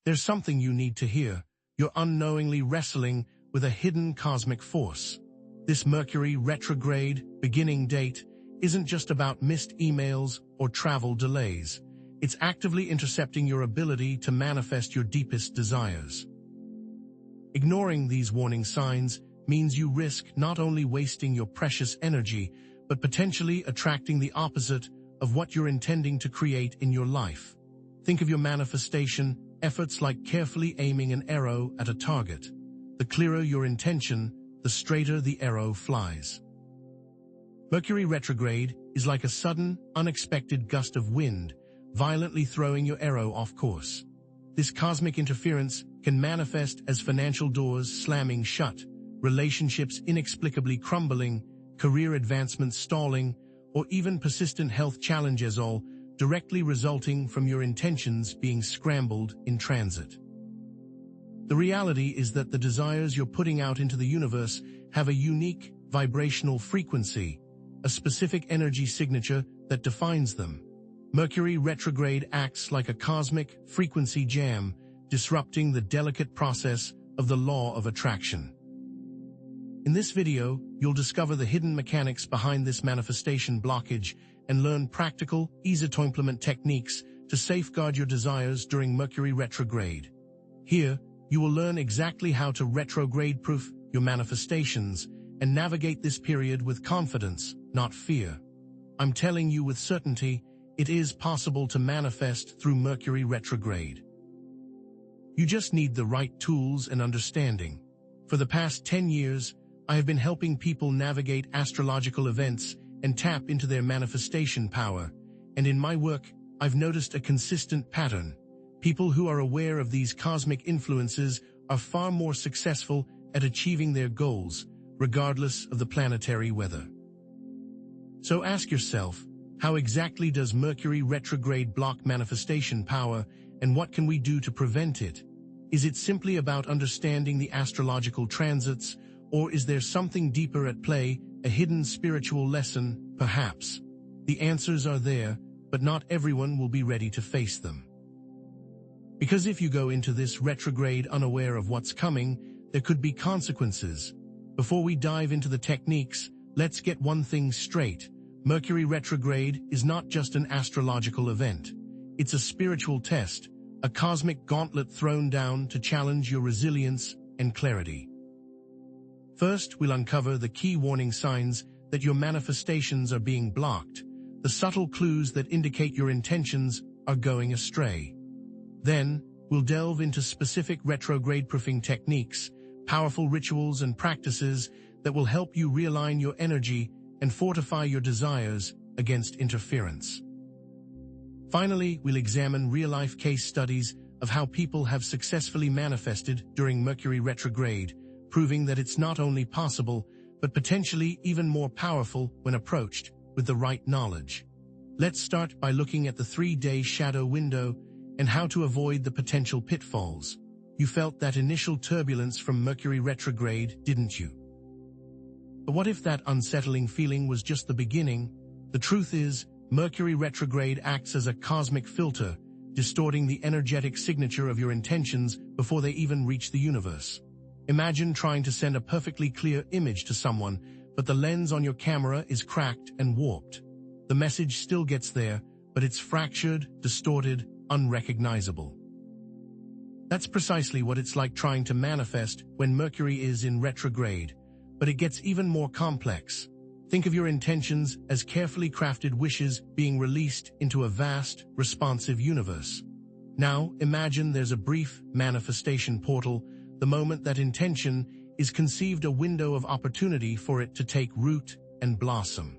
There's something you need to hear. You're unknowingly wrestling with a hidden cosmic force. This Mercury retrograde beginning date isn't just about missed emails or travel delays. It's actively intercepting your ability to manifest your deepest desires. Ignoring these warning signs means you risk not only wasting your precious energy, but potentially attracting the opposite of what you're intending to create in your life. Think of your manifestation efforts like carefully aiming an arrow at a target. The clearer your intention, the straighter the arrow flies. Mercury retrograde is like a sudden, unexpected gust of wind, violently throwing your arrow off course. This cosmic interference can manifest as financial doors slamming shut, relationships inexplicably crumbling, career advancements stalling, or even persistent health challenges, all directly resulting from your intentions being scrambled in transit. The reality is that the desires you're putting out into the universe have a unique vibrational frequency, a specific energy signature that defines them. Mercury retrograde acts like a cosmic frequency jam, disrupting the delicate process of the law of attraction. In this video, you'll discover the hidden mechanics behind this manifestation blockage and learn practical, easy-to-implement techniques to safeguard your desires during Mercury retrograde. Here, you will learn exactly how to retrograde-proof your manifestations and navigate this period with confidence, not fear. I'm telling you with certainty, it is possible to manifest through Mercury retrograde. You just need the right tools and understanding. For the past 10 years, I have been helping people navigate astrological events and tap into their manifestation power, and in my work, I've noticed a consistent pattern. People who are aware of these cosmic influences are far more successful at achieving their goals, regardless of the planetary weather. So ask yourself, how exactly does Mercury retrograde block manifestation power, and what can we do to prevent it? Is it simply about understanding the astrological transits, or is there something deeper at play, a hidden spiritual lesson, perhaps? The answers are there, but not everyone will be ready to face them. Because if you go into this retrograde unaware of what's coming, there could be consequences. Before we dive into the techniques, let's get one thing straight. Mercury retrograde is not just an astrological event. It's a spiritual test, a cosmic gauntlet thrown down to challenge your resilience and clarity. First, we'll uncover the key warning signs that your manifestations are being blocked, the subtle clues that indicate your intentions are going astray. Then, we'll delve into specific retrograde-proofing techniques, powerful rituals and practices that will help you realign your energy and fortify your desires against interference. Finally, we'll examine real-life case studies of how people have successfully manifested during Mercury retrograde, proving that it's not only possible, but potentially even more powerful when approached with the right knowledge. Let's start by looking at the 3-day shadow window and how to avoid the potential pitfalls. You felt that initial turbulence from Mercury retrograde, didn't you? But what if that unsettling feeling was just the beginning? The truth is, Mercury retrograde acts as a cosmic filter, distorting the energetic signature of your intentions before they even reach the universe. Imagine trying to send a perfectly clear image to someone, but the lens on your camera is cracked and warped. The message still gets there, but it's fractured, distorted, unrecognizable. That's precisely what it's like trying to manifest when Mercury is in retrograde, but it gets even more complex. Think of your intentions as carefully crafted wishes being released into a vast, responsive universe. Now, imagine there's a brief manifestation portal. The moment that intention is conceived, a window of opportunity for it to take root and blossom.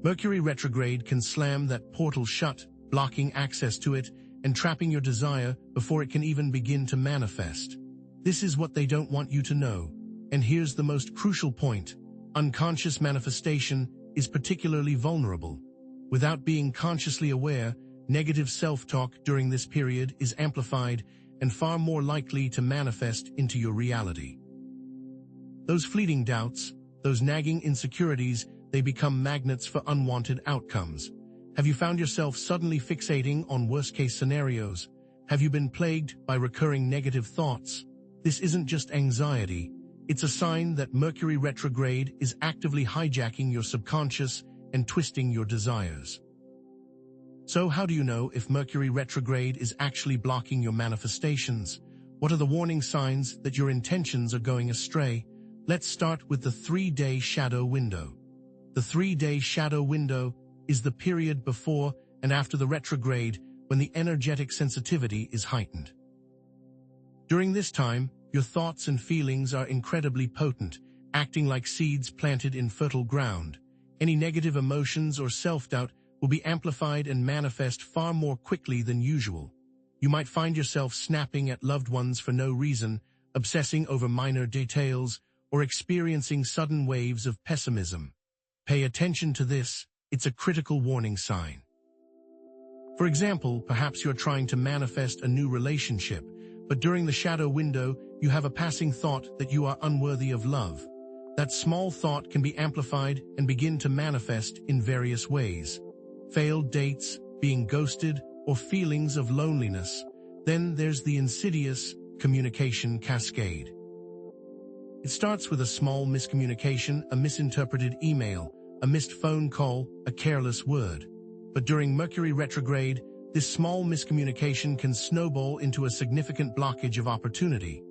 Mercury retrograde can slam that portal shut, blocking access to it and trapping your desire before it can even begin to manifest. This is what they don't want you to know. And here's the most crucial point. Unconscious manifestation is particularly vulnerable. Without being consciously aware, negative self-talk during this period is amplified and far more likely to manifest into your reality. Those fleeting doubts, those nagging insecurities, they become magnets for unwanted outcomes. Have you found yourself suddenly fixating on worst-case scenarios, Have you been plagued by recurring negative thoughts? This isn't just anxiety. It's a sign that Mercury retrograde is actively hijacking your subconscious and twisting your desires. So how do you know if Mercury retrograde is actually blocking your manifestations? What are the warning signs that your intentions are going astray? Let's start with the 3-day shadow window. The 3-day shadow window is the period before and after the retrograde when the energetic sensitivity is heightened. During this time, your thoughts and feelings are incredibly potent, acting like seeds planted in fertile ground. Any negative emotions or self-doubt will be amplified and manifest far more quickly than usual. You might find yourself snapping at loved ones for no reason, obsessing over minor details, or experiencing sudden waves of pessimism. Pay attention to this. It's a critical warning sign. For example, perhaps you're trying to manifest a new relationship, but during the shadow window, you have a passing thought that you are unworthy of love. That small thought can be amplified and begin to manifest in various ways. Failed dates, being ghosted, or feelings of loneliness. Then there's the insidious communication cascade. It starts with a small miscommunication, a misinterpreted email, a missed phone call, a careless word. But during Mercury retrograde, this small miscommunication can snowball into a significant blockage of opportunity.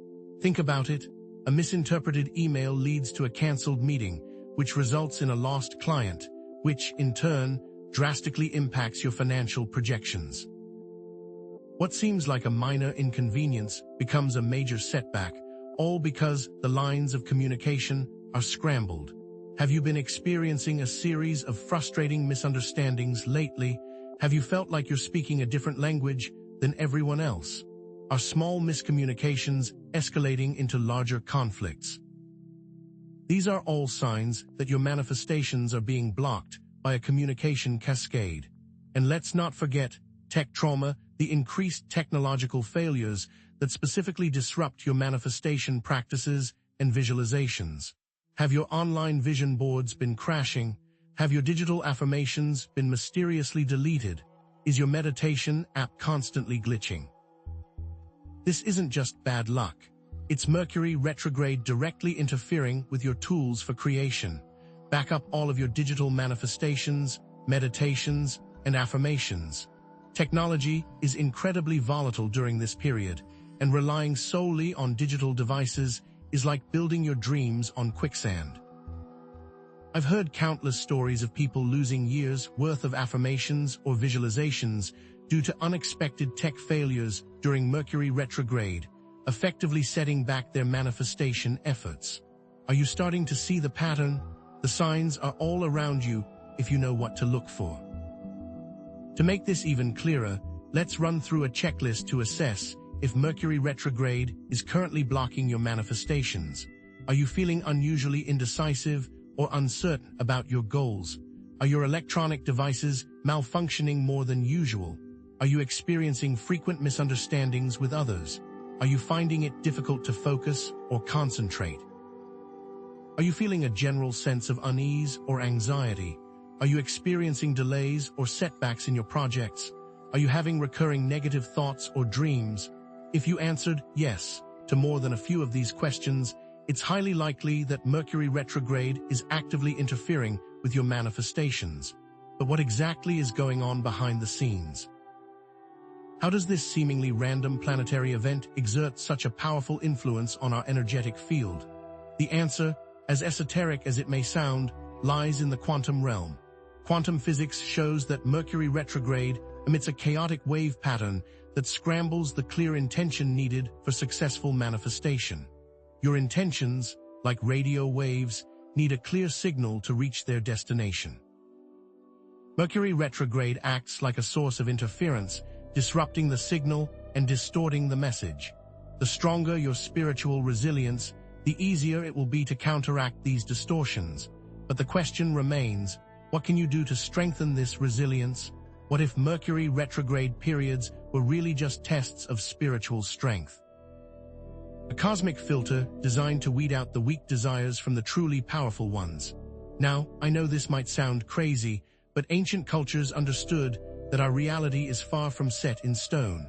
Think about it. A misinterpreted email leads to a cancelled meeting, which results in a lost client, which, in turn, drastically impacts your financial projections. What seems like a minor inconvenience becomes a major setback, all because the lines of communication are scrambled. Have you been experiencing a series of frustrating misunderstandings lately? Have you felt like you're speaking a different language than everyone else? Are small miscommunications escalating into larger conflicts? These are all signs that your manifestations are being blocked by a communication cascade. And let's not forget tech trauma, the increased technological failures that specifically disrupt your manifestation practices and visualizations. Have your online vision boards been crashing? Have your digital affirmations been mysteriously deleted? Is your meditation app constantly glitching? This isn't just bad luck. It's Mercury retrograde directly interfering with your tools for creation. Back up all of your digital manifestations, meditations, and affirmations. Technology is incredibly volatile during this period, and relying solely on digital devices is like building your dreams on quicksand. I've heard countless stories of people losing years' worth of affirmations or visualizations due to unexpected tech failures during Mercury retrograde, effectively setting back their manifestation efforts. Are you starting to see the pattern? The signs are all around you if you know what to look for. To make this even clearer, let's run through a checklist to assess if Mercury retrograde is currently blocking your manifestations. Are you feeling unusually indecisive or uncertain about your goals? Are your electronic devices malfunctioning more than usual? Are you experiencing frequent misunderstandings with others? Are you finding it difficult to focus or concentrate? Are you feeling a general sense of unease or anxiety? Are you experiencing delays or setbacks in your projects? Are you having recurring negative thoughts or dreams? If you answered yes to more than a few of these questions, it's highly likely that Mercury retrograde is actively interfering with your manifestations. But what exactly is going on behind the scenes? How does this seemingly random planetary event exert such a powerful influence on our energetic field? The answer, as esoteric as it may sound, lies in the quantum realm. Quantum physics shows that Mercury retrograde emits a chaotic wave pattern that scrambles the clear intention needed for successful manifestation. Your intentions, like radio waves, need a clear signal to reach their destination. Mercury retrograde acts like a source of interference, disrupting the signal and distorting the message. The stronger your spiritual resilience, the easier it will be to counteract these distortions. But the question remains, what can you do to strengthen this resilience? What if Mercury retrograde periods were really just tests of spiritual strength? A cosmic filter designed to weed out the weak desires from the truly powerful ones. Now, I know this might sound crazy, but ancient cultures understood that our reality is far from set in stone.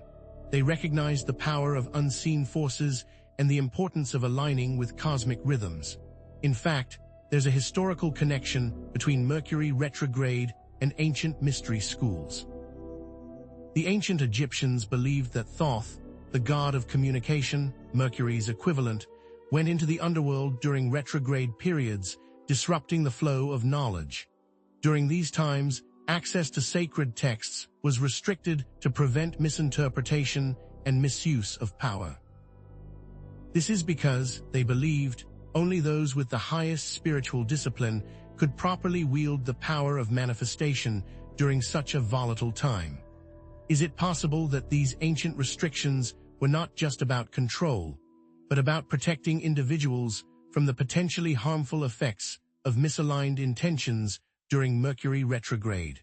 they recognized the power of unseen forces and the importance of aligning with cosmic rhythms. In fact, there's a historical connection between Mercury retrograde and ancient mystery schools. The ancient Egyptians believed that Thoth, the god of communication, Mercury's equivalent, went into the underworld during retrograde periods, disrupting the flow of knowledge. During these times, access to sacred texts was restricted to prevent misinterpretation and misuse of power. This is because, they believed, only those with the highest spiritual discipline could properly wield the power of manifestation during such a volatile time. Is it possible that these ancient restrictions were not just about control, but about protecting individuals from the potentially harmful effects of misaligned intentions during Mercury retrograde?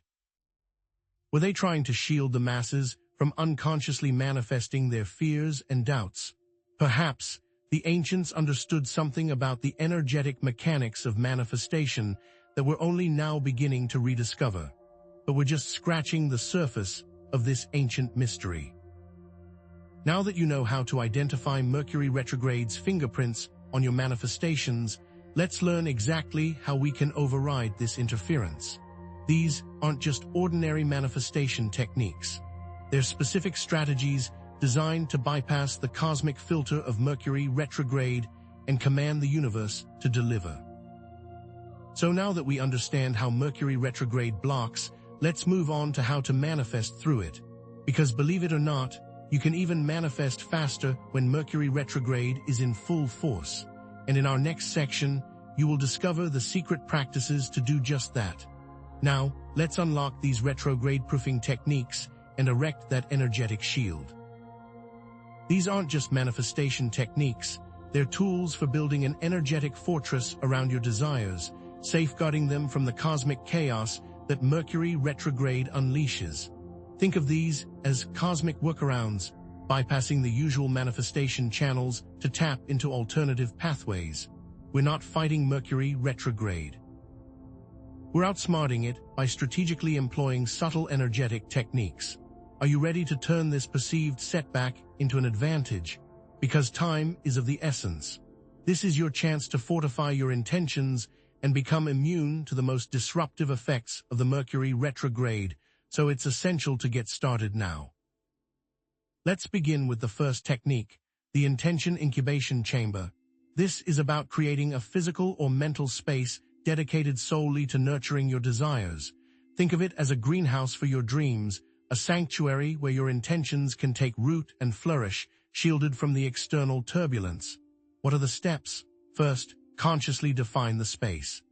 Were they trying to shield the masses from unconsciously manifesting their fears and doubts? Perhaps the ancients understood something about the energetic mechanics of manifestation that we're only now beginning to rediscover, but we're just scratching the surface of this ancient mystery. Now that you know how to identify Mercury retrograde's fingerprints on your manifestations, let's learn exactly how we can override this interference. These aren't just ordinary manifestation techniques. They're specific strategies designed to bypass the cosmic filter of Mercury retrograde and command the universe to deliver. So now that we understand how Mercury retrograde blocks, let's move on to how to manifest through it. Because believe it or not, you can even manifest faster when Mercury retrograde is in full force. And in our next section, you will discover the secret practices to do just that. Now, let's unlock these retrograde-proofing techniques and erect that energetic shield. These aren't just manifestation techniques, they're tools for building an energetic fortress around your desires, safeguarding them from the cosmic chaos that Mercury retrograde unleashes. Think of these as cosmic workarounds, bypassing the usual manifestation channels to tap into alternative pathways. We're not fighting Mercury retrograde. We're outsmarting it by strategically employing subtle energetic techniques. Are you ready to turn this perceived setback into an advantage? Because time is of the essence. This is your chance to fortify your intentions and become immune to the most disruptive effects of the Mercury retrograde, so it's essential to get started now. Let's begin with the first technique, the intention incubation chamber. This is about creating a physical or mental space dedicated solely to nurturing your desires. Think of it as a greenhouse for your dreams, a sanctuary where your intentions can take root and flourish, shielded from the external turbulence. What are the steps? First, consciously define the space.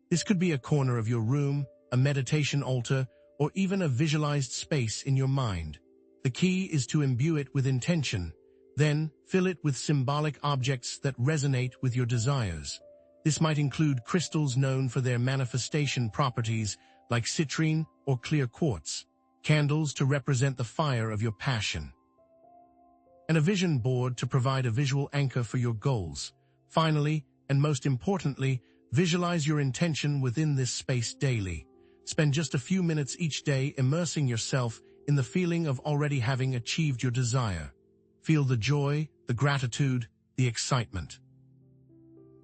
This could be a corner of your room, a meditation altar, or even a visualized space in your mind. The key is to imbue it with intention, then fill it with symbolic objects that resonate with your desires. This might include crystals known for their manifestation properties, like citrine or clear quartz, candles to represent the fire of your passion, and a vision board to provide a visual anchor for your goals. Finally, and most importantly, visualize your intention within this space daily. Spend just a few minutes each day immersing yourself in the feeling of already having achieved your desire. Feel the joy, the gratitude, the excitement.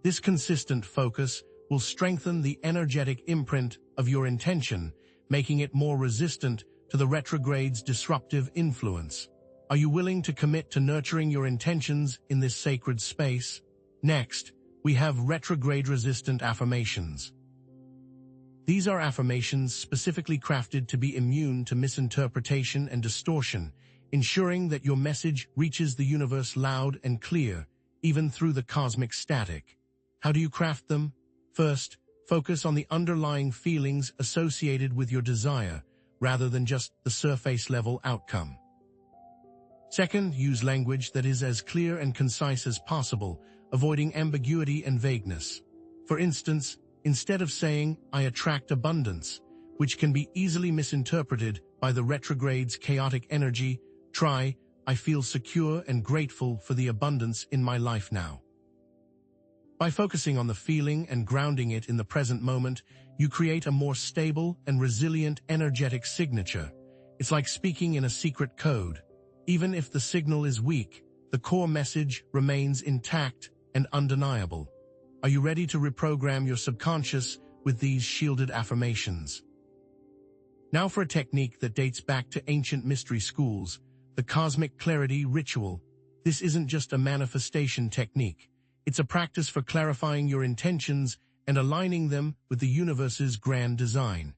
This consistent focus will strengthen the energetic imprint of your intention, making it more resistant to the retrograde's disruptive influence. Are you willing to commit to nurturing your intentions in this sacred space? Next, we have retrograde-resistant affirmations. These are affirmations specifically crafted to be immune to misinterpretation and distortion, ensuring that your message reaches the universe loud and clear, even through the cosmic static. How do you craft them? First, focus on the underlying feelings associated with your desire, rather than just the surface-level outcome. Second, use language that is as clear and concise as possible, avoiding ambiguity and vagueness. For instance, instead of saying, "I attract abundance," which can be easily misinterpreted by the retrograde's chaotic energy, try, "I feel secure and grateful for the abundance in my life now." By focusing on the feeling and grounding it in the present moment, you create a more stable and resilient energetic signature. It's like speaking in a secret code. Even if the signal is weak, the core message remains intact and undeniable. Are you ready to reprogram your subconscious with these shielded affirmations? Now for a technique that dates back to ancient mystery schools, the cosmic clarity ritual. This isn't just a manifestation technique. It's a practice for clarifying your intentions and aligning them with the universe's grand design.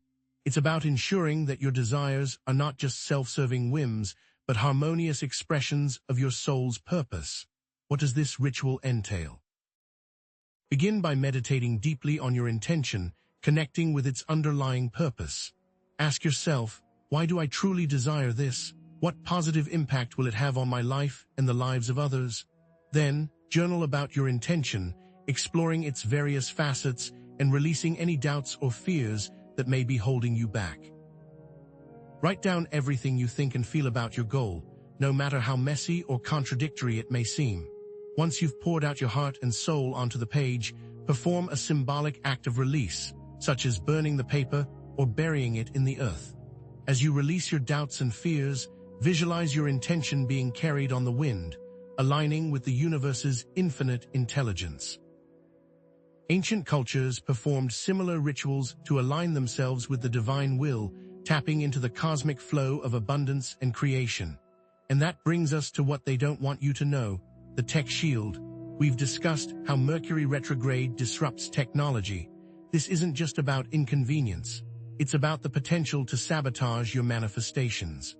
It's about ensuring that your desires are not just self-serving whims, but harmonious expressions of your soul's purpose. What does this ritual entail? Begin by meditating deeply on your intention, connecting with its underlying purpose. Ask yourself, why do I truly desire this? What positive impact will it have on my life and the lives of others? Then, journal about your intention, exploring its various facets and releasing any doubts or fears that may be holding you back. Write down everything you think and feel about your goal, no matter how messy or contradictory it may seem. Once you've poured out your heart and soul onto the page, perform a symbolic act of release, such as burning the paper or burying it in the earth. As you release your doubts and fears, visualize your intention being carried on the wind, aligning with the universe's infinite intelligence. Ancient cultures performed similar rituals to align themselves with the divine will, tapping into the cosmic flow of abundance and creation. And that brings us to what they don't want you to know, the tech shield. We've discussed how Mercury Retrograde disrupts technology. This isn't just about inconvenience. It's about the potential to sabotage your manifestations.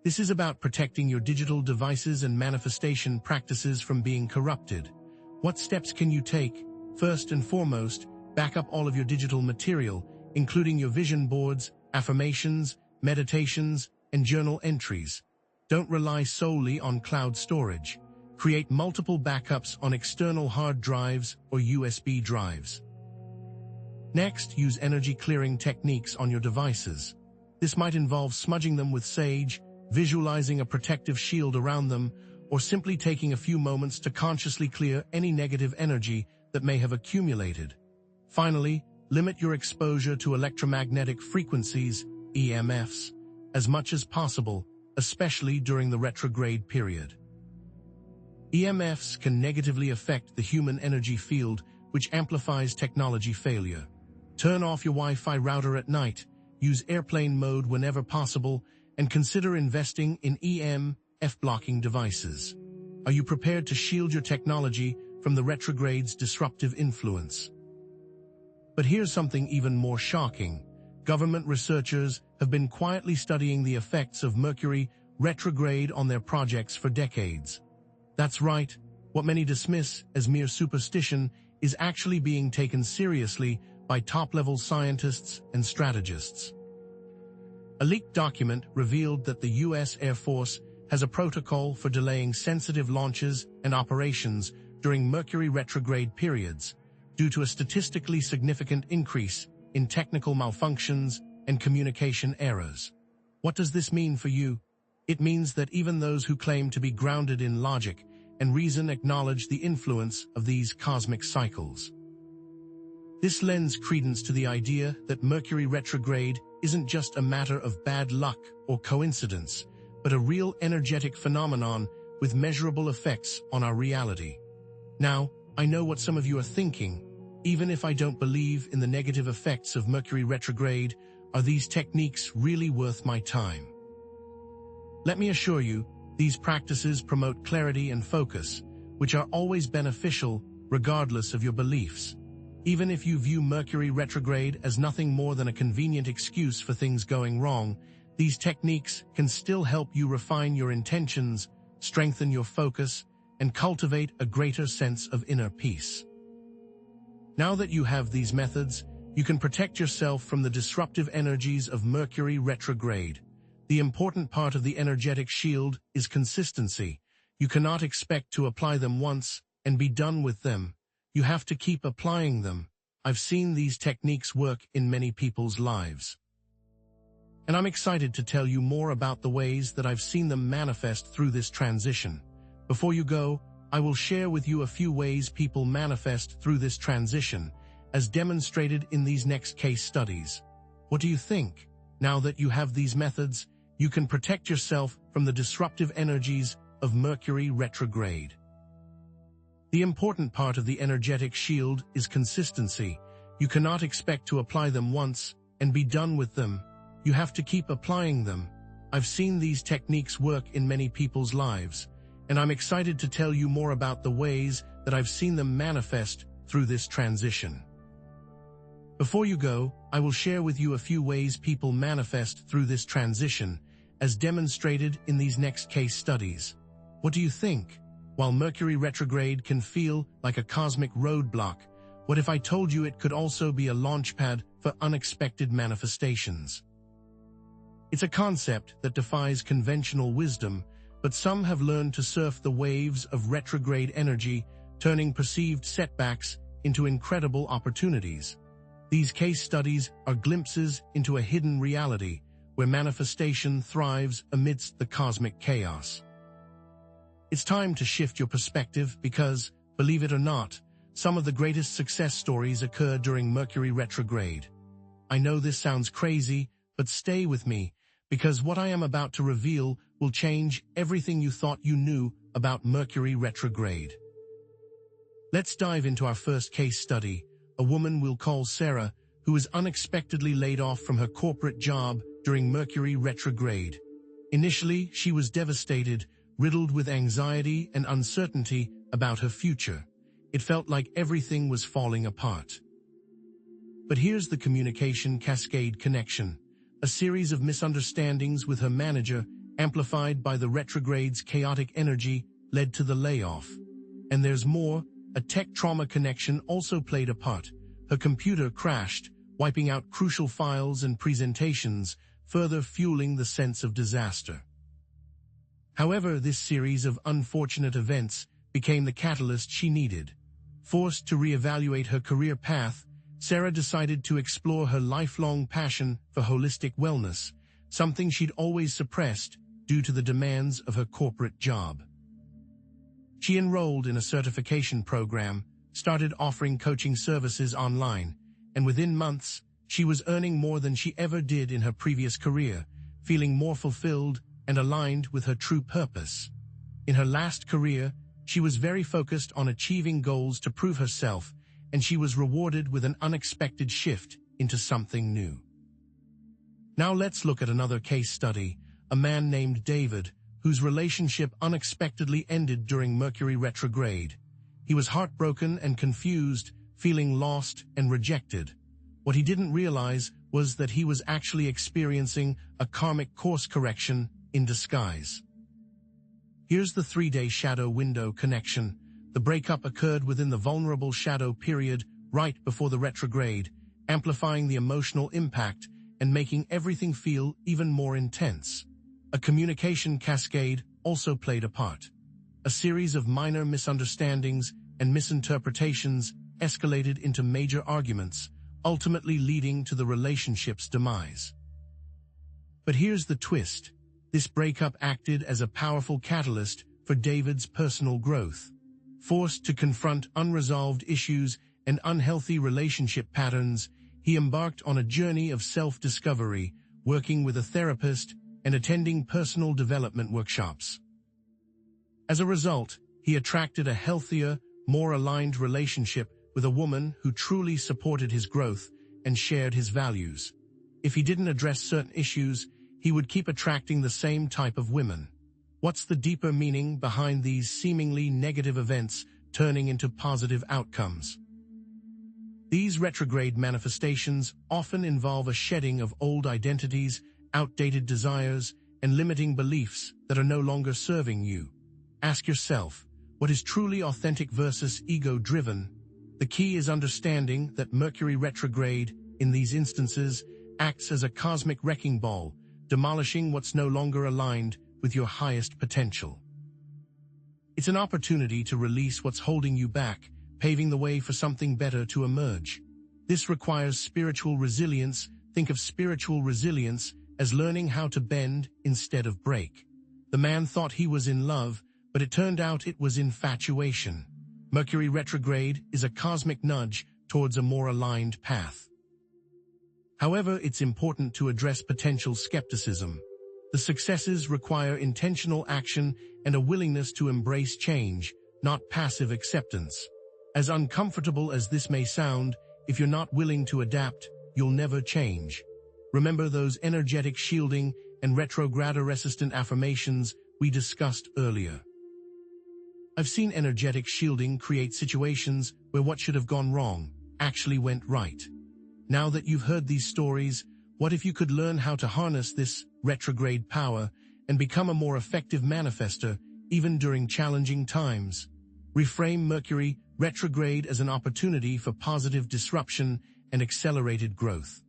This is about protecting your digital devices and manifestation practices from being corrupted. What steps can you take? First and foremost, back up all of your digital material, including your vision boards, affirmations, meditations, and journal entries. Don't rely solely on cloud storage. Create multiple backups on external hard drives or USB drives. Next, use energy clearing techniques on your devices. This might involve smudging them with sage, visualizing a protective shield around them, or simply taking a few moments to consciously clear any negative energy that may have accumulated. Finally, limit your exposure to electromagnetic frequencies, EMFs, as much as possible, especially during the retrograde period. EMFs can negatively affect the human energy field, which amplifies technology failure. Turn off your Wi-Fi router at night, use airplane mode whenever possible, and consider investing in EMF blocking devices. Are you prepared to shield your technology from the retrograde's disruptive influence? But here's something even more shocking. Government researchers have been quietly studying the effects of Mercury retrograde on their projects for decades. That's right, what many dismiss as mere superstition is actually being taken seriously by top-level scientists and strategists. A leaked document revealed that the U.S. Air Force has a protocol for delaying sensitive launches and operations during Mercury retrograde periods due to a statistically significant increase in technical malfunctions and communication errors. What does this mean for you? It means that even those who claim to be grounded in logic and reason acknowledge the influence of these cosmic cycles. This lends credence to the idea that Mercury retrograde isn't just a matter of bad luck or coincidence, but a real energetic phenomenon with measurable effects on our reality. Now, I know what some of you are thinking. Even if I don't believe in the negative effects of Mercury retrograde, are these techniques really worth my time? Let me assure you, these practices promote clarity and focus, which are always beneficial regardless of your beliefs. Even if you view Mercury retrograde as nothing more than a convenient excuse for things going wrong, these techniques can still help you refine your intentions, strengthen your focus, and cultivate a greater sense of inner peace. Now that you have these methods, you can protect yourself from the disruptive energies of Mercury retrograde. The important part of the energetic shield is consistency. You cannot expect to apply them once and be done with them. You have to keep applying them. I've seen these techniques work in many people's lives. And I'm excited to tell you more about the ways that I've seen them manifest through this transition. Before you go, I will share with you a few ways people manifest through this transition, as demonstrated in these next case studies. What do you think? Now that you have these methods, you can protect yourself from the disruptive energies of Mercury retrograde. The important part of the energetic shield is consistency. You cannot expect to apply them once and be done with them. You have to keep applying them. I've seen these techniques work in many people's lives, and I'm excited to tell you more about the ways that I've seen them manifest through this transition. Before you go, I will share with you a few ways people manifest through this transition, as demonstrated in these next case studies. What do you think? While Mercury retrograde can feel like a cosmic roadblock, what if I told you it could also be a launchpad for unexpected manifestations? It's a concept that defies conventional wisdom, but some have learned to surf the waves of retrograde energy, turning perceived setbacks into incredible opportunities. These case studies are glimpses into a hidden reality where manifestation thrives amidst the cosmic chaos. It's time to shift your perspective because, believe it or not, some of the greatest success stories occur during Mercury retrograde. I know this sounds crazy, but stay with me, because what I am about to reveal will change everything you thought you knew about Mercury retrograde. Let's dive into our first case study, a woman we'll call Sarah, who was unexpectedly laid off from her corporate job during Mercury retrograde. Initially, she was devastated, riddled with anxiety and uncertainty about her future. It felt like everything was falling apart. But here's the communication cascade connection. A series of misunderstandings with her manager, amplified by the retrograde's chaotic energy, led to the layoff. And there's more. A tech trauma connection also played a part. Her computer crashed, wiping out crucial files and presentations, further fueling the sense of disaster. However, this series of unfortunate events became the catalyst she needed. Forced to reevaluate her career path, Sarah decided to explore her lifelong passion for holistic wellness, something she'd always suppressed due to the demands of her corporate job. She enrolled in a certification program, started offering coaching services online, and within months, she was earning more than she ever did in her previous career, feeling more fulfilled and aligned with her true purpose. In her last career, she was very focused on achieving goals to prove herself, and she was rewarded with an unexpected shift into something new. Now let's look at another case study, a man named David, whose relationship unexpectedly ended during Mercury retrograde. He was heartbroken and confused, feeling lost and rejected. What he didn't realize was that he was actually experiencing a karmic course correction in disguise. Here's the 3-day shadow window connection. The breakup occurred within the vulnerable shadow period right before the retrograde, amplifying the emotional impact and making everything feel even more intense. A communication cascade also played a part. A series of minor misunderstandings and misinterpretations escalated into major arguments, ultimately leading to the relationship's demise. But here's the twist. This breakup acted as a powerful catalyst for David's personal growth. Forced to confront unresolved issues and unhealthy relationship patterns, he embarked on a journey of self-discovery, working with a therapist and attending personal development workshops. As a result, he attracted a healthier, more aligned relationship with a woman who truly supported his growth and shared his values. If he didn't address certain issues, he would keep attracting the same type of women. What's the deeper meaning behind these seemingly negative events turning into positive outcomes? These retrograde manifestations often involve a shedding of old identities, outdated desires, and limiting beliefs that are no longer serving you. Ask yourself, what is truly authentic versus ego-driven? The key is understanding that Mercury retrograde, in these instances, acts as a cosmic wrecking ball, demolishing what's no longer aligned with your highest potential. It's an opportunity to release what's holding you back, paving the way for something better to emerge. This requires spiritual resilience. Think of spiritual resilience as learning how to bend instead of break. The man thought he was in love, but it turned out it was infatuation. Mercury retrograde is a cosmic nudge towards a more aligned path. However, it's important to address potential skepticism. The successes require intentional action and a willingness to embrace change, not passive acceptance. As uncomfortable as this may sound, if you're not willing to adapt, you'll never change. Remember those energetic shielding and retrograde-resistant affirmations we discussed earlier. I've seen energetic shielding create situations where what should have gone wrong actually went right. Now that you've heard these stories, what if you could learn how to harness this retrograde power and become a more effective manifester even during challenging times? Reframe Mercury retrograde as an opportunity for positive disruption and accelerated growth.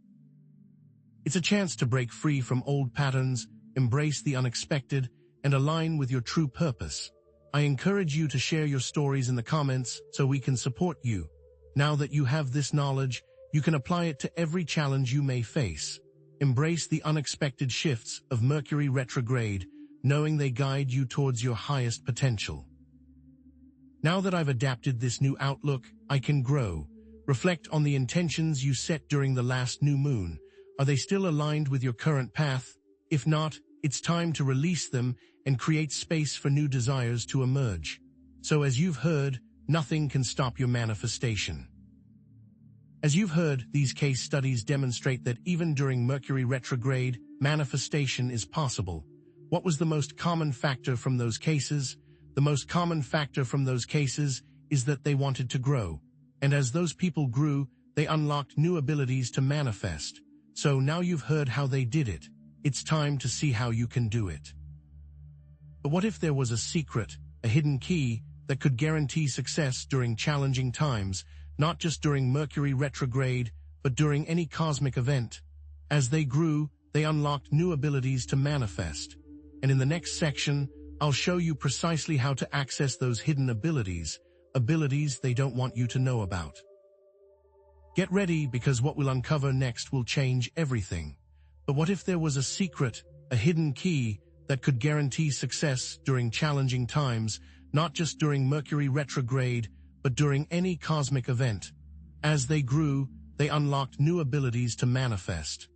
It's a chance to break free from old patterns, embrace the unexpected, and align with your true purpose. I encourage you to share your stories in the comments so we can support you. Now that you have this knowledge, you can apply it to every challenge you may face. Embrace the unexpected shifts of Mercury retrograde, knowing they guide you towards your highest potential. Now that I've adapted this new outlook, I can grow. Reflect on the intentions you set during the last new moon. Are they still aligned with your current path? If not, it's time to release them and create space for new desires to emerge. So as you've heard, nothing can stop your manifestation. As you've heard, these case studies demonstrate that even during Mercury retrograde, manifestation is possible. What was the most common factor from those cases? The most common factor from those cases is that they wanted to grow. And as those people grew, they unlocked new abilities to manifest. So now you've heard how they did it. It's time to see how you can do it. But what if there was a secret, a hidden key that could guarantee success during challenging times, not just during Mercury retrograde, but during any cosmic event? As they grew, they unlocked new abilities to manifest. And in the next section, I'll show you precisely how to access those hidden abilities they don't want you to know about. Get ready, because what we'll uncover next will change everything. But what if there was a secret, a hidden key that could guarantee success during challenging times, not just during Mercury retrograde, but during any cosmic event? As they grew, they unlocked new abilities to manifest.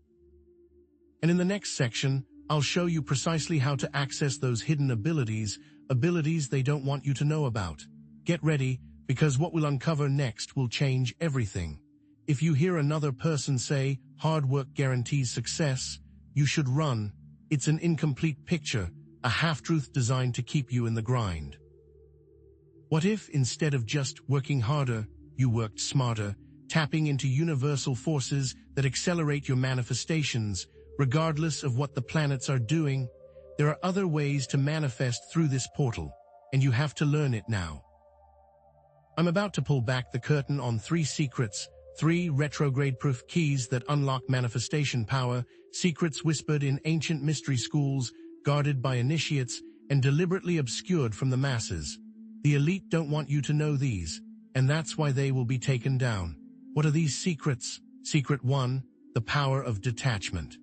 And in the next section, I'll show you precisely how to access those hidden abilities they don't want you to know about. Get ready, because what we'll uncover next will change everything. If you hear another person say, hard work guarantees success, you should run. It's an incomplete picture, a half-truth designed to keep you in the grind. What if, instead of just working harder, you worked smarter, tapping into universal forces that accelerate your manifestations, regardless of what the planets are doing? There are other ways to manifest through this portal, and you have to learn it now. I'm about to pull back the curtain on 3 secrets, 3 retrograde-proof keys that unlock manifestation power, secrets whispered in ancient mystery schools, guarded by initiates, and deliberately obscured from the masses. The elite don't want you to know these, and that's why they will be taken down. What are these secrets? Secret 1, the power of detachment.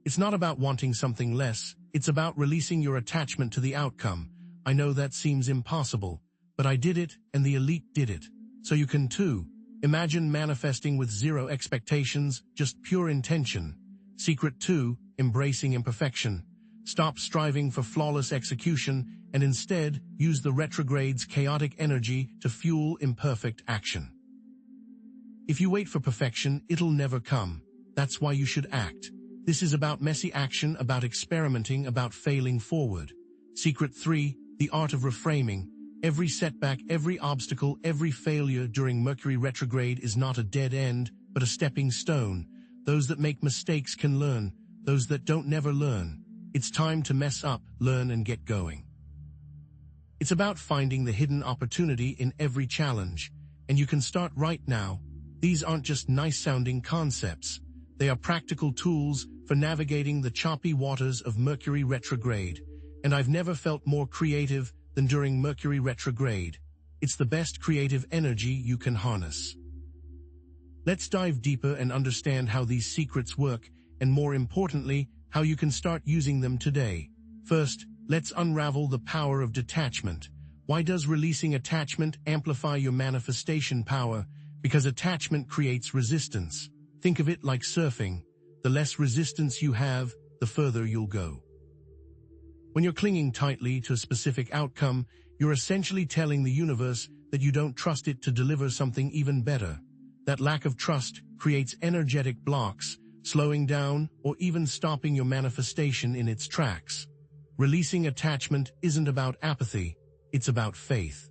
It's not about wanting something less, it's about releasing your attachment to the outcome. I know that seems impossible, but I did it, and the elite did it. So you can too. Imagine manifesting with 0 expectations, just pure intention. Secret 2, embracing imperfection. Stop striving for flawless execution and instead use the retrograde's chaotic energy to fuel imperfect action. If you wait for perfection, it'll never come. That's why you should act. This is about messy action, about experimenting, about failing forward. Secret 3, the art of reframing. Every setback, every obstacle, every failure during Mercury retrograde is not a dead end, but a stepping stone. Those that make mistakes can learn. Those that don't never learn. It's time to mess up, learn, and get going. It's about finding the hidden opportunity in every challenge, and you can start right now. These aren't just nice-sounding concepts. They are practical tools for navigating the choppy waters of Mercury retrograde. And I've never felt more creative than during Mercury retrograde. It's the best creative energy you can harness. Let's dive deeper and understand how these secrets work, and more importantly, how you can start using them today. First, let's unravel the power of detachment. Why does releasing attachment amplify your manifestation power? Because attachment creates resistance. Think of it like surfing. The less resistance you have, the further you'll go. When you're clinging tightly to a specific outcome, you're essentially telling the universe that you don't trust it to deliver something even better. That lack of trust creates energetic blocks, slowing down or even stopping your manifestation in its tracks. Releasing attachment isn't about apathy, it's about faith.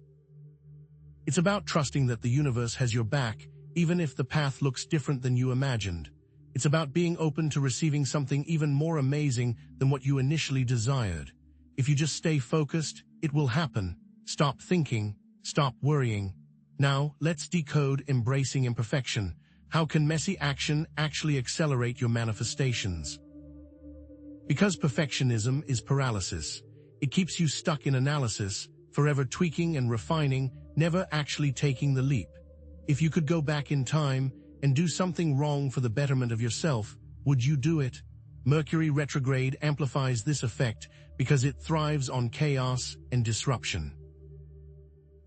It's about trusting that the universe has your back, even if the path looks different than you imagined. It's about being open to receiving something even more amazing than what you initially desired. If you just stay focused, it will happen. Stop thinking, stop worrying. Now, let's decode embracing imperfection. How can messy action actually accelerate your manifestations? Because perfectionism is paralysis. It keeps you stuck in analysis, forever tweaking and refining, never actually taking the leap. If you could go back in time and do something wrong for the betterment of yourself, would you do it? Mercury retrograde amplifies this effect because it thrives on chaos and disruption.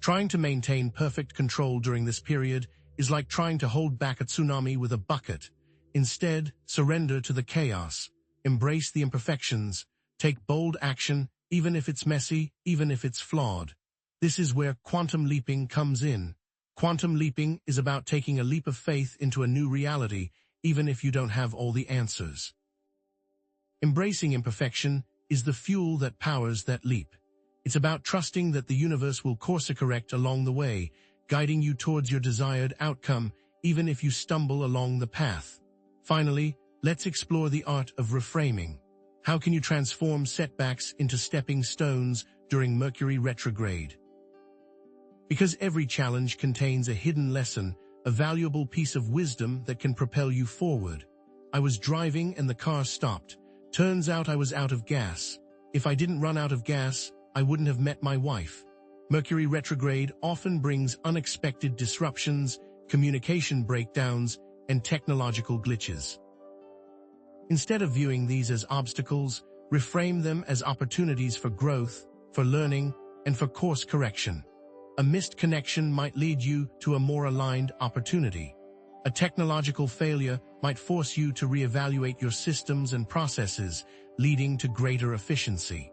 Trying to maintain perfect control during this period is like trying to hold back a tsunami with a bucket. Instead, surrender to the chaos. Embrace the imperfections. Take bold action, even if it's messy, even if it's flawed. This is where quantum leaping comes in. Quantum leaping is about taking a leap of faith into a new reality, even if you don't have all the answers. Embracing imperfection is the fuel that powers that leap. It's about trusting that the universe will course-correct along the way, guiding you towards your desired outcome, even if you stumble along the path. Finally, let's explore the art of reframing. How can you transform setbacks into stepping stones during Mercury retrograde? Because every challenge contains a hidden lesson, a valuable piece of wisdom that can propel you forward. I was driving and the car stopped. Turns out I was out of gas. If I didn't run out of gas, I wouldn't have met my wife. Mercury retrograde often brings unexpected disruptions, communication breakdowns, and technological glitches. Instead of viewing these as obstacles, reframe them as opportunities for growth, for learning, and for course correction. A missed connection might lead you to a more aligned opportunity. A technological failure might force you to reevaluate your systems and processes, leading to greater efficiency.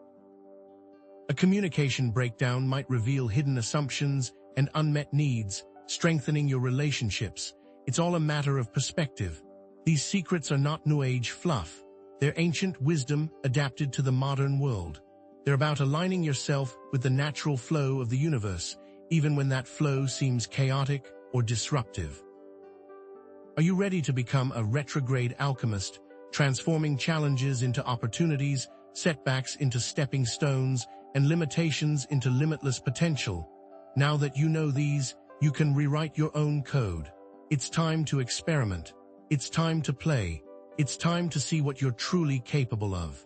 A communication breakdown might reveal hidden assumptions and unmet needs, strengthening your relationships. It's all a matter of perspective. These secrets are not New Age fluff. They're ancient wisdom adapted to the modern world. They're about aligning yourself with the natural flow of the universe, even when that flow seems chaotic or disruptive. Are you ready to become a retrograde alchemist, transforming challenges into opportunities, setbacks into stepping stones, and limitations into limitless potential? Now that you know these, you can rewrite your own code. It's time to experiment. It's time to play. It's time to see what you're truly capable of.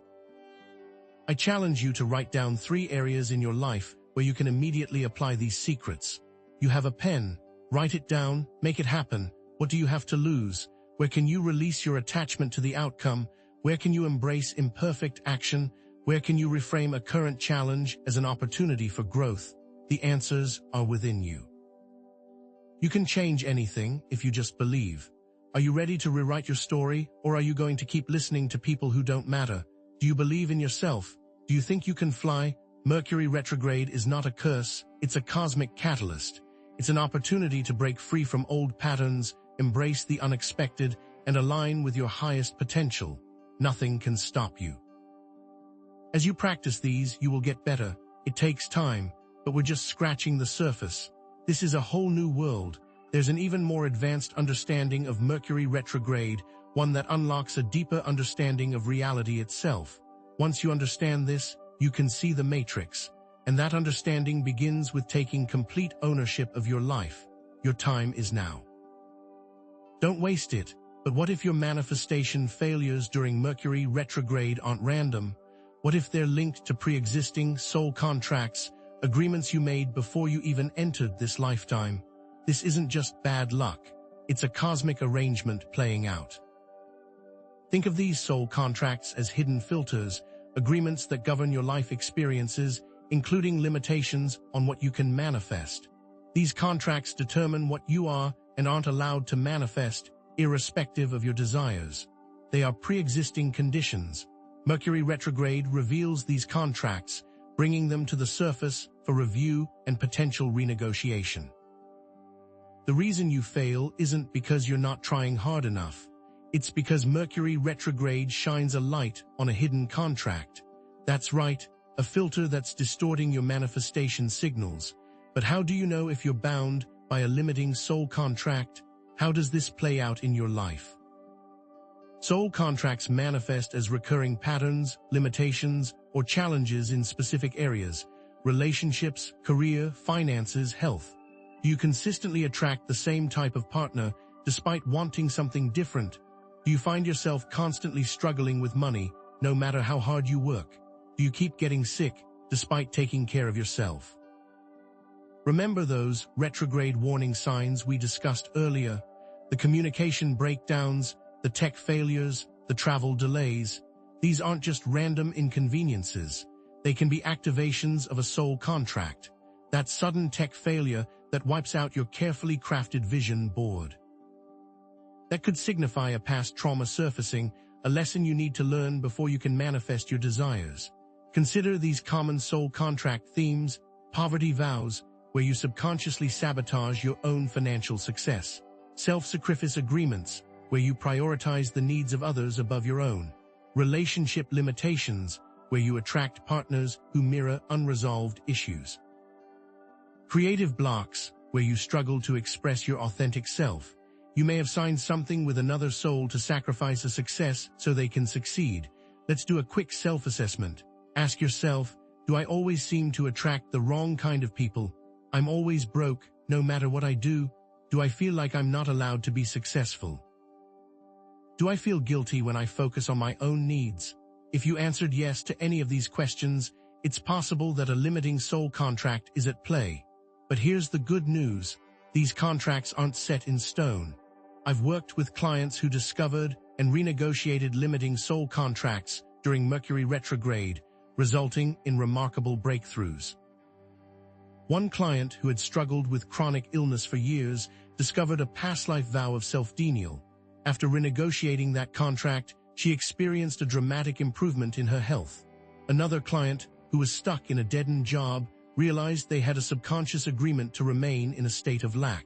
I challenge you to write down 3 areas in your life where you can immediately apply these secrets. You have a pen. Write it down, make it happen. What do you have to lose? Where can you release your attachment to the outcome? Where can you embrace imperfect action? Where can you reframe a current challenge as an opportunity for growth? The answers are within you. You can change anything if you just believe. Are you ready to rewrite your story, or are you going to keep listening to people who don't matter? Do you believe in yourself? Do you think you can fly? Mercury retrograde is not a curse, it's a cosmic catalyst. It's an opportunity to break free from old patterns, embrace the unexpected, and align with your highest potential. Nothing can stop you. As you practice these, you will get better. It takes time, but we're just scratching the surface. This is a whole new world. There's an even more advanced understanding of Mercury retrograde, one that unlocks a deeper understanding of reality itself. Once you understand this, you can see the matrix, and that understanding begins with taking complete ownership of your life. Your time is now. Don't waste it. But what if your manifestation failures during Mercury retrograde aren't random? What if they're linked to pre-existing soul contracts, agreements you made before you even entered this lifetime? This isn't just bad luck. It's a cosmic arrangement playing out. Think of these soul contracts as hidden filters, agreements that govern your life experiences, including limitations on what you can manifest. These contracts determine what you are and aren't allowed to manifest, irrespective of your desires. They are pre-existing conditions. Mercury retrograde reveals these contracts, bringing them to the surface for review and potential renegotiation. The reason you fail isn't because you're not trying hard enough. It's because Mercury retrograde shines a light on a hidden contract. That's right, a filter that's distorting your manifestation signals. But how do you know if you're bound by a limiting soul contract? How does this play out in your life? Soul contracts manifest as recurring patterns, limitations, or challenges in specific areas: relationships, career, finances, health. Do you consistently attract the same type of partner despite wanting something different? Do you find yourself constantly struggling with money, no matter how hard you work? Do you keep getting sick despite taking care of yourself? Remember those retrograde warning signs we discussed earlier: the communication breakdowns, the tech failures, the travel delays. These aren't just random inconveniences. They can be activations of a soul contract, that sudden tech failure that wipes out your carefully crafted vision board. That could signify a past trauma surfacing, a lesson you need to learn before you can manifest your desires. Consider these common soul contract themes: poverty vows, where you subconsciously sabotage your own financial success; self-sacrifice agreements, where you prioritize the needs of others above your own; relationship limitations, where you attract partners who mirror unresolved issues; creative blocks, where you struggle to express your authentic self. You may have signed something with another soul to sacrifice a success so they can succeed. Let's do a quick self-assessment. Ask yourself, do I always seem to attract the wrong kind of people? I'm always broke, no matter what I do. Do I feel like I'm not allowed to be successful? Do I feel guilty when I focus on my own needs? If you answered yes to any of these questions, it's possible that a limiting soul contract is at play. But here's the good news: these contracts aren't set in stone. I've worked with clients who discovered and renegotiated limiting soul contracts during Mercury retrograde, resulting in remarkable breakthroughs. One client who had struggled with chronic illness for years discovered a past life vow of self-denial. After renegotiating that contract, she experienced a dramatic improvement in her health. Another client, who was stuck in a dead-end job, realized they had a subconscious agreement to remain in a state of lack.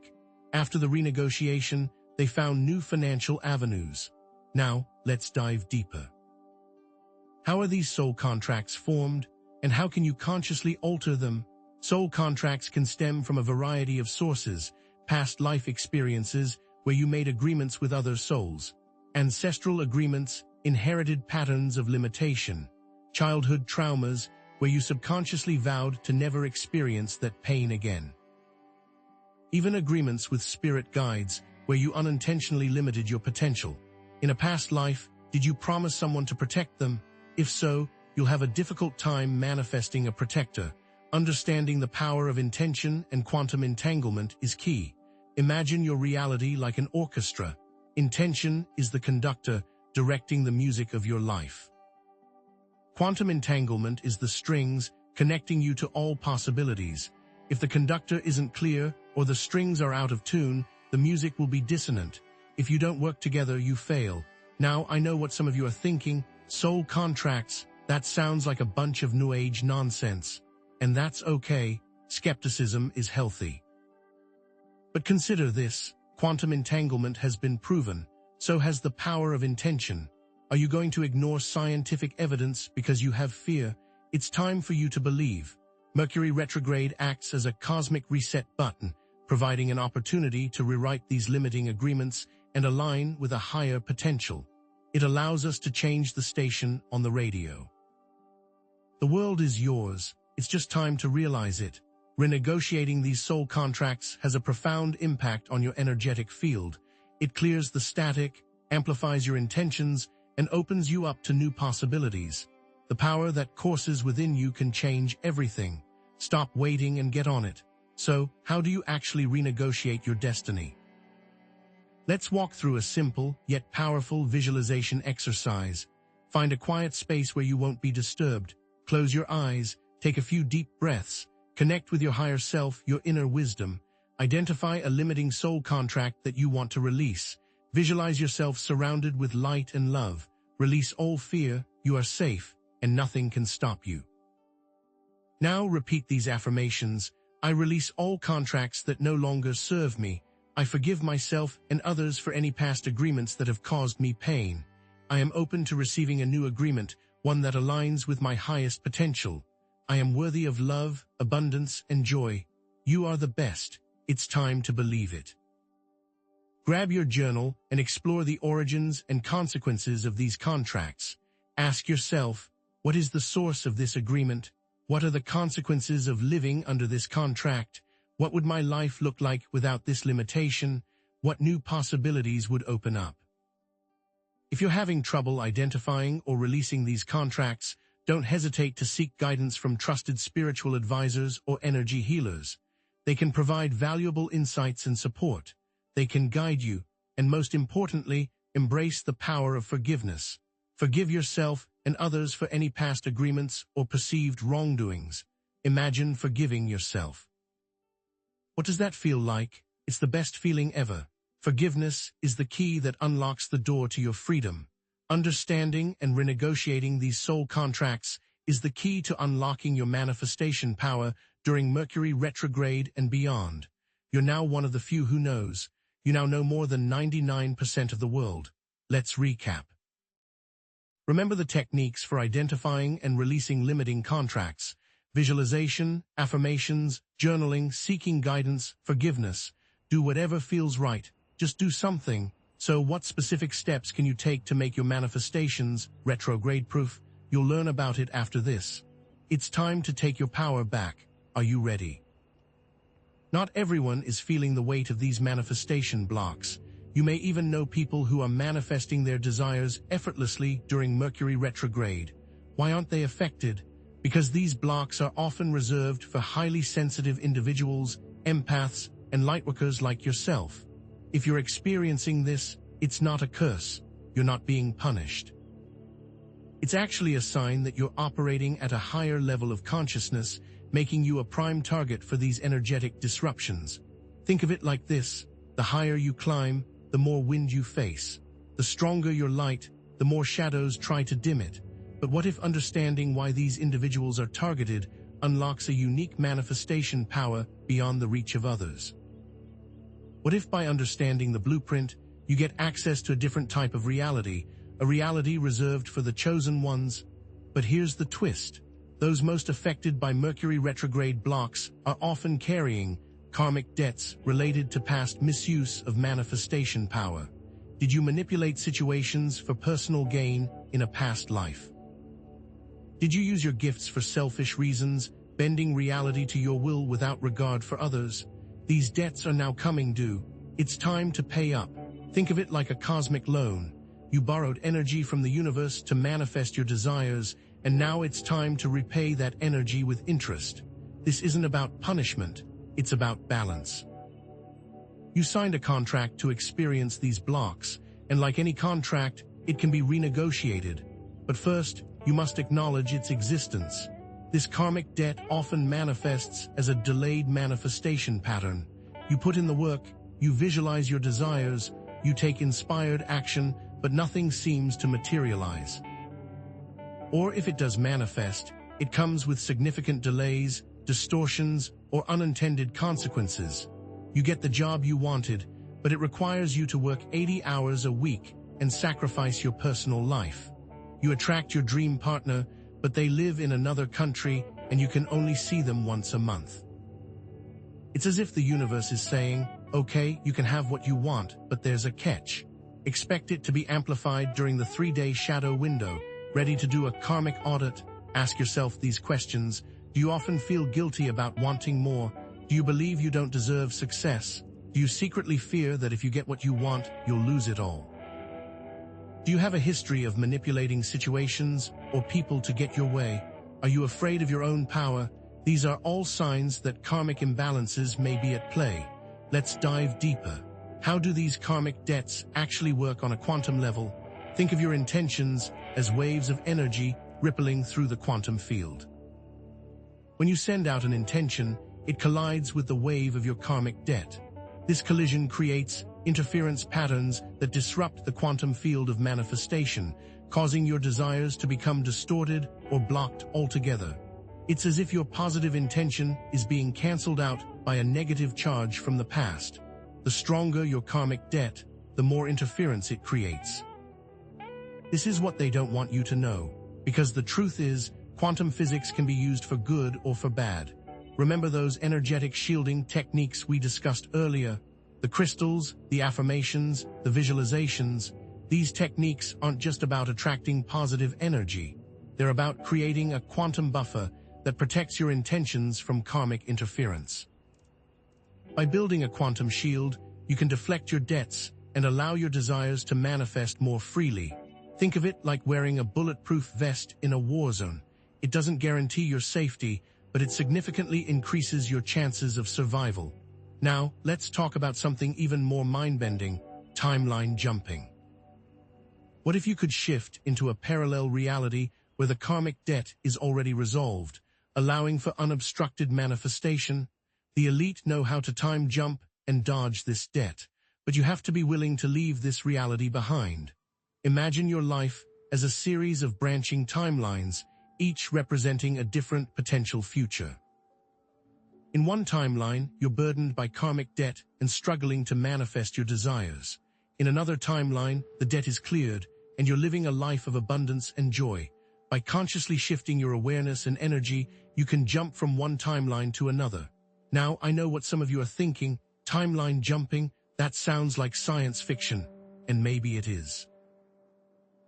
After the renegotiation, they found new financial avenues. Now, let's dive deeper. How are these soul contracts formed, and how can you consciously alter them? Soul contracts can stem from a variety of sources: past life experiences, where you made agreements with other souls; ancestral agreements, inherited patterns of limitation; childhood traumas, where you subconsciously vowed to never experience that pain again; even agreements with spirit guides, where you unintentionally limited your potential. In a past life, did you promise someone to protect them? If so, you'll have a difficult time manifesting a protector. Understanding the power of intention and quantum entanglement is key. Imagine your reality like an orchestra. Intention is the conductor directing the music of your life. Quantum entanglement is the strings connecting you to all possibilities. If the conductor isn't clear or the strings are out of tune, the music will be dissonant. If you don't work together, you fail. Now, I know what some of you are thinking: soul contracts, that sounds like a bunch of New Age nonsense. And that's okay. Skepticism is healthy. But consider this: quantum entanglement has been proven. So has the power of intention. Are you going to ignore scientific evidence because you have fear? It's time for you to believe. Mercury retrograde acts as a cosmic reset button, providing an opportunity to rewrite these limiting agreements and align with a higher potential. It allows us to change the station on the radio. The world is yours. It's just time to realize it. Renegotiating these soul contracts has a profound impact on your energetic field. It clears the static, amplifies your intentions, and opens you up to new possibilities. The power that courses within you can change everything. Stop waiting and get on it. So, how do you actually renegotiate your destiny? Let's walk through a simple yet powerful visualization exercise. Find a quiet space where you won't be disturbed. Close your eyes, take a few deep breaths, connect with your higher self, your inner wisdom. Identify a limiting soul contract that you want to release. Visualize yourself surrounded with light and love. Release all fear. you are safe, and nothing can stop you. Now repeat these affirmations. I release all contracts that no longer serve me. I forgive myself and others for any past agreements that have caused me pain. I am open to receiving a new agreement, one that aligns with my highest potential. I am worthy of love, abundance, and joy. You are the best. It's time to believe it. Grab your journal and explore the origins and consequences of these contracts. Ask yourself, what is the source of this agreement? What are the consequences of living under this contract? What would my life look like without this limitation? What new possibilities would open up? If you're having trouble identifying or releasing these contracts, don't hesitate to seek guidance from trusted spiritual advisors or energy healers. They can provide valuable insights and support. They can guide you, and most importantly, embrace the power of forgiveness. Forgive yourself and others for any past agreements or perceived wrongdoings. Imagine forgiving yourself. What does that feel like? It's the best feeling ever. Forgiveness is the key that unlocks the door to your freedom. Understanding and renegotiating these soul contracts is the key to unlocking your manifestation power during Mercury retrograde and beyond. You're now one of the few who knows. You now know more than 99% of the world. Let's recap. Remember the techniques for identifying and releasing limiting contracts: visualization, affirmations, journaling, seeking guidance, forgiveness. Do whatever feels right. Just do something. So what specific steps can you take to make your manifestations retrograde-proof? You'll learn about it after this. It's time to take your power back. Are you ready? Not everyone is feeling the weight of these manifestation blocks. You may even know people who are manifesting their desires effortlessly during Mercury retrograde. Why aren't they affected? Because these blocks are often reserved for highly sensitive individuals, empaths, and lightworkers like yourself. If you're experiencing this, it's not a curse. You're not being punished. It's actually a sign that you're operating at a higher level of consciousness, making you a prime target for these energetic disruptions. Think of it like this: the higher you climb, the more wind you face. The stronger your light, the more shadows try to dim it. But what if understanding why these individuals are targeted unlocks a unique manifestation power beyond the reach of others? What if by understanding the blueprint, you get access to a different type of reality, a reality reserved for the chosen ones? But here's the twist. Those most affected by Mercury retrograde blocks are often carrying karmic debts related to past misuse of manifestation power. Did you manipulate situations for personal gain in a past life? Did you use your gifts for selfish reasons, bending reality to your will without regard for others? These debts are now coming due. It's time to pay up. Think of it like a cosmic loan. You borrowed energy from the universe to manifest your desires, and now it's time to repay that energy with interest. This isn't about punishment, it's about balance. You signed a contract to experience these blocks, and like any contract, it can be renegotiated. But first, you must acknowledge its existence. This karmic debt often manifests as a delayed manifestation pattern. You put in the work, you visualize your desires, you take inspired action, but nothing seems to materialize. Or if it does manifest, it comes with significant delays, distortions, or unintended consequences. You get the job you wanted, but it requires you to work 80 hours a week and sacrifice your personal life. You attract your dream partner, but they live in another country and you can only see them once a month. It's as if the universe is saying, okay, you can have what you want, but there's a catch. Expect it to be amplified during the 3-day shadow window. Ready to do a karmic audit? Ask yourself these questions. Do you often feel guilty about wanting more? Do you believe you don't deserve success? Do you secretly fear that if you get what you want, you'll lose it all? Do you have a history of manipulating situations or people to get your way? Are you afraid of your own power? These are all signs that karmic imbalances may be at play. Let's dive deeper. How do these karmic debts actually work on a quantum level? Think of your intentions as waves of energy rippling through the quantum field. When you send out an intention, it collides with the wave of your karmic debt. This collision creates interference patterns that disrupt the quantum field of manifestation, causing your desires to become distorted or blocked altogether. It's as if your positive intention is being cancelled out by a negative charge from the past. The stronger your karmic debt, the more interference it creates. This is what they don't want you to know, because the truth is, quantum physics can be used for good or for bad. Remember those energetic shielding techniques we discussed earlier? The crystals, the affirmations, the visualizations. These techniques aren't just about attracting positive energy. They're about creating a quantum buffer that protects your intentions from karmic interference. By building a quantum shield, you can deflect your debts and allow your desires to manifest more freely. Think of it like wearing a bulletproof vest in a war zone. It doesn't guarantee your safety, but it significantly increases your chances of survival. Now, let's talk about something even more mind-bending: timeline jumping. What if you could shift into a parallel reality where the karmic debt is already resolved, allowing for unobstructed manifestation? The elite know how to time jump and dodge this debt, but you have to be willing to leave this reality behind. Imagine your life as a series of branching timelines, each representing a different potential future. In one timeline, you're burdened by karmic debt and struggling to manifest your desires. In another timeline, the debt is cleared, and you're living a life of abundance and joy. By consciously shifting your awareness and energy, you can jump from one timeline to another. Now, I know what some of you are thinking: timeline jumping, that sounds like science fiction, and maybe it is.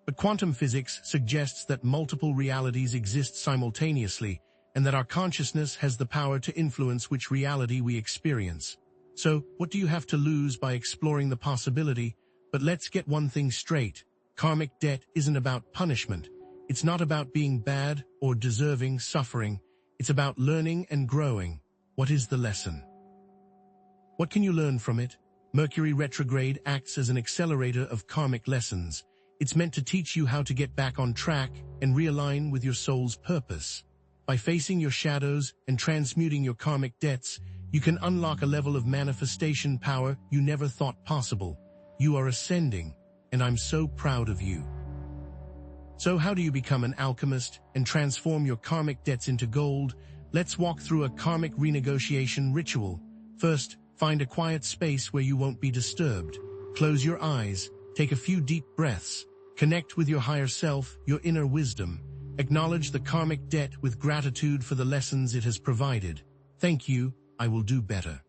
But quantum physics suggests that multiple realities exist simultaneously, and that our consciousness has the power to influence which reality we experience. So, what do you have to lose by exploring the possibility? But let's get one thing straight. Karmic debt isn't about punishment. It's not about being bad or deserving suffering. It's about learning and growing. What is the lesson? What can you learn from it? Mercury Retrograde acts as an accelerator of karmic lessons. It's meant to teach you how to get back on track and realign with your soul's purpose. By facing your shadows and transmuting your karmic debts, you can unlock a level of manifestation power you never thought possible. You are ascending, and I'm so proud of you. So how do you become an alchemist and transform your karmic debts into gold? Let's walk through a karmic renegotiation ritual. First, find a quiet space where you won't be disturbed. Close your eyes, take a few deep breaths, connect with your higher self, your inner wisdom. Acknowledge the karmic debt with gratitude for the lessons it has provided. Thank you, I will do better.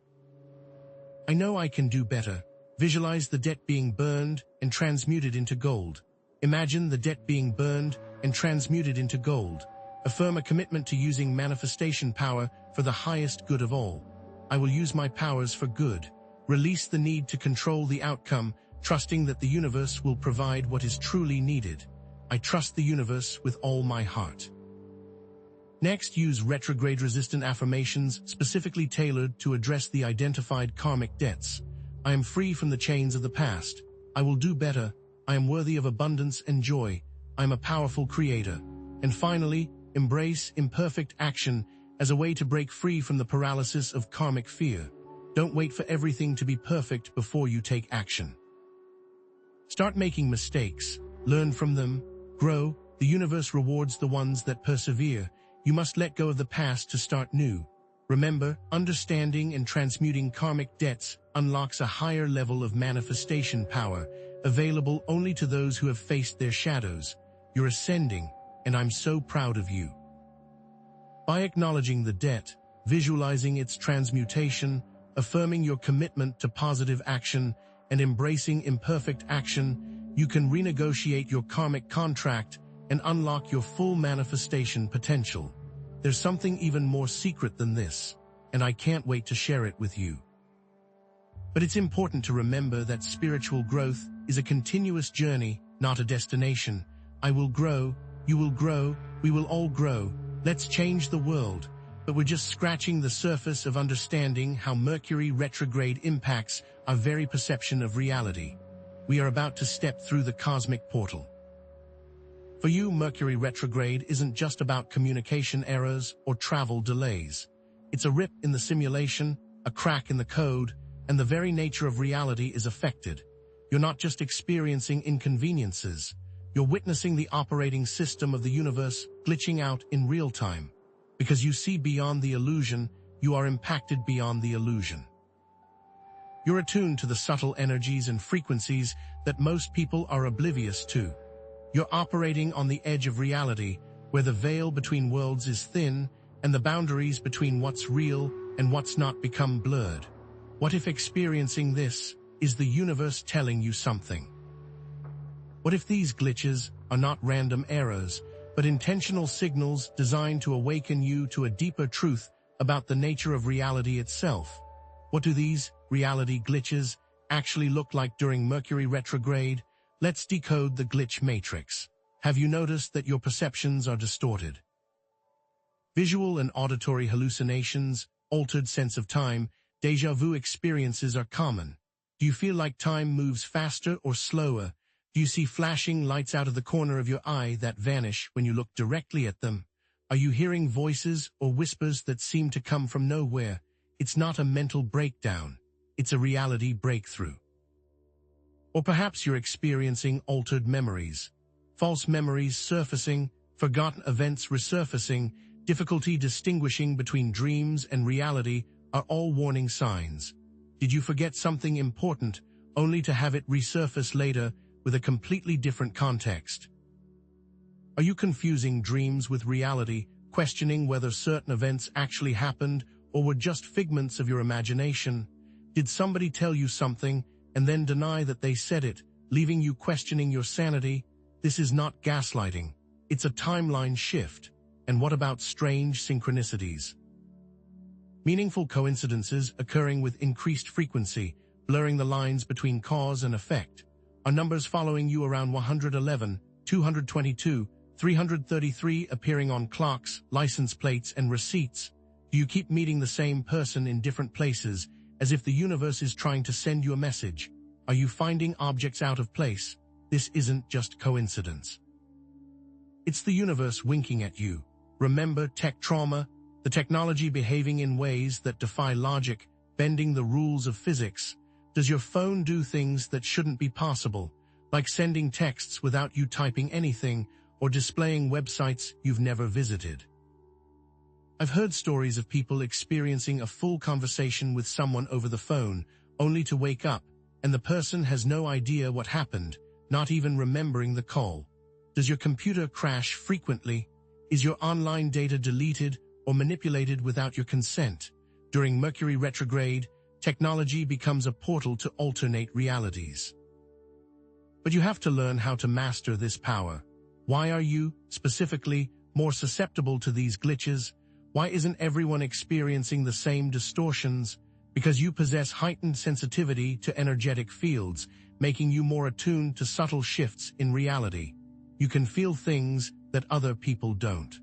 I know I can do better. Visualize the debt being burned and transmuted into gold. Imagine the debt being burned and transmuted into gold. Affirm a commitment to using manifestation power for the highest good of all. I will use my powers for good. Release the need to control the outcome, trusting that the universe will provide what is truly needed. I trust the universe with all my heart. Next, use retrograde-resistant affirmations specifically tailored to address the identified karmic debts. I am free from the chains of the past. I will do better. I am worthy of abundance and joy. I am a powerful creator. And finally, embrace imperfect action as a way to break free from the paralysis of karmic fear. Don't wait for everything to be perfect before you take action. Start making mistakes. Learn from them. Grow. The universe rewards the ones that persevere. You must let go of the past to start new. Remember, understanding and transmuting karmic debts unlocks a higher level of manifestation power, available only to those who have faced their shadows. You're ascending, and I'm so proud of you. By acknowledging the debt, visualizing its transmutation, affirming your commitment to positive action, and embracing imperfect action, you can renegotiate your karmic contract and unlock your full manifestation potential. There's something even more secret than this, and I can't wait to share it with you. But it's important to remember that spiritual growth is a continuous journey, not a destination. I will grow, you will grow, we will all grow. Let's change the world. But we're just scratching the surface of understanding how Mercury retrograde impacts our very perception of reality. We are about to step through the cosmic portal. For you, Mercury retrograde isn't just about communication errors or travel delays. It's a rip in the simulation, a crack in the code, and the very nature of reality is affected. You're not just experiencing inconveniences. You're witnessing the operating system of the universe glitching out in real time. Because you see beyond the illusion, you are impacted beyond the illusion. You're attuned to the subtle energies and frequencies that most people are oblivious to. You're operating on the edge of reality, where the veil between worlds is thin and the boundaries between what's real and what's not become blurred. What if experiencing this is the universe telling you something? What if these glitches are not random errors, but intentional signals designed to awaken you to a deeper truth about the nature of reality itself? What do these reality glitches actually look like during Mercury retrograde? Let's decode the glitch matrix. Have you noticed that your perceptions are distorted? Visual and auditory hallucinations, altered sense of time, déjà vu experiences are common. Do you feel like time moves faster or slower? Do you see flashing lights out of the corner of your eye that vanish when you look directly at them? Are you hearing voices or whispers that seem to come from nowhere? It's not a mental breakdown. It's a reality breakthrough. Or perhaps you're experiencing altered memories. False memories surfacing, forgotten events resurfacing, difficulty distinguishing between dreams and reality are all warning signs. Did you forget something important, only to have it resurface later with a completely different context? Are you confusing dreams with reality, questioning whether certain events actually happened or were just figments of your imagination? Did somebody tell you something and then deny that they said it, leaving you questioning your sanity? This is not gaslighting. It's a timeline shift. And what about strange synchronicities? Meaningful coincidences occurring with increased frequency, blurring the lines between cause and effect. Are numbers following you around 111, 222, 333 appearing on clocks, license plates, and receipts? Do you keep meeting the same person in different places, as if the universe is trying to send you a message? Are you finding objects out of place? This isn't just coincidence. It's the universe winking at you. Remember tech trauma, the technology behaving in ways that defy logic, bending the rules of physics. Does your phone do things that shouldn't be possible, like sending texts without you typing anything or displaying websites you've never visited? I've heard stories of people experiencing a full conversation with someone over the phone, only to wake up, and the person has no idea what happened, not even remembering the call. Does your computer crash frequently? Is your online data deleted or manipulated without your consent? During Mercury retrograde, technology becomes a portal to alternate realities. But you have to learn how to master this power. Why are you, specifically, more susceptible to these glitches? Why isn't everyone experiencing the same distortions? Because you possess heightened sensitivity to energetic fields, making you more attuned to subtle shifts in reality. You can feel things that other people don't.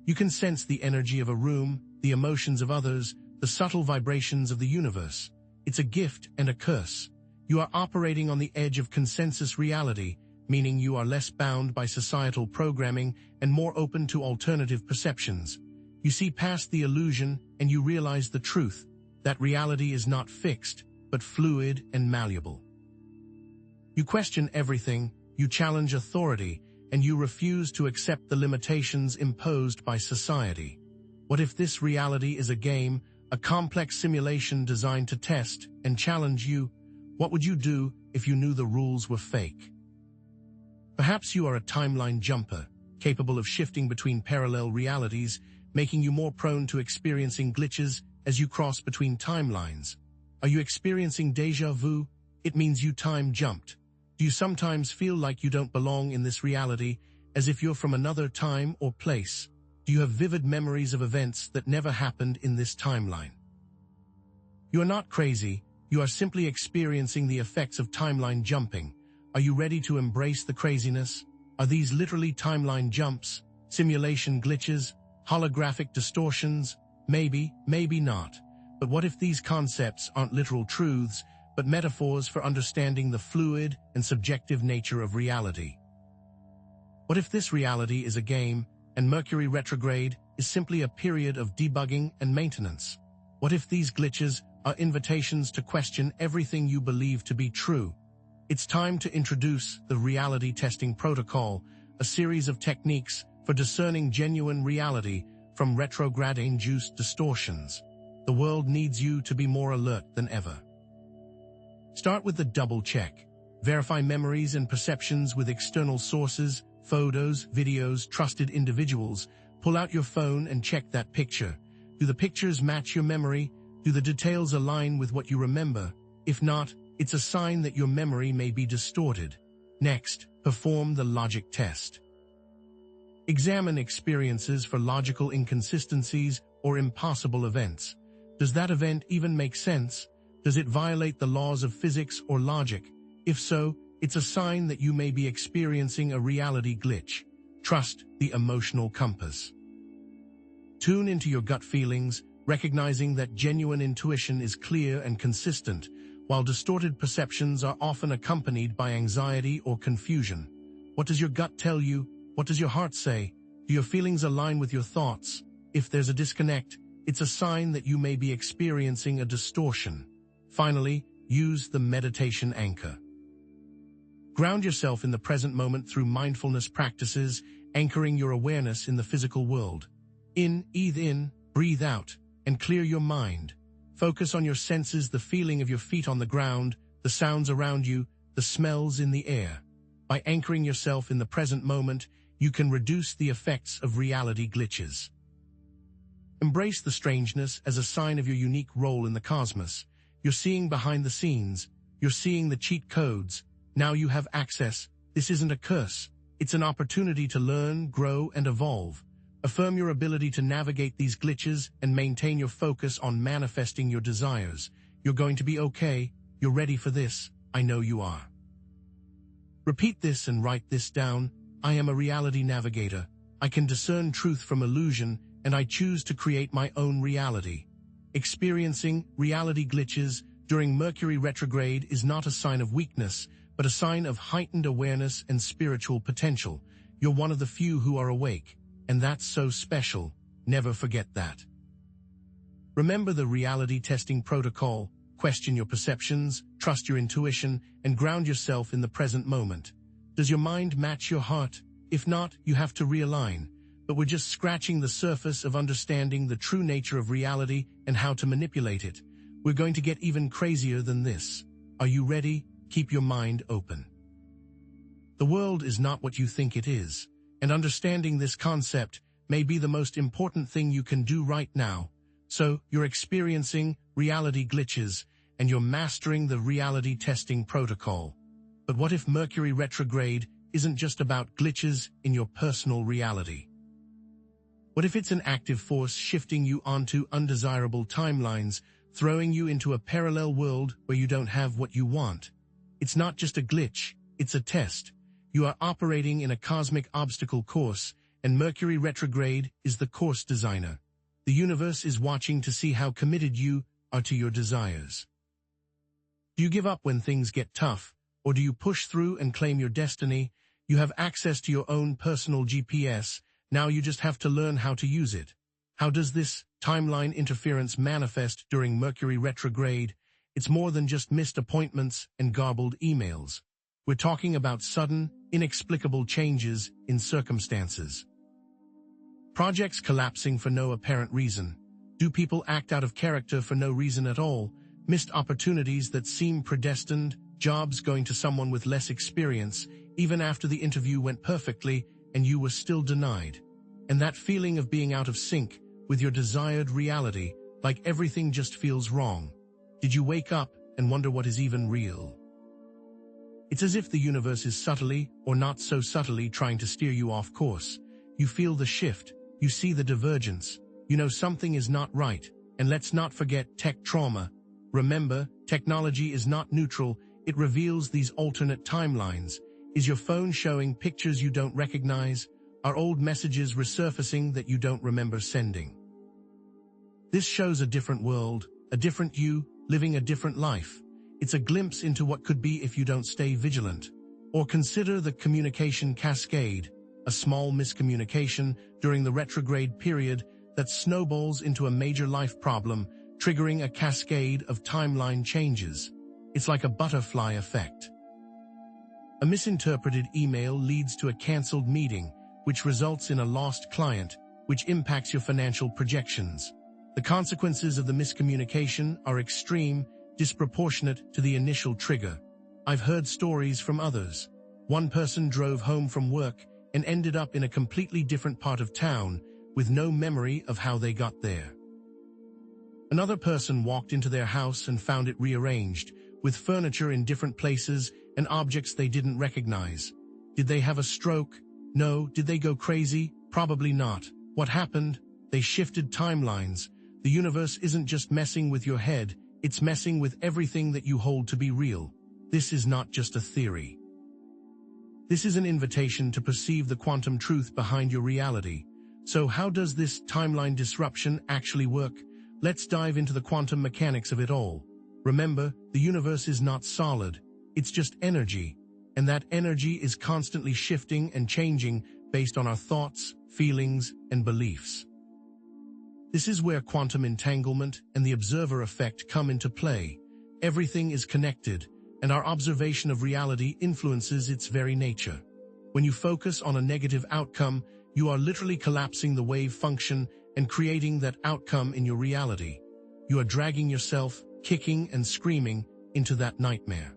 You can sense the energy of a room, the emotions of others, the subtle vibrations of the universe. It's a gift and a curse. You are operating on the edge of consensus reality, meaning you are less bound by societal programming and more open to alternative perceptions. You see past the illusion and you realize the truth, that reality is not fixed, but fluid and malleable. You question everything, you challenge authority, and you refuse to accept the limitations imposed by society. What if this reality is a game, a complex simulation designed to test and challenge you? What would you do if you knew the rules were fake? Perhaps you are a timeline jumper, capable of shifting between parallel realities, making you more prone to experiencing glitches as you cross between timelines. Are you experiencing déjà vu? It means you time jumped. Do you sometimes feel like you don't belong in this reality, as if you're from another time or place? Do you have vivid memories of events that never happened in this timeline? You are not crazy, you are simply experiencing the effects of timeline jumping. Are you ready to embrace the craziness? Are these literally timeline jumps, simulation glitches, holographic distortions? Maybe, maybe not. But what if these concepts aren't literal truths, but metaphors for understanding the fluid and subjective nature of reality? What if this reality is a game, and Mercury retrograde is simply a period of debugging and maintenance? What if these glitches are invitations to question everything you believe to be true? It's time to introduce the reality testing protocol, a series of techniques for discerning genuine reality from retrograde-induced distortions. The world needs you to be more alert than ever. Start with the double check. Verify memories and perceptions with external sources, photos, videos, trusted individuals. Pull out your phone and check that picture. Do the pictures match your memory? Do the details align with what you remember? If not, it's a sign that your memory may be distorted. Next, perform the logic test. Examine experiences for logical inconsistencies or impossible events. Does that event even make sense? Does it violate the laws of physics or logic? If so, it's a sign that you may be experiencing a reality glitch. Trust the emotional compass. Tune into your gut feelings, recognizing that genuine intuition is clear and consistent, while distorted perceptions are often accompanied by anxiety or confusion. What does your gut tell you? What does your heart say? Do your feelings align with your thoughts? If there's a disconnect, it's a sign that you may be experiencing a distortion. Finally, use the meditation anchor. Ground yourself in the present moment through mindfulness practices, anchoring your awareness in the physical world. Breathe in, breathe out, and clear your mind. Focus on your senses, the feeling of your feet on the ground, the sounds around you, the smells in the air. By anchoring yourself in the present moment, you can reduce the effects of reality glitches. Embrace the strangeness as a sign of your unique role in the cosmos. You're seeing behind the scenes. You're seeing the cheat codes. Now you have access. This isn't a curse. It's an opportunity to learn, grow, and evolve. Affirm your ability to navigate these glitches and maintain your focus on manifesting your desires. You're going to be okay. You're ready for this. I know you are. Repeat this and write this down. I am a reality navigator. I can discern truth from illusion, and I choose to create my own reality. Experiencing reality glitches during Mercury retrograde is not a sign of weakness, but a sign of heightened awareness and spiritual potential. You're one of the few who are awake, and that's so special. Never forget that. Remember the reality testing protocol. Question your perceptions, trust your intuition, and ground yourself in the present moment. Does your mind match your heart? If not, you have to realign. But we're just scratching the surface of understanding the true nature of reality and how to manipulate it. We're going to get even crazier than this. Are you ready? Keep your mind open. The world is not what you think it is, and understanding this concept may be the most important thing you can do right now. So, you're experiencing reality glitches, and you're mastering the reality testing protocol. But what if Mercury retrograde isn't just about glitches in your personal reality? What if it's an active force shifting you onto undesirable timelines, throwing you into a parallel world where you don't have what you want? It's not just a glitch, it's a test. You are operating in a cosmic obstacle course, and Mercury retrograde is the course designer. The universe is watching to see how committed you are to your desires. Do you give up when things get tough, or do you push through and claim your destiny? You have access to your own personal GPS. Now you just have to learn how to use it. How does this timeline interference manifest during Mercury retrograde? It's more than just missed appointments and garbled emails. We're talking about sudden, inexplicable changes in circumstances. Projects collapsing for no apparent reason. Do people act out of character for no reason at all? Missed opportunities that seem predestined, jobs going to someone with less experience, even after the interview went perfectly and you were still denied. And that feeling of being out of sync with your desired reality, like everything just feels wrong. Did you wake up and wonder what is even real? It's as if the universe is subtly, or not so subtly, trying to steer you off course. You feel the shift, you see the divergence, you know something is not right. And let's not forget tech trauma. Remember, technology is not neutral, it reveals these alternate timelines. Is your phone showing pictures you don't recognize? Are old messages resurfacing that you don't remember sending? This shows a different world, a different you, living a different life. It's a glimpse into what could be if you don't stay vigilant. Or consider the communication cascade, a small miscommunication during the retrograde period that snowballs into a major life problem, triggering a cascade of timeline changes. It's like a butterfly effect. A misinterpreted email leads to a cancelled meeting, which results in a lost client, which impacts your financial projections. The consequences of the miscommunication are extreme, disproportionate to the initial trigger. I've heard stories from others. One person drove home from work and ended up in a completely different part of town with no memory of how they got there. Another person walked into their house and found it rearranged, with furniture in different places and objects they didn't recognize. Did they have a stroke? No. Did they go crazy? Probably not. What happened? They shifted timelines. The universe isn't just messing with your head, it's messing with everything that you hold to be real. This is not just a theory. This is an invitation to perceive the quantum truth behind your reality. So how does this timeline disruption actually work? Let's dive into the quantum mechanics of it all. Remember, the universe is not solid, it's just energy, and that energy is constantly shifting and changing based on our thoughts, feelings, and beliefs. This is where quantum entanglement and the observer effect come into play. Everything is connected, and our observation of reality influences its very nature. When you focus on a negative outcome, you are literally collapsing the wave function and creating that outcome in your reality. You are dragging yourself, kicking and screaming, into that nightmare.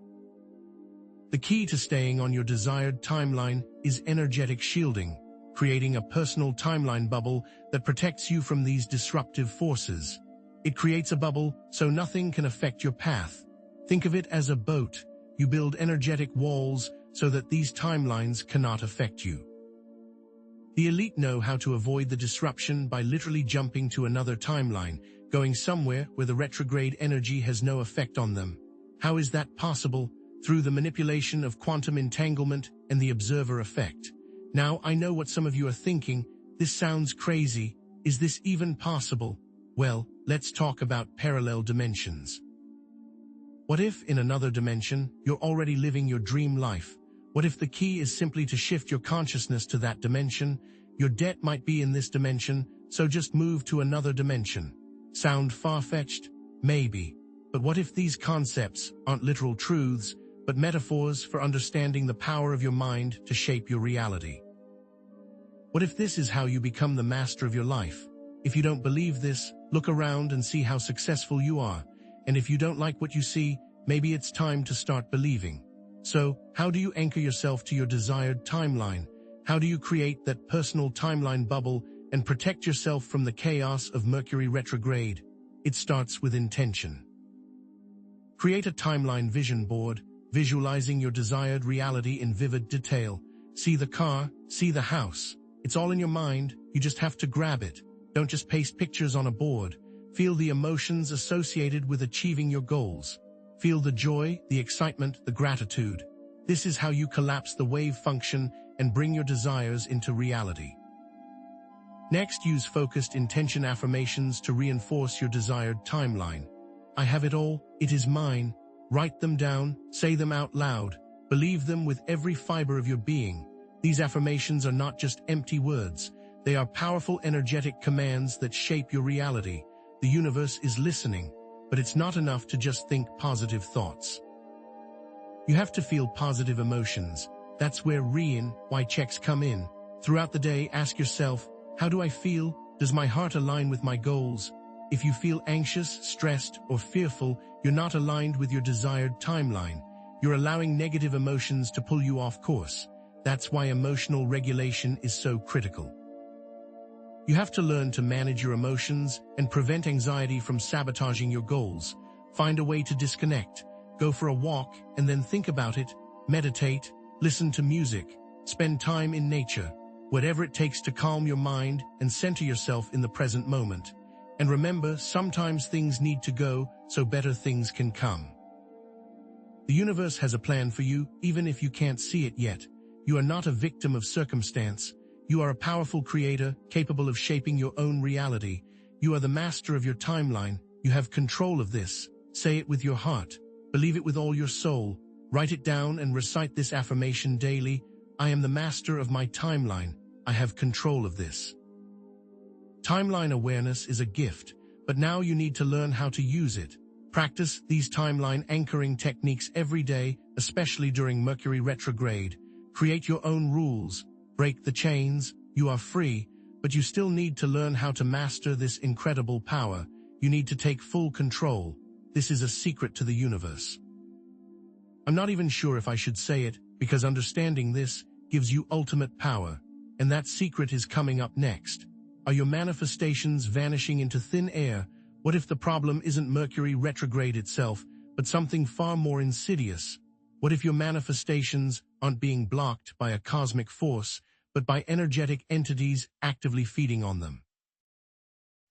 The key to staying on your desired timeline is energetic shielding, creating a personal timeline bubble that protects you from these disruptive forces. It creates a bubble so nothing can affect your path. Think of it as a boat. You build energetic walls so that these timelines cannot affect you. The elite know how to avoid the disruption by literally jumping to another timeline, going somewhere where the retrograde energy has no effect on them. How is that possible? Through the manipulation of quantum entanglement and the observer effect. Now, I know what some of you are thinking. This sounds crazy. Is this even possible? Well, let's talk about parallel dimensions. What if, in another dimension, you're already living your dream life? What if the key is simply to shift your consciousness to that dimension? Your debt might be in this dimension, so just move to another dimension. Sound far-fetched? Maybe. But what if these concepts aren't literal truths, but metaphors for understanding the power of your mind to shape your reality? What if this is how you become the master of your life? If you don't believe this, look around and see how successful you are. And if you don't like what you see, maybe it's time to start believing. So, how do you anchor yourself to your desired timeline? How do you create that personal timeline bubble and protect yourself from the chaos of Mercury Retrograde? It starts with intention. Create a timeline vision board, visualizing your desired reality in vivid detail. See the car, see the house. It's all in your mind, you just have to grab it. Don't just paste pictures on a board. Feel the emotions associated with achieving your goals. Feel the joy, the excitement, the gratitude. This is how you collapse the wave function and bring your desires into reality. Next, use focused intention affirmations to reinforce your desired timeline. I have it all, it is mine. Write them down, say them out loud, believe them with every fiber of your being. These affirmations are not just empty words. They are powerful energetic commands that shape your reality. The universe is listening, but it's not enough to just think positive thoughts. You have to feel positive emotions. That's where why checks come in. Throughout the day, ask yourself, how do I feel? Does my heart align with my goals? If you feel anxious, stressed, or fearful, you're not aligned with your desired timeline. You're allowing negative emotions to pull you off course. That's why emotional regulation is so critical. You have to learn to manage your emotions and prevent anxiety from sabotaging your goals. Find a way to disconnect. Go for a walk and then think about it. Meditate, listen to music, spend time in nature. Whatever it takes to calm your mind and center yourself in the present moment. And remember, sometimes things need to go so better things can come. The universe has a plan for you, even if you can't see it yet. You are not a victim of circumstance. You are a powerful creator, capable of shaping your own reality. You are the master of your timeline. You have control of this. Say it with your heart. Believe it with all your soul. Write it down and recite this affirmation daily. I am the master of my timeline. I have control of this. Timeline awareness is a gift, but now you need to learn how to use it. Practice these timeline anchoring techniques every day, especially during Mercury retrograde. Create your own rules. Break the chains. You are free, but you still need to learn how to master this incredible power. You need to take full control. This is a secret to the universe. I'm not even sure if I should say it, because understanding this gives you ultimate power. And that secret is coming up next. Are your manifestations vanishing into thin air? What if the problem isn't Mercury retrograde itself, but something far more insidious? What if your manifestations aren't being blocked by a cosmic force, but by energetic entities actively feeding on them?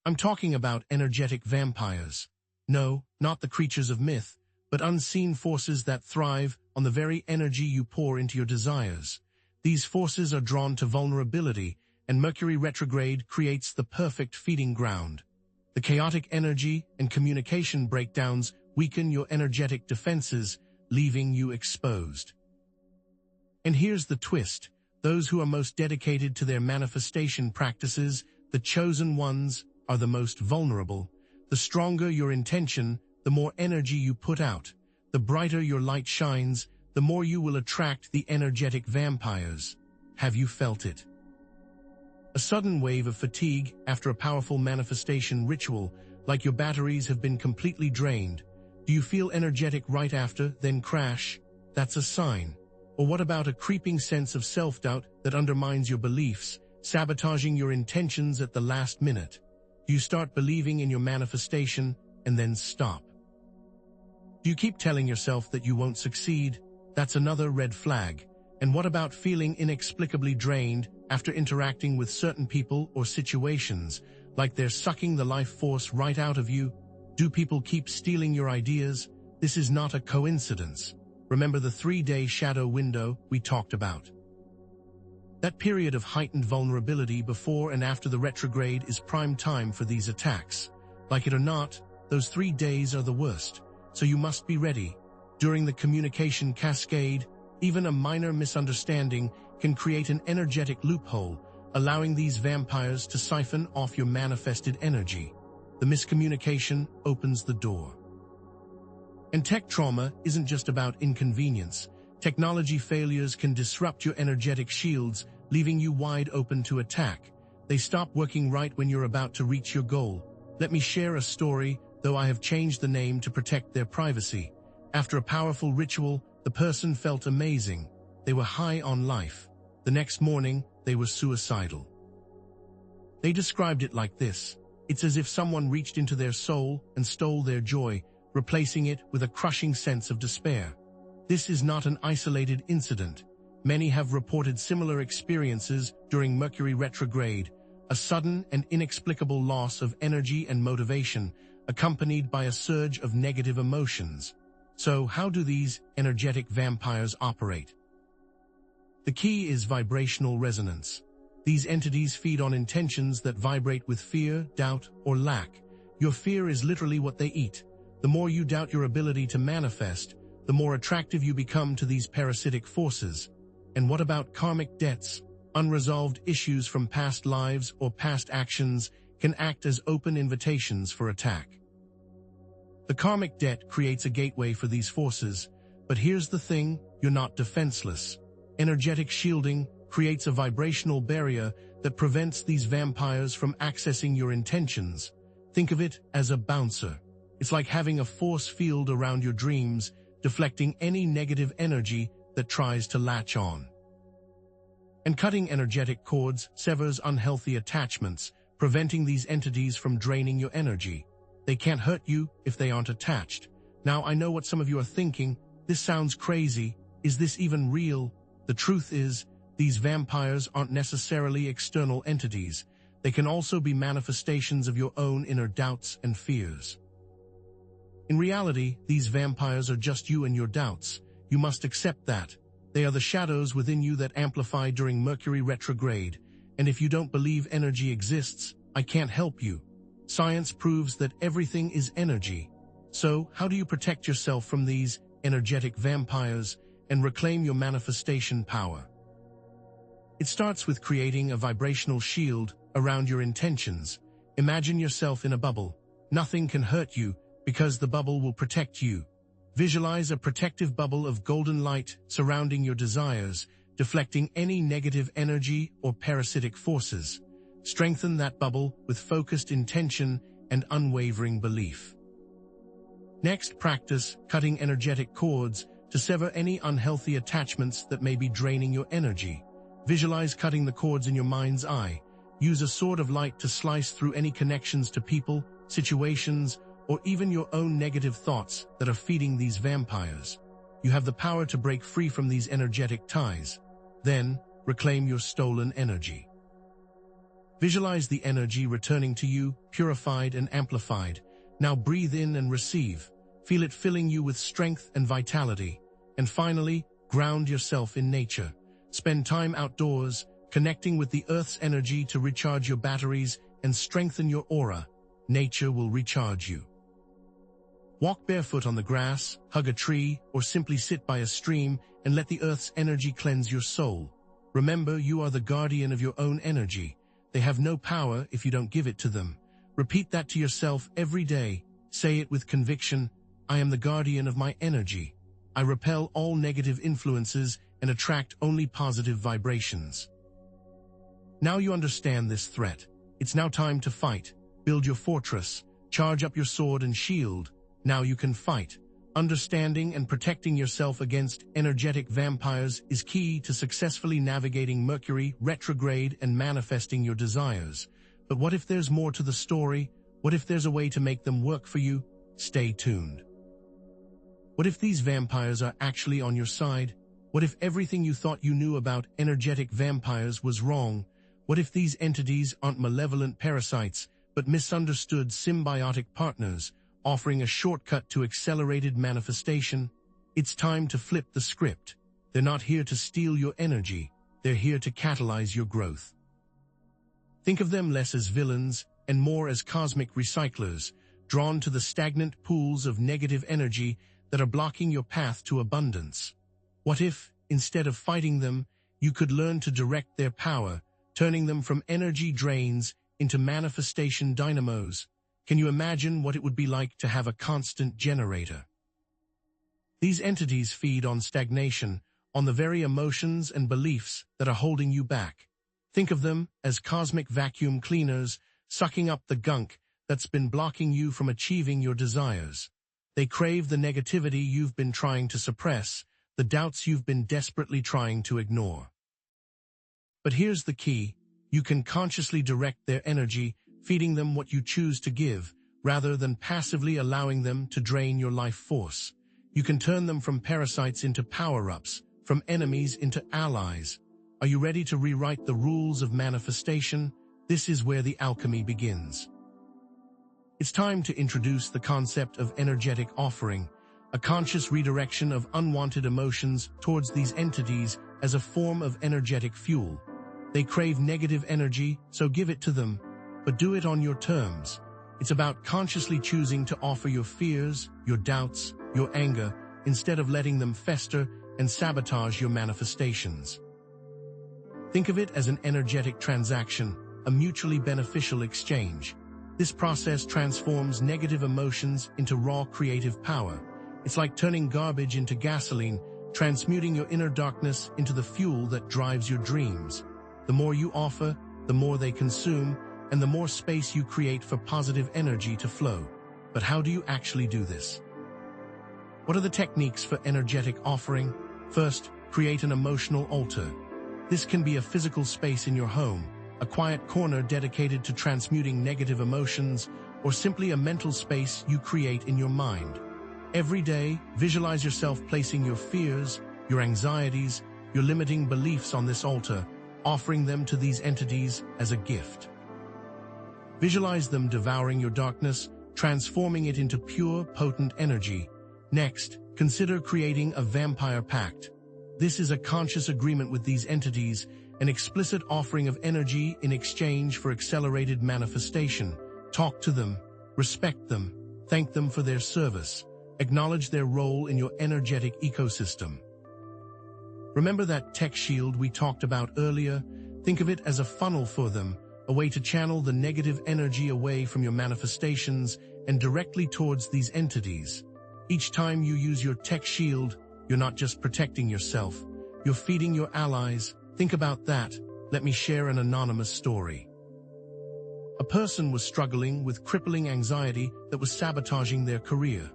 I'm talking about energetic vampires. No, not the creatures of myth, but unseen forces that thrive on the very energy you pour into your desires. These forces are drawn to vulnerability, and Mercury retrograde creates the perfect feeding ground. The chaotic energy and communication breakdowns weaken your energetic defenses, leaving you exposed. And here's the twist. Those who are most dedicated to their manifestation practices, the chosen ones, are the most vulnerable. The stronger your intention, the more energy you put out. The brighter your light shines, the more you will attract the energetic vampires. Have you felt it? A sudden wave of fatigue after a powerful manifestation ritual, like your batteries have been completely drained. Do you feel energetic right after, then crash? That's a sign. Or what about a creeping sense of self-doubt that undermines your beliefs, sabotaging your intentions at the last minute? Do you start believing in your manifestation and then stop? Do you keep telling yourself that you won't succeed? That's another red flag. And what about feeling inexplicably drained after interacting with certain people or situations, like they're sucking the life force right out of you? Do people keep stealing your ideas? This is not a coincidence. Remember the 3-day shadow window we talked about? That period of heightened vulnerability before and after the retrograde is prime time for these attacks. Like it or not, those 3 days are the worst, so you must be ready. During the communication cascade, even a minor misunderstanding can create an energetic loophole, allowing these vampires to siphon off your manifested energy. The miscommunication opens the door. And tech trauma isn't just about inconvenience. Technology failures can disrupt your energetic shields, leaving you wide open to attack. They stop working right when you're about to reach your goal. Let me share a story, though I have changed the name to protect their privacy. After a powerful ritual, the person felt amazing. They were high on life. The next morning, they were suicidal. They described it like this. It's as if someone reached into their soul and stole their joy, replacing it with a crushing sense of despair. This is not an isolated incident. Many have reported similar experiences during Mercury retrograde, a sudden and inexplicable loss of energy and motivation, accompanied by a surge of negative emotions. So, how do these energetic vampires operate? The key is vibrational resonance. These entities feed on intentions that vibrate with fear, doubt, or lack. Your fear is literally what they eat. The more you doubt your ability to manifest, the more attractive you become to these parasitic forces. And what about karmic debts? Unresolved issues from past lives or past actions can act as open invitations for attack. The karmic debt creates a gateway for these forces, but here's the thing, you're not defenseless. Energetic shielding creates a vibrational barrier that prevents these vampires from accessing your intentions. Think of it as a bouncer. It's like having a force field around your dreams, deflecting any negative energy that tries to latch on. And cutting energetic cords severs unhealthy attachments, preventing these entities from draining your energy. They can't hurt you if they aren't attached. Now I know what some of you are thinking. This sounds crazy. Is this even real? The truth is, these vampires aren't necessarily external entities. They can also be manifestations of your own inner doubts and fears. In reality, these vampires are just you and your doubts. You must accept that. They are the shadows within you that amplify during Mercury retrograde. And if you don't believe energy exists, I can't help you. Science proves that everything is energy. So, how do you protect yourself from these energetic vampires and reclaim your manifestation power? It starts with creating a vibrational shield around your intentions. Imagine yourself in a bubble. Nothing can hurt you, because the bubble will protect you. Visualize a protective bubble of golden light surrounding your desires, deflecting any negative energy or parasitic forces. Strengthen that bubble with focused intention and unwavering belief. Next, practice cutting energetic cords to sever any unhealthy attachments that may be draining your energy. Visualize cutting the cords in your mind's eye. Use a sword of light to slice through any connections to people, situations, or even your own negative thoughts that are feeding these vampires. You have the power to break free from these energetic ties. Then, reclaim your stolen energy. Visualize the energy returning to you, purified and amplified. Now breathe in and receive. Feel it filling you with strength and vitality. And finally, ground yourself in nature. Spend time outdoors, connecting with the Earth's energy to recharge your batteries and strengthen your aura. Nature will recharge you. Walk barefoot on the grass, hug a tree, or simply sit by a stream and let the Earth's energy cleanse your soul. Remember, you are the guardian of your own energy. They have no power if you don't give it to them. Repeat that to yourself every day. Say it with conviction. I am the guardian of my energy. I repel all negative influences and attract only positive vibrations. Now you understand this threat. It's now time to fight. Build your fortress. Charge up your sword and shield. Now you can fight. Understanding and protecting yourself against energetic vampires is key to successfully navigating Mercury retrograde and manifesting your desires. But what if there's more to the story? What if there's a way to make them work for you? Stay tuned. What if these vampires are actually on your side? What if everything you thought you knew about energetic vampires was wrong? What if these entities aren't malevolent parasites, but misunderstood symbiotic partners, offering a shortcut to accelerated manifestation? It's time to flip the script. They're not here to steal your energy. They're here to catalyze your growth. Think of them less as villains and more as cosmic recyclers, drawn to the stagnant pools of negative energy that are blocking your path to abundance. What if, instead of fighting them, you could learn to direct their power, turning them from energy drains into manifestation dynamos? Can you imagine what it would be like to have a constant generator? These entities feed on stagnation, on the very emotions and beliefs that are holding you back. Think of them as cosmic vacuum cleaners, sucking up the gunk that's been blocking you from achieving your desires. They crave the negativity you've been trying to suppress, the doubts you've been desperately trying to ignore. But here's the key. You can consciously direct their energy, feeding them what you choose to give, rather than passively allowing them to drain your life force. You can turn them from parasites into power-ups, from enemies into allies. Are you ready to rewrite the rules of manifestation? This is where the alchemy begins. It's time to introduce the concept of energetic offering, a conscious redirection of unwanted emotions towards these entities as a form of energetic fuel. They crave negative energy, so give it to them, but do it on your terms. It's about consciously choosing to offer your fears, your doubts, your anger, instead of letting them fester and sabotage your manifestations. Think of it as an energetic transaction, a mutually beneficial exchange. This process transforms negative emotions into raw creative power. It's like turning garbage into gasoline, transmuting your inner darkness into the fuel that drives your dreams. The more you offer, the more they consume, and the more space you create for positive energy to flow. But how do you actually do this? What are the techniques for energetic offering? First, create an emotional altar. This can be a physical space in your home, a quiet corner dedicated to transmuting negative emotions, or simply a mental space you create in your mind. Every day, visualize yourself placing your fears, your anxieties, your limiting beliefs on this altar, offering them to these entities as a gift. Visualize them devouring your darkness, transforming it into pure, potent energy. Next, consider creating a vampire pact. This is a conscious agreement with these entities, an explicit offering of energy in exchange for accelerated manifestation. Talk to them, respect them, thank them for their service, acknowledge their role in your energetic ecosystem. Remember that tech shield we talked about earlier? Think of it as a funnel for them, a way to channel the negative energy away from your manifestations and directly towards these entities. Each time you use your tech shield, you're not just protecting yourself, you're feeding your allies. Think about that. Let me share an anonymous story. A person was struggling with crippling anxiety that was sabotaging their career.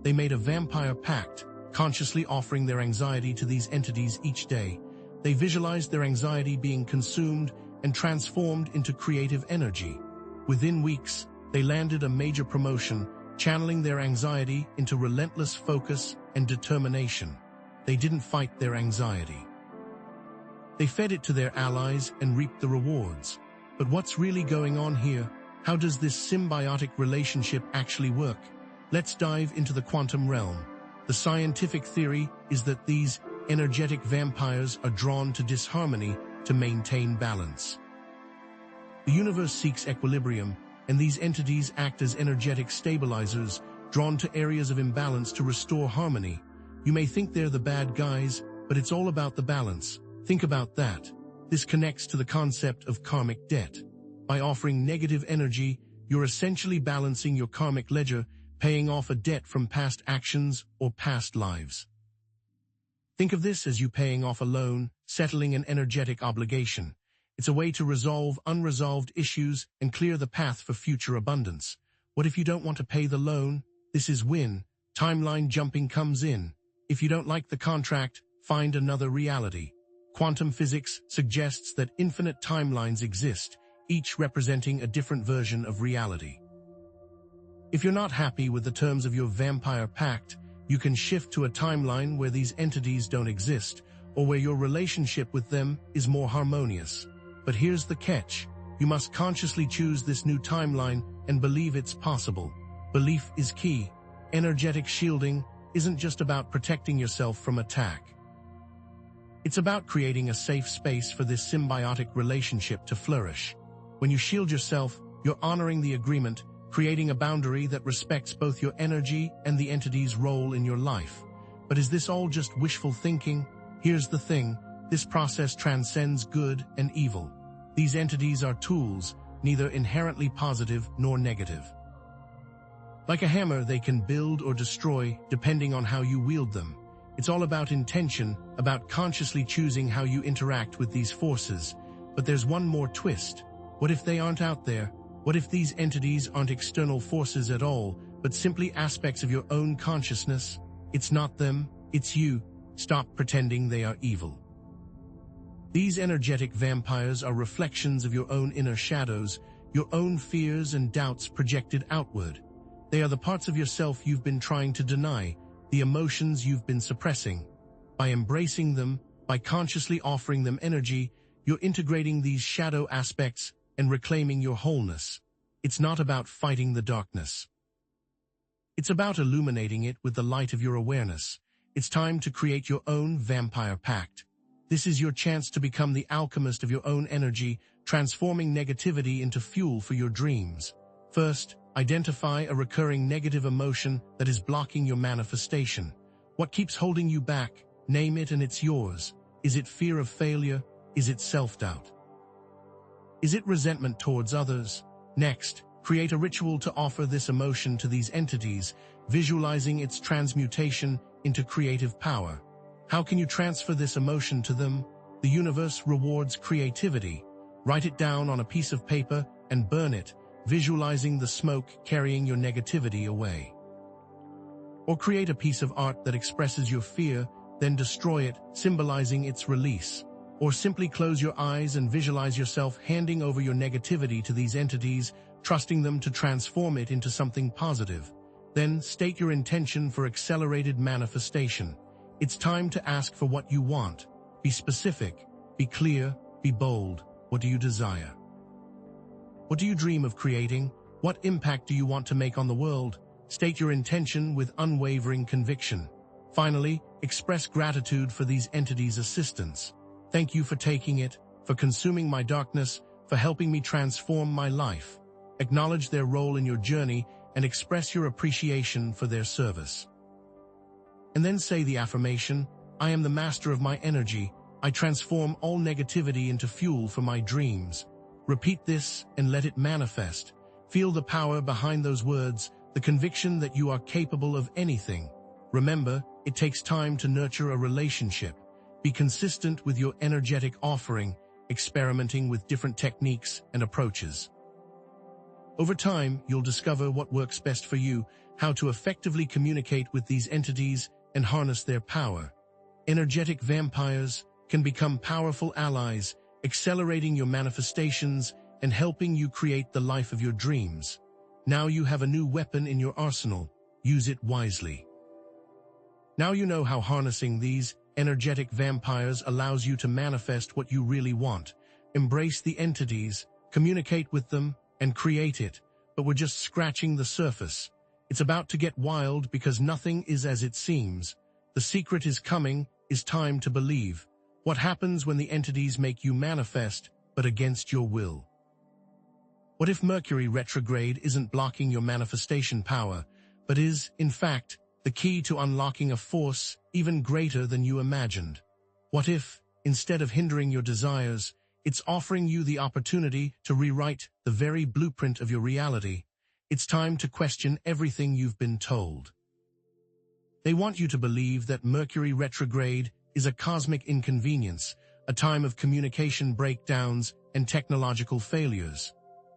They made a vampire pact, consciously offering their anxiety to these entities each day. They visualized their anxiety being consumed and transformed into creative energy. Within weeks, they landed a major promotion, channeling their anxiety into relentless focus and determination. They didn't fight their anxiety. They fed it to their allies and reaped the rewards. But what's really going on here? How does this symbiotic relationship actually work? Let's dive into the quantum realm. The scientific theory is that these energetic vampires are drawn to disharmony to maintain balance. The universe seeks equilibrium, and these entities act as energetic stabilizers, drawn to areas of imbalance to restore harmony. You may think they're the bad guys, but it's all about the balance. Think about that. This connects to the concept of karmic debt. By offering negative energy, you're essentially balancing your karmic ledger, paying off a debt from past actions or past lives. Think of this as you paying off a loan, settling an energetic obligation. It's a way to resolve unresolved issues and clear the path for future abundance. What if you don't want to pay the loan? This is when timeline jumping comes in. If you don't like the contract, find another reality. Quantum physics suggests that infinite timelines exist, each representing a different version of reality. If you're not happy with the terms of your vampire pact, you can shift to a timeline where these entities don't exist, or where your relationship with them is more harmonious. But here's the catch. You must consciously choose this new timeline and believe it's possible. Belief is key. Energetic shielding isn't just about protecting yourself from attack. It's about creating a safe space for this symbiotic relationship to flourish. When you shield yourself, you're honoring the agreement, creating a boundary that respects both your energy and the entity's role in your life. But is this all just wishful thinking? Here's the thing, this process transcends good and evil. These entities are tools, neither inherently positive nor negative. Like a hammer, they can build or destroy depending on how you wield them. It's all about intention, about consciously choosing how you interact with these forces. But there's one more twist. What if they aren't out there? What if these entities aren't external forces at all, but simply aspects of your own consciousness? It's not them, it's you. Stop pretending they are evil. These energetic vampires are reflections of your own inner shadows, your own fears and doubts projected outward. They are the parts of yourself you've been trying to deny, the emotions you've been suppressing. By embracing them, by consciously offering them energy, you're integrating these shadow aspects and reclaiming your wholeness. It's not about fighting the darkness. It's about illuminating it with the light of your awareness. It's time to create your own vampire pact. This is your chance to become the alchemist of your own energy, transforming negativity into fuel for your dreams. First, identify a recurring negative emotion that is blocking your manifestation. What keeps holding you back? Name it and it's yours. Is it fear of failure? Is it self-doubt? Is it resentment towards others? Next, create a ritual to offer this emotion to these entities, visualizing its transmutation into creative power. How can you transfer this emotion to them? The universe rewards creativity. Write it down on a piece of paper and burn it, visualizing the smoke carrying your negativity away. Or create a piece of art that expresses your fear, then destroy it, symbolizing its release. Or simply close your eyes and visualize yourself handing over your negativity to these entities, trusting them to transform it into something positive. Then state your intention for accelerated manifestation. It's time to ask for what you want. Be specific, be clear, be bold. What do you desire? What do you dream of creating? What impact do you want to make on the world? State your intention with unwavering conviction. Finally, express gratitude for these entities' assistance. Thank you for taking it, for consuming my darkness, for helping me transform my life. Acknowledge their role in your journey and express your appreciation for their service. And then say the affirmation, I am the master of my energy. I transform all negativity into fuel for my dreams. Repeat this and let it manifest. Feel the power behind those words, the conviction that you are capable of anything. Remember, it takes time to nurture a relationship. Be consistent with your energetic offering, experimenting with different techniques and approaches. Over time, you'll discover what works best for you, how to effectively communicate with these entities and harness their power. Energetic vampires can become powerful allies, accelerating your manifestations and helping you create the life of your dreams. Now you have a new weapon in your arsenal. Use it wisely. Now you know how harnessing these energetic vampires allows you to manifest what you really want. Embrace the entities, communicate with them, and create it. But we're just scratching the surface. It's about to get wild because nothing is as it seems. The secret is coming, is time to believe. What happens when the entities make you manifest, but against your will? What if Mercury retrograde isn't blocking your manifestation power, but is, in fact, the key to unlocking a force even greater than you imagined? What if, instead of hindering your desires, it's offering you the opportunity to rewrite the very blueprint of your reality? It's time to question everything you've been told. They want you to believe that Mercury retrograde is a cosmic inconvenience, a time of communication breakdowns and technological failures.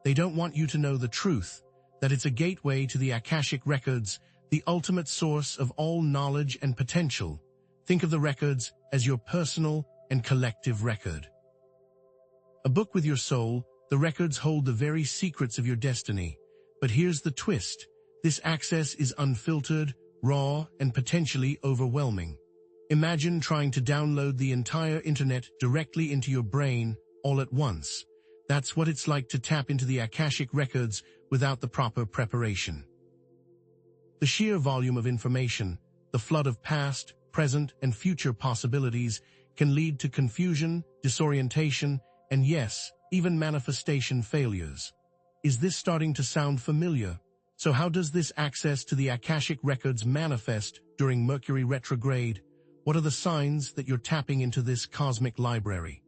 They don't want you to know the truth, that it's a gateway to the Akashic records, the ultimate source of all knowledge and potential. Think of the records as your personal and collective record. A book with your soul, the records hold the very secrets of your destiny. But here's the twist. This access is unfiltered, raw, and potentially overwhelming. Imagine trying to download the entire internet directly into your brain all at once. That's what it's like to tap into the Akashic records without the proper preparation. The sheer volume of information, the flood of past, present, and future possibilities can lead to confusion, disorientation, and yes, even manifestation failures. Is this starting to sound familiar? So how does this access to the Akashic records manifest during Mercury retrograde? What are the signs that you're tapping into this cosmic library?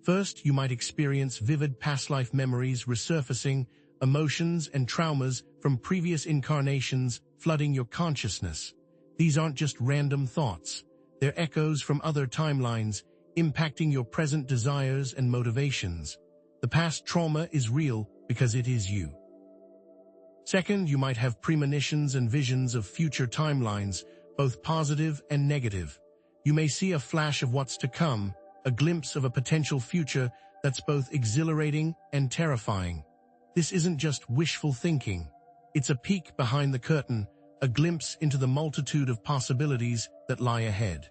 First, you might experience vivid past life memories resurfacing, emotions and traumas from previous incarnations flooding your consciousness. These aren't just random thoughts. They're echoes from other timelines, impacting your present desires and motivations. The past trauma is real because it is you. Second, you might have premonitions and visions of future timelines, both positive and negative. You may see a flash of what's to come, a glimpse of a potential future that's both exhilarating and terrifying. This isn't just wishful thinking. It's a peek behind the curtain, a glimpse into the multitude of possibilities that lie ahead.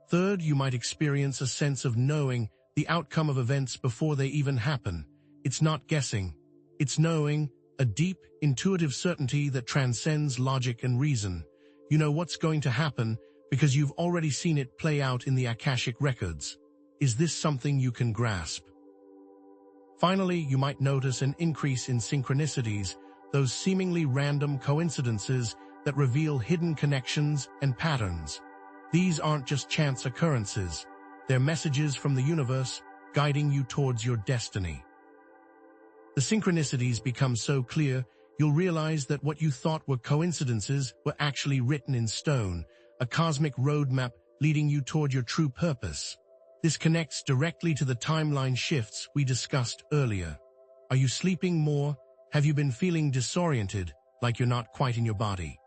Third, you might experience a sense of knowing the outcome of events before they even happen. It's not guessing. It's knowing, a deep, intuitive certainty that transcends logic and reason. You know what's going to happen because you've already seen it play out in the Akashic records. Is this something you can grasp? Finally, you might notice an increase in synchronicities, those seemingly random coincidences that reveal hidden connections and patterns. These aren't just chance occurrences. They're messages from the universe guiding you towards your destiny. The synchronicities become so clear, you'll realize that what you thought were coincidences were actually written in stone, a cosmic roadmap leading you toward your true purpose. This connects directly to the timeline shifts we discussed earlier. Are you sleeping more? Have you been feeling disoriented, like you're not quite in your body?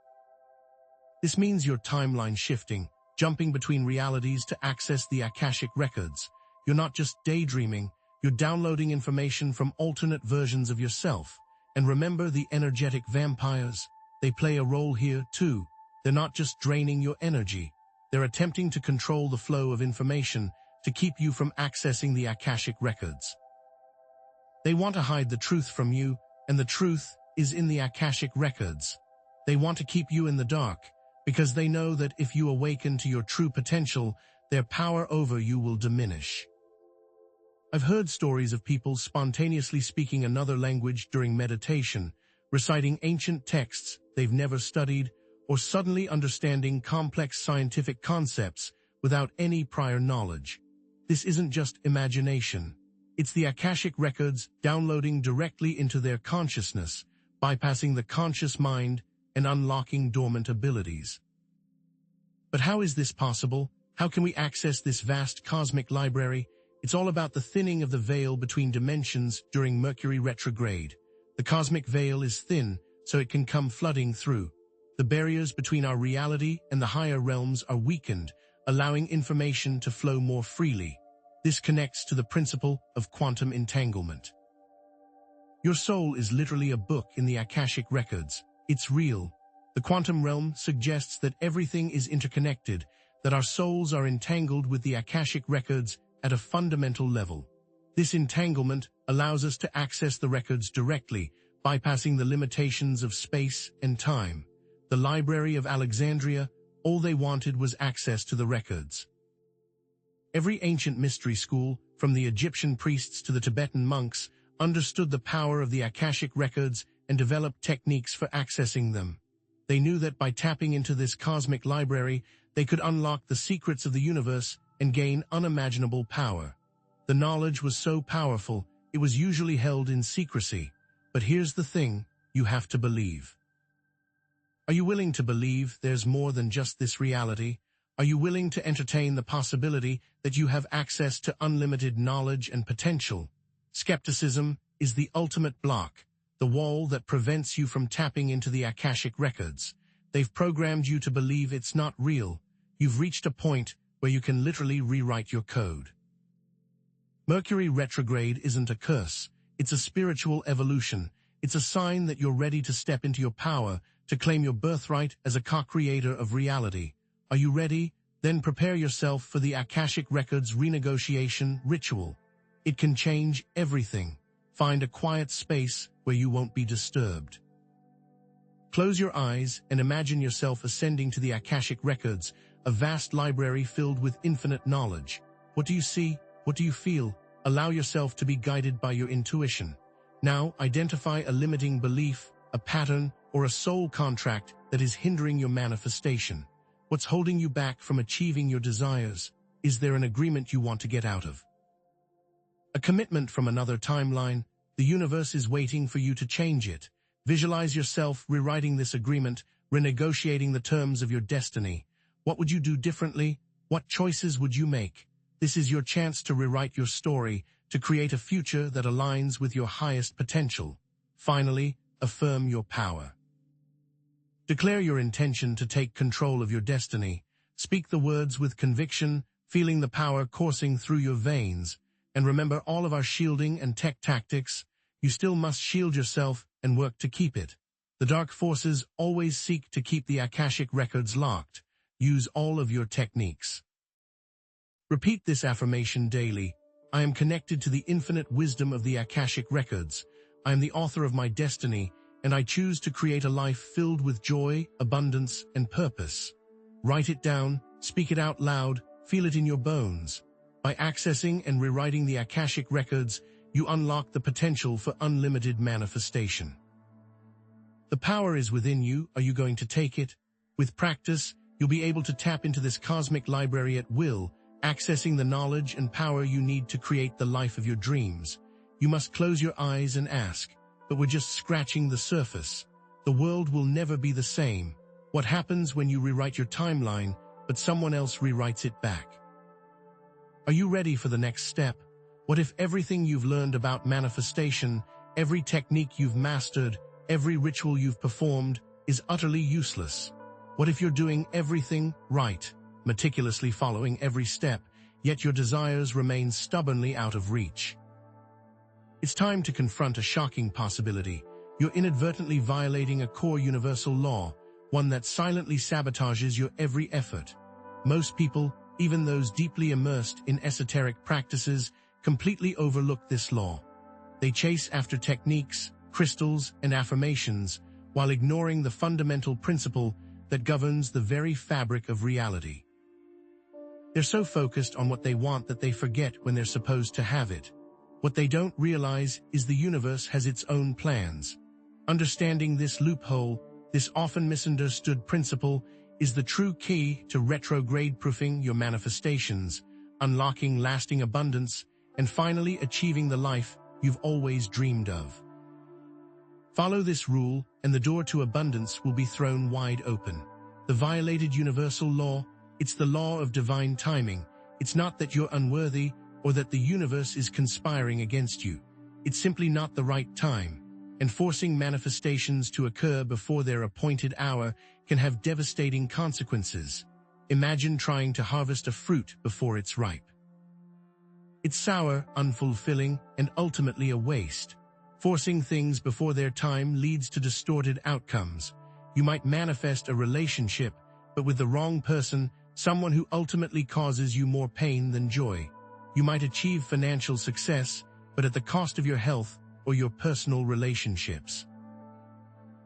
This means your timeline shifting, jumping between realities to access the Akashic records. You're not just daydreaming, you're downloading information from alternate versions of yourself. And remember the energetic vampires? They play a role here too. They're not just draining your energy. They're attempting to control the flow of information to keep you from accessing the Akashic records. They want to hide the truth from you, and the truth is in the Akashic records. They want to keep you in the dark, because they know that if you awaken to your true potential, their power over you will diminish. I've heard stories of people spontaneously speaking another language during meditation, reciting ancient texts they've never studied, or suddenly understanding complex scientific concepts without any prior knowledge. This isn't just imagination. It's the Akashic records downloading directly into their consciousness, bypassing the conscious mind and unlocking dormant abilities. But how is this possible? How can we access this vast cosmic library? It's all about the thinning of the veil between dimensions during Mercury retrograde. The cosmic veil is thin, so it can come flooding through. The barriers between our reality and the higher realms are weakened, allowing information to flow more freely. This connects to the principle of quantum entanglement. Your soul is literally a book in the Akashic records. It's real. The quantum realm suggests that everything is interconnected, that our souls are entangled with the Akashic records at a fundamental level. This entanglement allows us to access the records directly, bypassing the limitations of space and time. The Library of Alexandria, all they wanted was access to the records. Every ancient mystery school, from the Egyptian priests to the Tibetan monks, understood the power of the Akashic records and developed techniques for accessing them. They knew that by tapping into this cosmic library, they could unlock the secrets of the universe and gain unimaginable power. The knowledge was so powerful, it was usually held in secrecy. But here's the thing, you have to believe. Are you willing to believe there's more than just this reality? Are you willing to entertain the possibility that you have access to unlimited knowledge and potential? Skepticism is the ultimate block, the wall that prevents you from tapping into the Akashic records. They've programmed you to believe it's not real. You've reached a point where you can literally rewrite your code. Mercury retrograde isn't a curse. It's a spiritual evolution. It's a sign that you're ready to step into your power, to claim your birthright as a co-creator of reality. Are you ready? Then prepare yourself for the Akashic Records renegotiation ritual. It can change everything. Find a quiet space where you won't be disturbed. Close your eyes and imagine yourself ascending to the Akashic Records, a vast library filled with infinite knowledge. What do you see? What do you feel? Allow yourself to be guided by your intuition. Now, identify a limiting belief, a pattern, or a soul contract that is hindering your manifestation. What's holding you back from achieving your desires? Is there an agreement you want to get out of? A commitment from another timeline? The universe is waiting for you to change it. Visualize yourself rewriting this agreement, renegotiating the terms of your destiny. What would you do differently? What choices would you make? This is your chance to rewrite your story, to create a future that aligns with your highest potential. Finally, affirm your power. Declare your intention to take control of your destiny. Speak the words with conviction, feeling the power coursing through your veins. And remember all of our shielding and tech tactics. You still must shield yourself and work to keep it. The dark forces always seek to keep the Akashic records locked. Use all of your techniques. Repeat this affirmation daily. I am connected to the infinite wisdom of the Akashic records. I am the author of my destiny, and I choose to create a life filled with joy, abundance, and purpose. Write it down, speak it out loud, feel it in your bones. By accessing and rewriting the Akashic records, you unlock the potential for unlimited manifestation. The power is within you. Are you going to take it? With practice, you'll be able to tap into this cosmic library at will, accessing the knowledge and power you need to create the life of your dreams. You must close your eyes and ask, but we're just scratching the surface. The world will never be the same. What happens when you rewrite your timeline, but someone else rewrites it back? Are you ready for the next step? What if everything you've learned about manifestation, every technique you've mastered, every ritual you've performed, is utterly useless? What if you're doing everything right, meticulously following every step, yet your desires remain stubbornly out of reach? It's time to confront a shocking possibility. You're inadvertently violating a core universal law, one that silently sabotages your every effort. Most people, even those deeply immersed in esoteric practices, completely overlook this law. They chase after techniques, crystals, and affirmations, while ignoring the fundamental principle that governs the very fabric of reality. They're so focused on what they want that they forget when they're supposed to have it. What they don't realize is the universe has its own plans. Understanding this loophole, this often misunderstood principle, is the true key to retrograde-proofing your manifestations, unlocking lasting abundance, and finally achieving the life you've always dreamed of. Follow this rule, and the door to abundance will be thrown wide open. The violated universal law, it's the law of divine timing. It's not that you're unworthy or that the universe is conspiring against you. It's simply not the right time, and forcing manifestations to occur before their appointed hour can have devastating consequences. Imagine trying to harvest a fruit before it's ripe. It's sour, unfulfilling, and ultimately a waste. Forcing things before their time leads to distorted outcomes. You might manifest a relationship, but with the wrong person, someone who ultimately causes you more pain than joy. You might achieve financial success, but at the cost of your health or your personal relationships.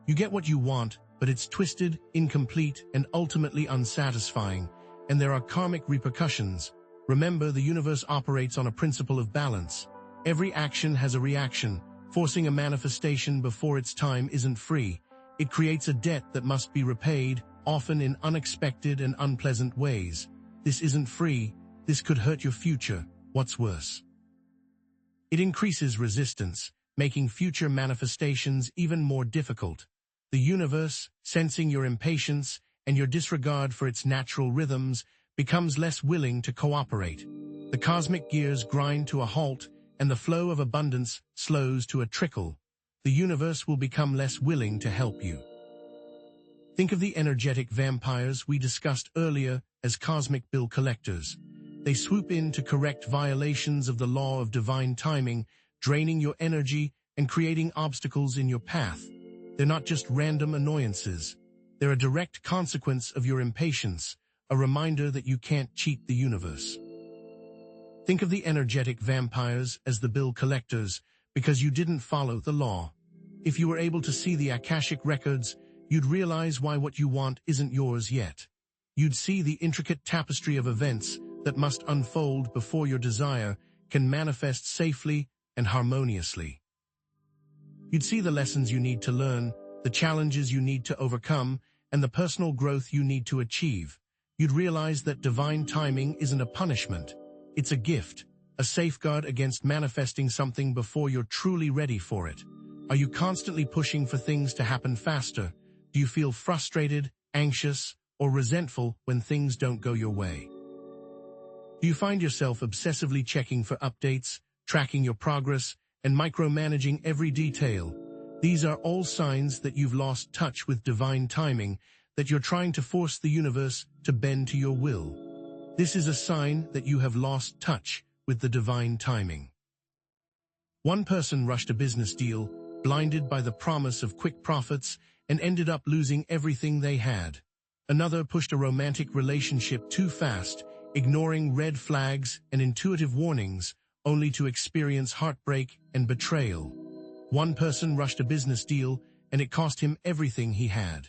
You get what you want, but it's twisted, incomplete, and ultimately unsatisfying, and there are karmic repercussions. Remember, the universe operates on a principle of balance. Every action has a reaction. Forcing a manifestation before its time isn't free. It creates a debt that must be repaid, often in unexpected and unpleasant ways. This isn't free. This could hurt your future. What's worse? It increases resistance, making future manifestations even more difficult. The universe, sensing your impatience and your disregard for its natural rhythms, becomes less willing to cooperate. The cosmic gears grind to a halt, and the flow of abundance slows to a trickle. The universe will become less willing to help you. Think of the energetic vampires we discussed earlier as cosmic bill collectors. They swoop in to correct violations of the law of divine timing, draining your energy and creating obstacles in your path. They're not just random annoyances. They're a direct consequence of your impatience, a reminder that you can't cheat the universe. Think of the energetic vampires as the bill collectors because you didn't follow the law. If you were able to see the Akashic records, you'd realize why what you want isn't yours yet. You'd see the intricate tapestry of events that must unfold before your desire can manifest safely and harmoniously. You'd see the lessons you need to learn, the challenges you need to overcome, and the personal growth you need to achieve. You'd realize that divine timing isn't a punishment. It's a gift, a safeguard against manifesting something before you're truly ready for it. Are you constantly pushing for things to happen faster? Do you feel frustrated, anxious, or resentful when things don't go your way? Do you find yourself obsessively checking for updates, tracking your progress, and micromanaging every detail? These are all signs that you've lost touch with divine timing, that you're trying to force the universe to bend to your will. This is a sign that you have lost touch with the divine timing. One person rushed a business deal, blinded by the promise of quick profits, and ended up losing everything they had. Another pushed a romantic relationship too fast, ignoring red flags and intuitive warnings, only to experience heartbreak and betrayal. One person rushed a business deal, and it cost him everything he had.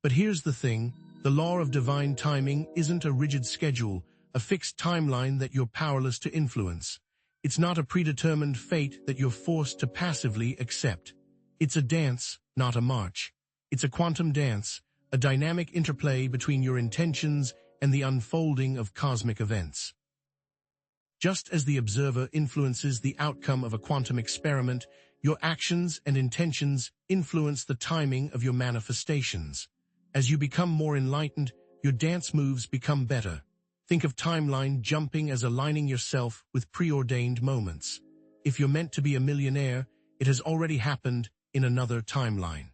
But here's the thing. The law of divine timing isn't a rigid schedule, a fixed timeline that you're powerless to influence. It's not a predetermined fate that you're forced to passively accept. It's a dance, not a march. It's a quantum dance, a dynamic interplay between your intentions and the unfolding of cosmic events. Just as the observer influences the outcome of a quantum experiment, your actions and intentions influence the timing of your manifestations. As you become more enlightened, your dance moves become better. Think of timeline jumping as aligning yourself with preordained moments. If you're meant to be a millionaire, it has already happened in another timeline.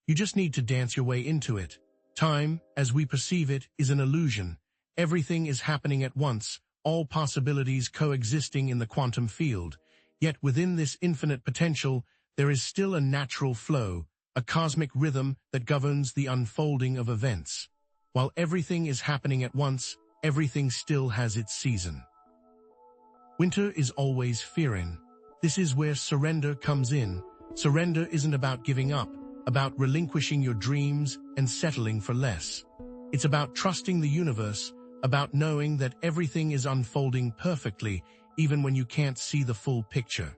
You just need to dance your way into it. Time, as we perceive it, is an illusion. Everything is happening at once, all possibilities coexisting in the quantum field. Yet within this infinite potential, there is still a natural flow, a cosmic rhythm that governs the unfolding of events. While everything is happening at once, everything still has its season. Winter is always fearing. This is where surrender comes in. Surrender isn't about giving up, about relinquishing your dreams and settling for less. It's about trusting the universe, about knowing that everything is unfolding perfectly, even when you can't see the full picture.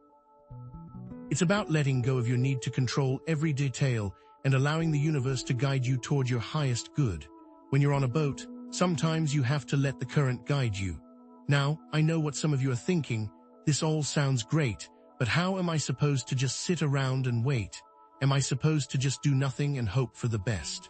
It's about letting go of your need to control every detail and allowing the universe to guide you toward your highest good. When you're on a boat, sometimes you have to let the current guide you. Now, I know what some of you are thinking. This all sounds great, But how am I supposed to just sit around and wait? Am I supposed to just do nothing and hope for the best?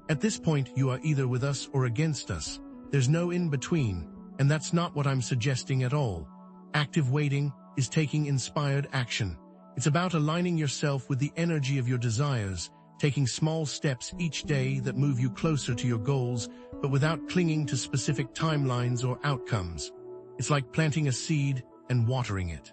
At this point, you are either with us or against us. There's no in-between, and that's not what I'm suggesting at all. Active waiting is taking inspired action. It's about aligning yourself with the energy of your desires, taking small steps each day that move you closer to your goals, but without clinging to specific timelines or outcomes. It's like planting a seed and watering it.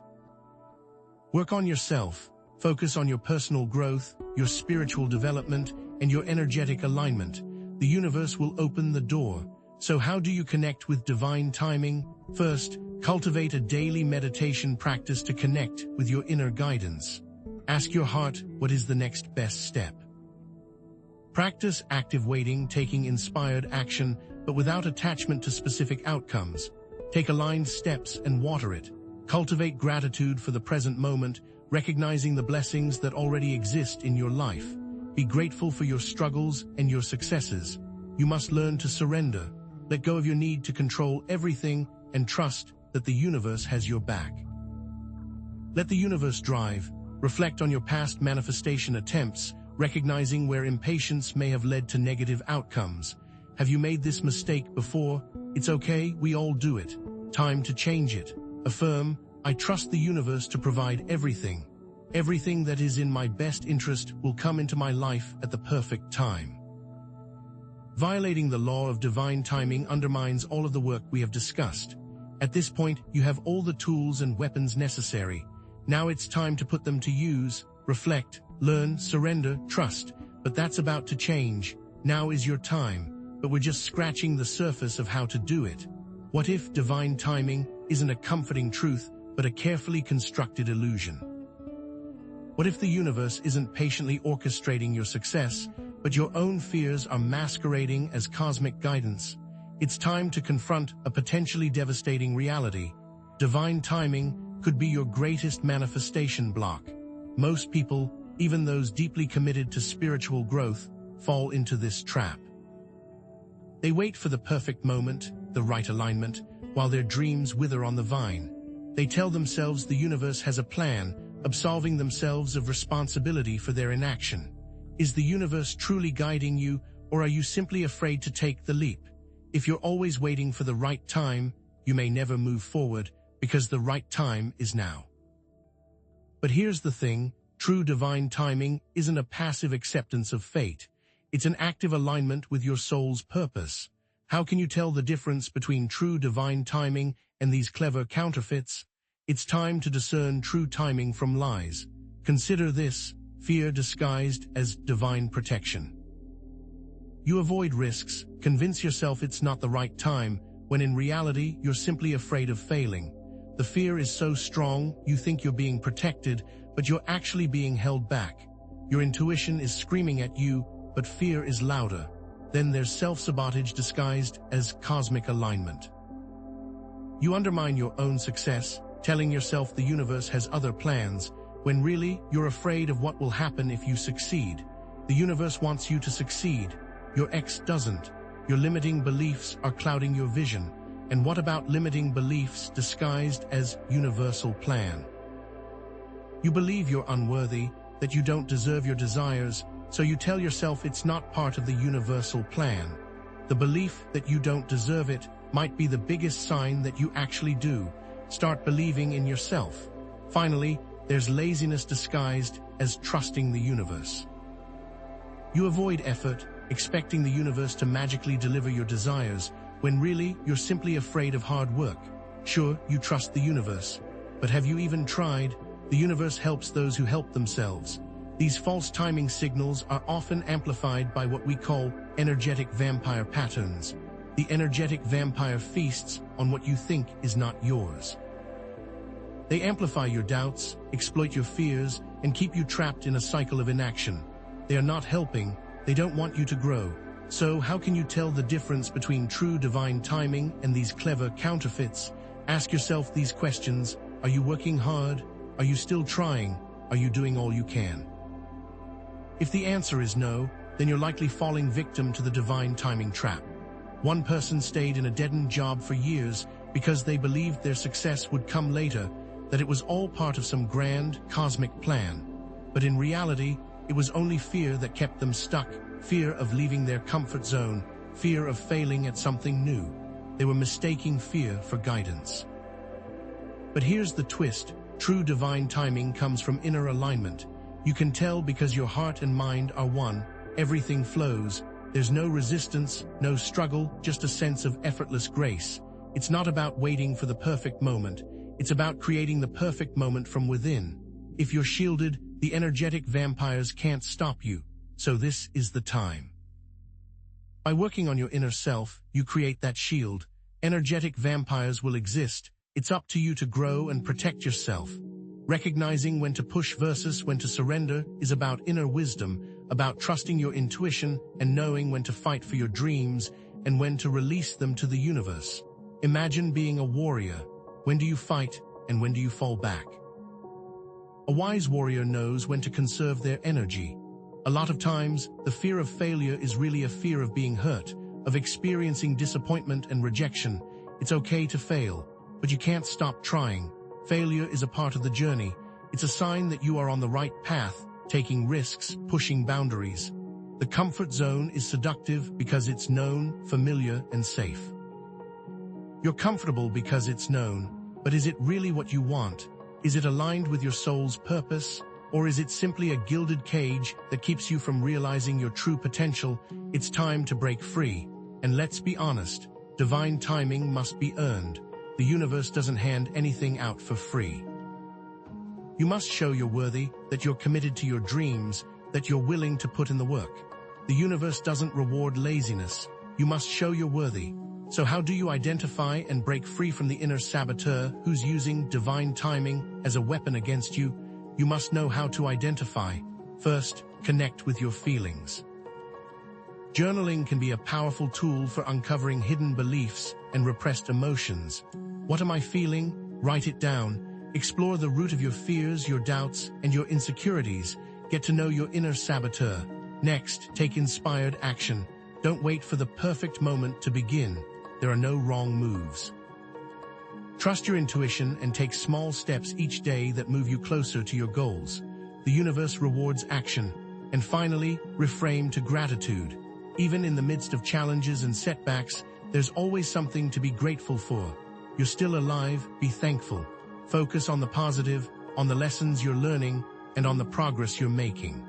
Work on yourself. Focus on your personal growth, your spiritual development, and your energetic alignment. The universe will open the door. So how do you connect with divine timing? First, cultivate a daily meditation practice to connect with your inner guidance. Ask your heart, what is the next best step? Practice active waiting, taking inspired action, but without attachment to specific outcomes. Take aligned steps and water it. Cultivate gratitude for the present moment, recognizing the blessings that already exist in your life. Be grateful for your struggles and your successes. You must learn to surrender. Let go of your need to control everything and trust that the universe has your back. Let the universe drive. Reflect on your past manifestation attempts, recognizing where impatience may have led to negative outcomes. Have you made this mistake before? It's okay, we all do it. Time to change it. Affirm, I trust the universe to provide everything. Everything that is in my best interest will come into my life at the perfect time. Violating the law of divine timing undermines all of the work we have discussed. At this point, you have all the tools and weapons necessary. Now it's time to put them to use. Reflect, learn, surrender, trust. But that's about to change. Now is your time. But we're just scratching the surface of how to do it. What if divine timing isn't a comforting truth, but a carefully constructed illusion? What if the universe isn't patiently orchestrating your success, but your own fears are masquerading as cosmic guidance? It's time to confront a potentially devastating reality. Divine timing could be your greatest manifestation block. Most people, even those deeply committed to spiritual growth, fall into this trap. They wait for the perfect moment, the right alignment, while their dreams wither on the vine. They tell themselves the universe has a plan, absolving themselves of responsibility for their inaction. Is the universe truly guiding you, or are you simply afraid to take the leap? If you're always waiting for the right time, you may never move forward, because the right time is now. But here's the thing, true divine timing isn't a passive acceptance of fate. It's an active alignment with your soul's purpose. How can you tell the difference between true divine timing and these clever counterfeits? It's time to discern true timing from lies. Consider this, fear disguised as divine protection. You avoid risks, convince yourself it's not the right time, when in reality you're simply afraid of failing. The fear is so strong, you think you're being protected, but you're actually being held back. Your intuition is screaming at you, but fear is louder. Then there's self-sabotage disguised as cosmic alignment. You undermine your own success, telling yourself the universe has other plans, when really you're afraid of what will happen if you succeed. The universe wants you to succeed. Your ex doesn't. Your limiting beliefs are clouding your vision. And what about limiting beliefs disguised as universal plan? You believe you're unworthy, that you don't deserve your desires, so you tell yourself it's not part of the universal plan. The belief that you don't deserve it might be the biggest sign that you actually do. Start believing in yourself. Finally, there's laziness disguised as trusting the universe. You avoid effort, expecting the universe to magically deliver your desires, when really you're simply afraid of hard work. Sure, you trust the universe, but have you even tried? The universe helps those who help themselves. These false timing signals are often amplified by what we call energetic vampire patterns. The energetic vampire feasts on what you think is not yours. They amplify your doubts, exploit your fears, and keep you trapped in a cycle of inaction. They are not helping, they don't want you to grow. So how can you tell the difference between true divine timing and these clever counterfeits? Ask yourself these questions. Are you working hard? Are you still trying? Are you doing all you can? If the answer is no, then you're likely falling victim to the divine timing trap. One person stayed in a dead-end job for years because they believed their success would come later. that it was all part of some grand, cosmic plan. But in reality, it was only fear that kept them stuck, fear of leaving their comfort zone, fear of failing at something new. They were mistaking fear for guidance. But here's the twist. True divine timing comes from inner alignment. You can tell because your heart and mind are one, everything flows. There's no resistance, no struggle, just a sense of effortless grace. It's not about waiting for the perfect moment. It's about creating the perfect moment from within. If you're shielded, the energetic vampires can't stop you. So this is the time. By working on your inner self, you create that shield. Energetic vampires will exist. It's up to you to grow and protect yourself. Recognizing when to push versus when to surrender is about inner wisdom, about trusting your intuition and knowing when to fight for your dreams and when to release them to the universe. Imagine being a warrior. When do you fight and when do you fall back? A wise warrior knows when to conserve their energy. A lot of times, the fear of failure is really a fear of being hurt, of experiencing disappointment and rejection. It's okay to fail, but you can't stop trying. Failure is a part of the journey. It's a sign that you are on the right path, taking risks, pushing boundaries. The comfort zone is seductive because it's known, familiar, and safe. You're comfortable because it's known, but is it really what you want? Is it aligned with your soul's purpose? Or is it simply a gilded cage that keeps you from realizing your true potential? It's time to break free. And let's be honest, divine timing must be earned. The universe doesn't hand anything out for free. You must show you're worthy, that you're committed to your dreams, that you're willing to put in the work. The universe doesn't reward laziness. You must show you're worthy. So how do you identify and break free from the inner saboteur who's using divine timing as a weapon against you? You must know how to identify. First, connect with your feelings. Journaling can be a powerful tool for uncovering hidden beliefs and repressed emotions. What am I feeling? Write it down. Explore the root of your fears, your doubts, and your insecurities. Get to know your inner saboteur. Next, take inspired action. Don't wait for the perfect moment to begin. There are no wrong moves. Trust your intuition and take small steps each day that move you closer to your goals. The universe rewards action. And finally, reframe to gratitude. Even in the midst of challenges and setbacks, there's always something to be grateful for. You're still alive, be thankful. Focus on the positive, on the lessons you're learning, and on the progress you're making.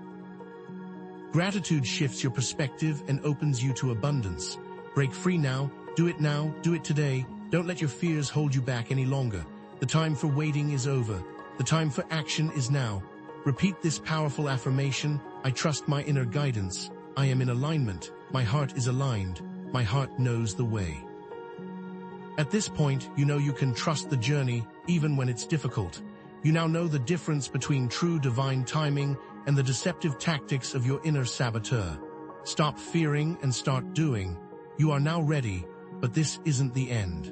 Gratitude shifts your perspective and opens you to abundance. Break free now, do it today. Don't let your fears hold you back any longer. The time for waiting is over. The time for action is now. Repeat this powerful affirmation. I trust my inner guidance. I am in alignment. My heart is aligned. My heart knows the way. At this point, you know you can trust the journey, even when it's difficult. You now know the difference between true divine timing and the deceptive tactics of your inner saboteur. Stop fearing and start doing. You are now ready, but this isn't the end.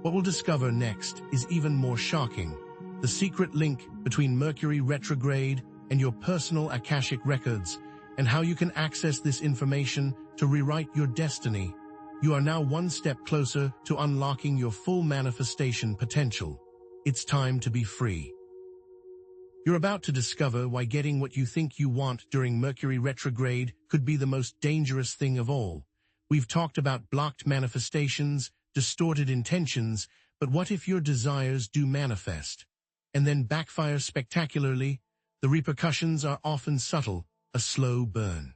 What we'll discover next is even more shocking. The secret link between Mercury Retrograde and your personal Akashic records, and how you can access this information to rewrite your destiny. You are now one step closer to unlocking your full manifestation potential. It's time to be free. You're about to discover why getting what you think you want during Mercury Retrograde could be the most dangerous thing of all. We've talked about blocked manifestations, distorted intentions, but what if your desires do manifest and then backfire spectacularly? The repercussions are often subtle, a slow burn.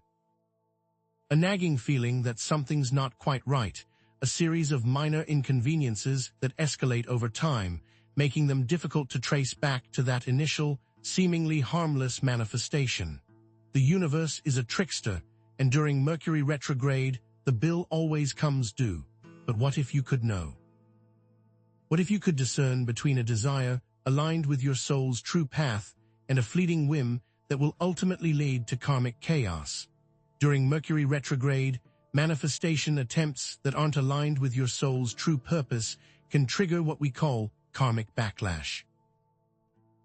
A nagging feeling that something's not quite right, a series of minor inconveniences that escalate over time, making them difficult to trace back to that initial, seemingly harmless manifestation. The universe is a trickster, and during Mercury Retrograde, the bill always comes due. But what if you could know? What if you could discern between a desire aligned with your soul's true path and a fleeting whim that will ultimately lead to karmic chaos? During Mercury Retrograde, manifestation attempts that aren't aligned with your soul's true purpose can trigger what we call karmic backlash.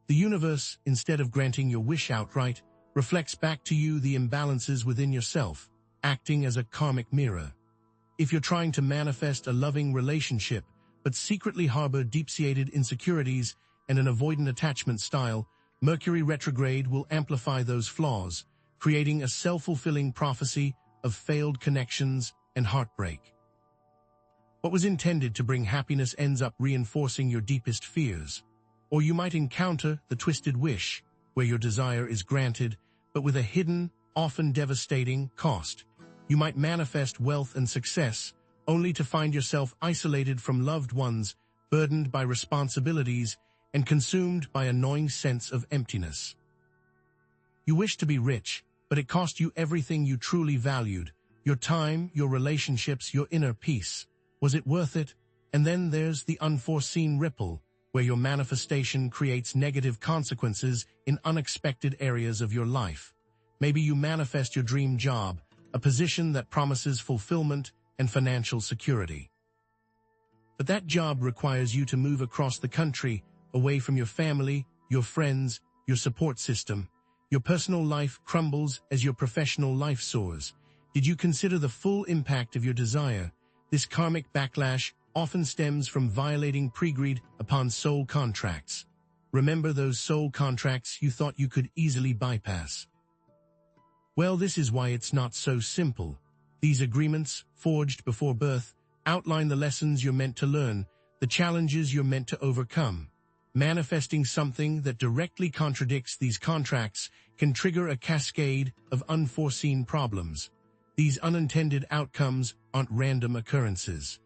The universe, instead of granting your wish outright, reflects back to you the imbalances within yourself, acting as a karmic mirror. If you're trying to manifest a loving relationship, but secretly harbor deep-seated insecurities, and an avoidant attachment style, Mercury retrograde will amplify those flaws, creating a self-fulfilling prophecy of failed connections and heartbreak. What was intended to bring happiness ends up reinforcing your deepest fears. Or you might encounter the twisted wish, where your desire is granted, but with a hidden, often devastating cost. You might manifest wealth and success, only to find yourself isolated from loved ones, burdened by responsibilities, and consumed by a gnawing sense of emptiness. You wish to be rich, but it cost you everything you truly valued: your time, your relationships, your inner peace. Was it worth it? And then there's the unforeseen ripple, where your manifestation creates negative consequences in unexpected areas of your life. Maybe you manifest your dream job, a position that promises fulfillment and financial security. But that job requires you to move across the country, away from your family, your friends, your support system. Your personal life crumbles as your professional life soars. Did you consider the full impact of your desire? This karmic backlash often stems from violating pre-agreed upon soul contracts. Remember those soul contracts you thought you could easily bypass? Well, this is why it's not so simple. These agreements, forged before birth, outline the lessons you're meant to learn, the challenges you're meant to overcome. Manifesting something that directly contradicts these contracts can trigger a cascade of unforeseen problems. These unintended outcomes aren't random occurrences.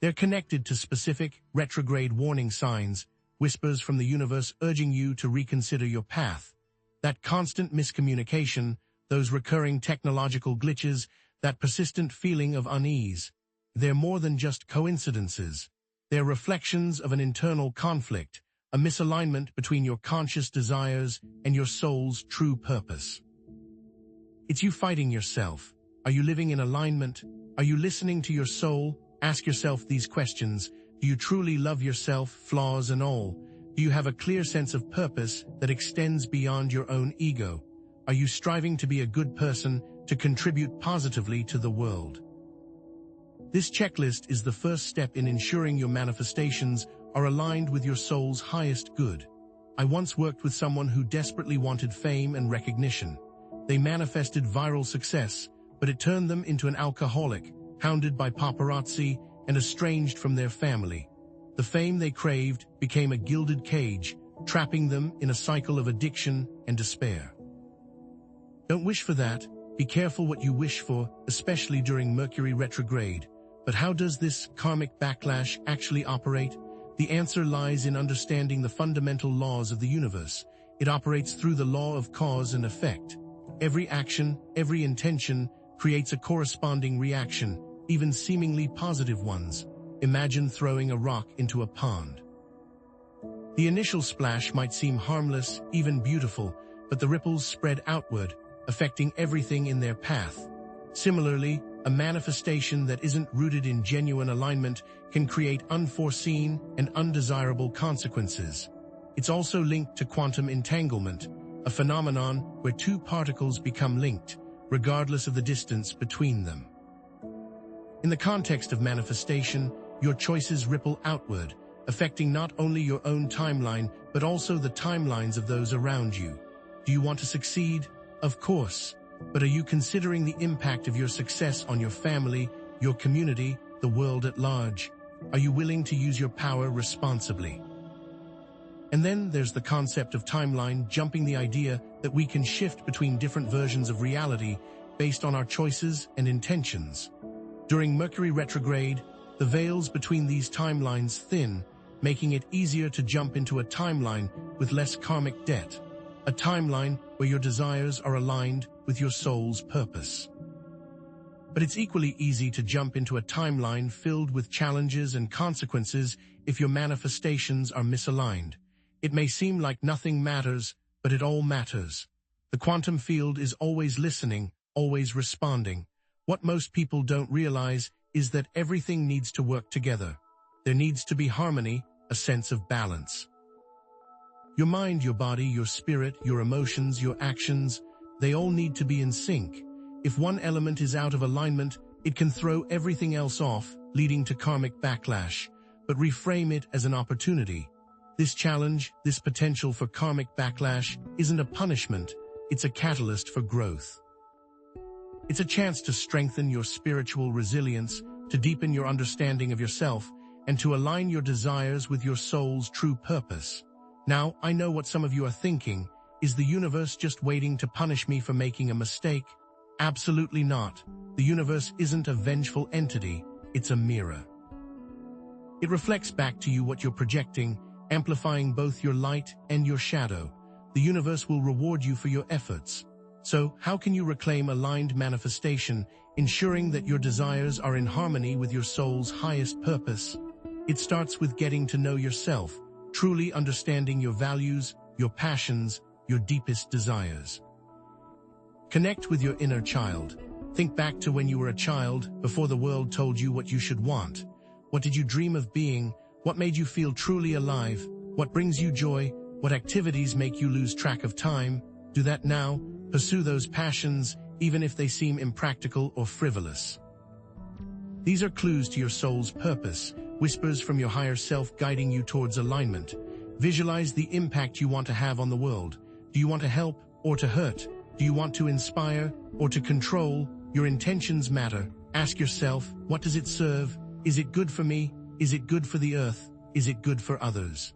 They're connected to specific retrograde warning signs, whispers from the universe urging you to reconsider your path. That constant miscommunication, those recurring technological glitches, that persistent feeling of unease. They're more than just coincidences. They're reflections of an internal conflict, a misalignment between your conscious desires and your soul's true purpose. It's you fighting yourself. Are you living in alignment? Are you listening to your soul? Ask yourself these questions. Do you truly love yourself, flaws and all? Do you have a clear sense of purpose that extends beyond your own ego? Are you striving to be a good person, to contribute positively to the world? This checklist is the first step in ensuring your manifestations are aligned with your soul's highest good. I once worked with someone who desperately wanted fame and recognition. They manifested viral success, but it turned them into an alcoholic, hounded by paparazzi and estranged from their family. The fame they craved became a gilded cage, trapping them in a cycle of addiction and despair. Don't wish for that. Be careful what you wish for, especially during Mercury retrograde. But how does this karmic backlash actually operate? The answer lies in understanding the fundamental laws of the universe. It operates through the law of cause and effect. Every action, every intention creates a corresponding reaction, even seemingly positive ones. Imagine throwing a rock into a pond. The initial splash might seem harmless, even beautiful, but the ripples spread outward, affecting everything in their path. Similarly, a manifestation that isn't rooted in genuine alignment can create unforeseen and undesirable consequences. It's also linked to quantum entanglement, a phenomenon where two particles become linked, regardless of the distance between them. In the context of manifestation, your choices ripple outward, affecting not only your own timeline, but also the timelines of those around you. Do you want to succeed? Of course. But are you considering the impact of your success on your family, your community, the world at large? Are you willing to use your power responsibly? And then there's the concept of timeline jumping, the idea that we can shift between different versions of reality based on our choices and intentions. During Mercury retrograde, the veils between these timelines thin, making it easier to jump into a timeline with less karmic debt, a timeline where your desires are aligned with your soul's purpose. But it's equally easy to jump into a timeline filled with challenges and consequences if your manifestations are misaligned. It may seem like nothing matters, but it all matters. The quantum field is always listening, always responding. What most people don't realize is that everything needs to work together. There needs to be harmony, a sense of balance. Your mind, your body, your spirit, your emotions, your actions, they all need to be in sync. If one element is out of alignment, it can throw everything else off, leading to karmic backlash. But reframe it as an opportunity. This challenge, this potential for karmic backlash, isn't a punishment, it's a catalyst for growth. It's a chance to strengthen your spiritual resilience, to deepen your understanding of yourself, and to align your desires with your soul's true purpose. Now, I know what some of you are thinking. Is the universe just waiting to punish me for making a mistake? Absolutely not. The universe isn't a vengeful entity, it's a mirror. It reflects back to you what you're projecting, amplifying both your light and your shadow. The universe will reward you for your efforts. So, how can you reclaim aligned manifestation, ensuring that your desires are in harmony with your soul's highest purpose? It starts with getting to know yourself, truly understanding your values, your passions, your deepest desires. Connect with your inner child. Think back to when you were a child, before the world told you what you should want. What did you dream of being? What made you feel truly alive? What brings you joy? What activities make you lose track of time? Do that now. Pursue those passions, even if they seem impractical or frivolous. These are clues to your soul's purpose, whispers from your higher self guiding you towards alignment. Visualize the impact you want to have on the world. Do you want to help or to hurt? Do you want to inspire or to control? Your intentions matter. Ask yourself, what does it serve? Is it good for me? Is it good for the earth? Is it good for others?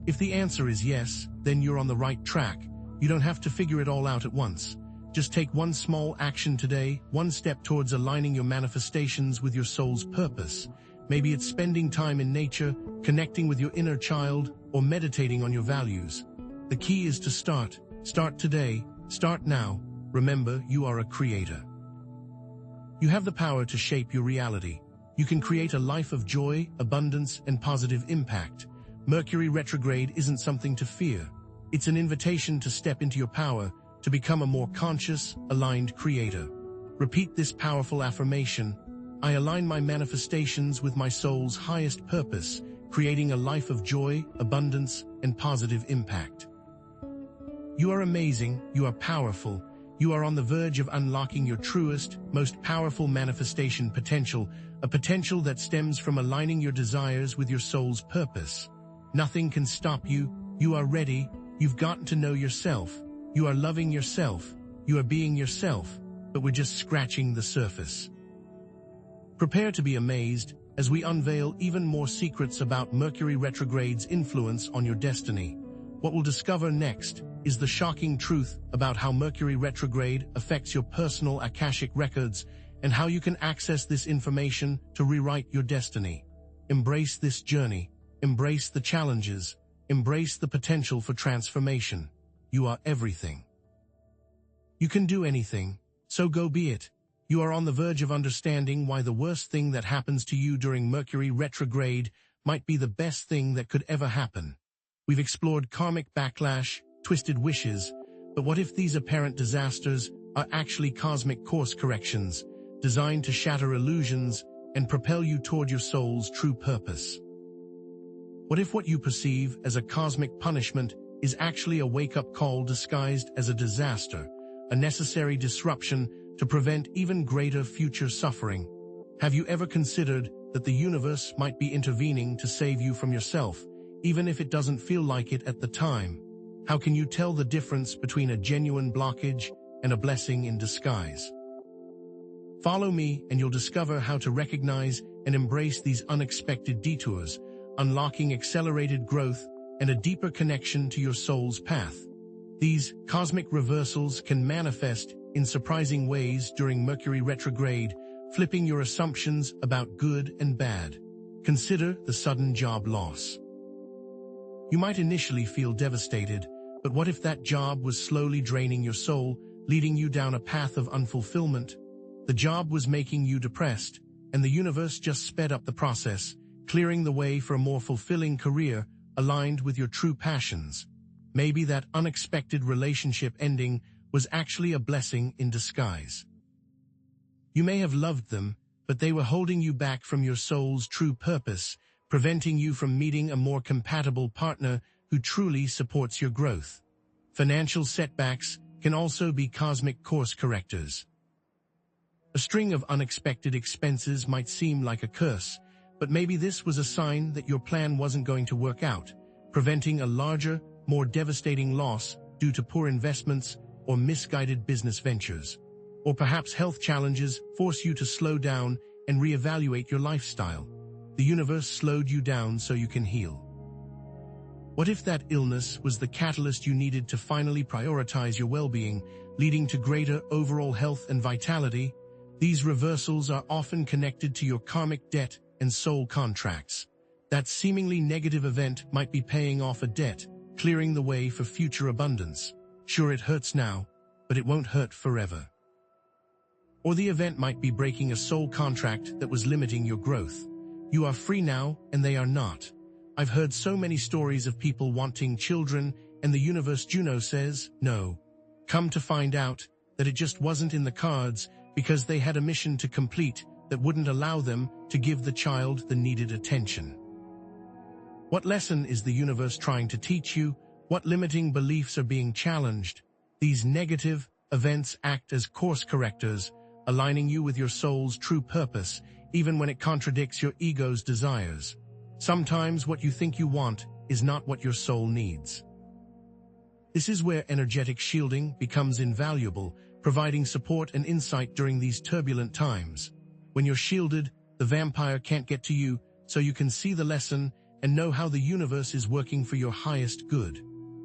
If the answer is yes, then you're on the right track. You don't have to figure it all out at once. Just take one small action today, one step towards aligning your manifestations with your soul's purpose. Maybe it's spending time in nature, connecting with your inner child, or meditating on your values. The key is to start. Start today. Start now. Remember, you are a creator. You have the power to shape your reality. You can create a life of joy, abundance, and positive impact. Mercury retrograde isn't something to fear. It's an invitation to step into your power, to become a more conscious, aligned creator. Repeat this powerful affirmation. I align my manifestations with my soul's highest purpose, creating a life of joy, abundance, and positive impact. You are amazing, you are powerful, you are on the verge of unlocking your truest, most powerful manifestation potential, a potential that stems from aligning your desires with your soul's purpose. Nothing can stop you, you are ready, you've gotten to know yourself, you are loving yourself, you are being yourself, but we're just scratching the surface. Prepare to be amazed as we unveil even more secrets about Mercury retrograde's influence on your destiny. What we'll discover next is the shocking truth about how Mercury retrograde affects your personal Akashic records and how you can access this information to rewrite your destiny. Embrace this journey. Embrace the challenges. Embrace the potential for transformation. You are everything. You can do anything, so go be it. You are on the verge of understanding why the worst thing that happens to you during Mercury retrograde might be the best thing that could ever happen. We've explored karmic backlash, twisted wishes, but what if these apparent disasters are actually cosmic course corrections, designed to shatter illusions and propel you toward your soul's true purpose? What if what you perceive as a cosmic punishment is actually a wake-up call disguised as a disaster, a necessary disruption to prevent even greater future suffering? Have you ever considered that the universe might be intervening to save you from yourself, even if it doesn't feel like it at the time? How can you tell the difference between a genuine blockage and a blessing in disguise? Follow me and you'll discover how to recognize and embrace these unexpected detours, unlocking accelerated growth and a deeper connection to your soul's path. These cosmic reversals can manifest in surprising ways during Mercury retrograde, flipping your assumptions about good and bad. Consider the sudden job loss. You might initially feel devastated, but what if that job was slowly draining your soul, leading you down a path of unfulfillment? The job was making you depressed, and the universe just sped up the process, clearing the way for a more fulfilling career aligned with your true passions. Maybe that unexpected relationship ending was actually a blessing in disguise. You may have loved them, but they were holding you back from your soul's true purpose, preventing you from meeting a more compatible partner who truly supports your growth. Financial setbacks can also be cosmic course correctors. A string of unexpected expenses might seem like a curse, But maybe this was a sign that your plan wasn't going to work out, preventing a larger, more devastating loss due to poor investments or misguided business ventures. Or perhaps health challenges force you to slow down and reevaluate your lifestyle. The universe slowed you down so you can heal. What if that illness was the catalyst you needed to finally prioritize your well-being, leading to greater overall health and vitality? These reversals are often connected to your karmic debt and soul contracts. That seemingly negative event might be paying off a debt, clearing the way for future abundance. Sure, it hurts now, but it won't hurt forever. Or the event might be breaking a soul contract that was limiting your growth. You are free now, and they are not. I've heard so many stories of people wanting children, and the universe Juno says, no. Come to find out that it just wasn't in the cards because they had a mission to complete that wouldn't allow them to give the child the needed attention. What lesson is the universe trying to teach you? What limiting beliefs are being challenged? These negative events act as course correctors, aligning you with your soul's true purpose, even when it contradicts your ego's desires. Sometimes what you think you want is not what your soul needs. This is where energetic shielding becomes invaluable, providing support and insight during these turbulent times. When you're shielded, the vampire can't get to you, so you can see the lesson and know how the universe is working for your highest good.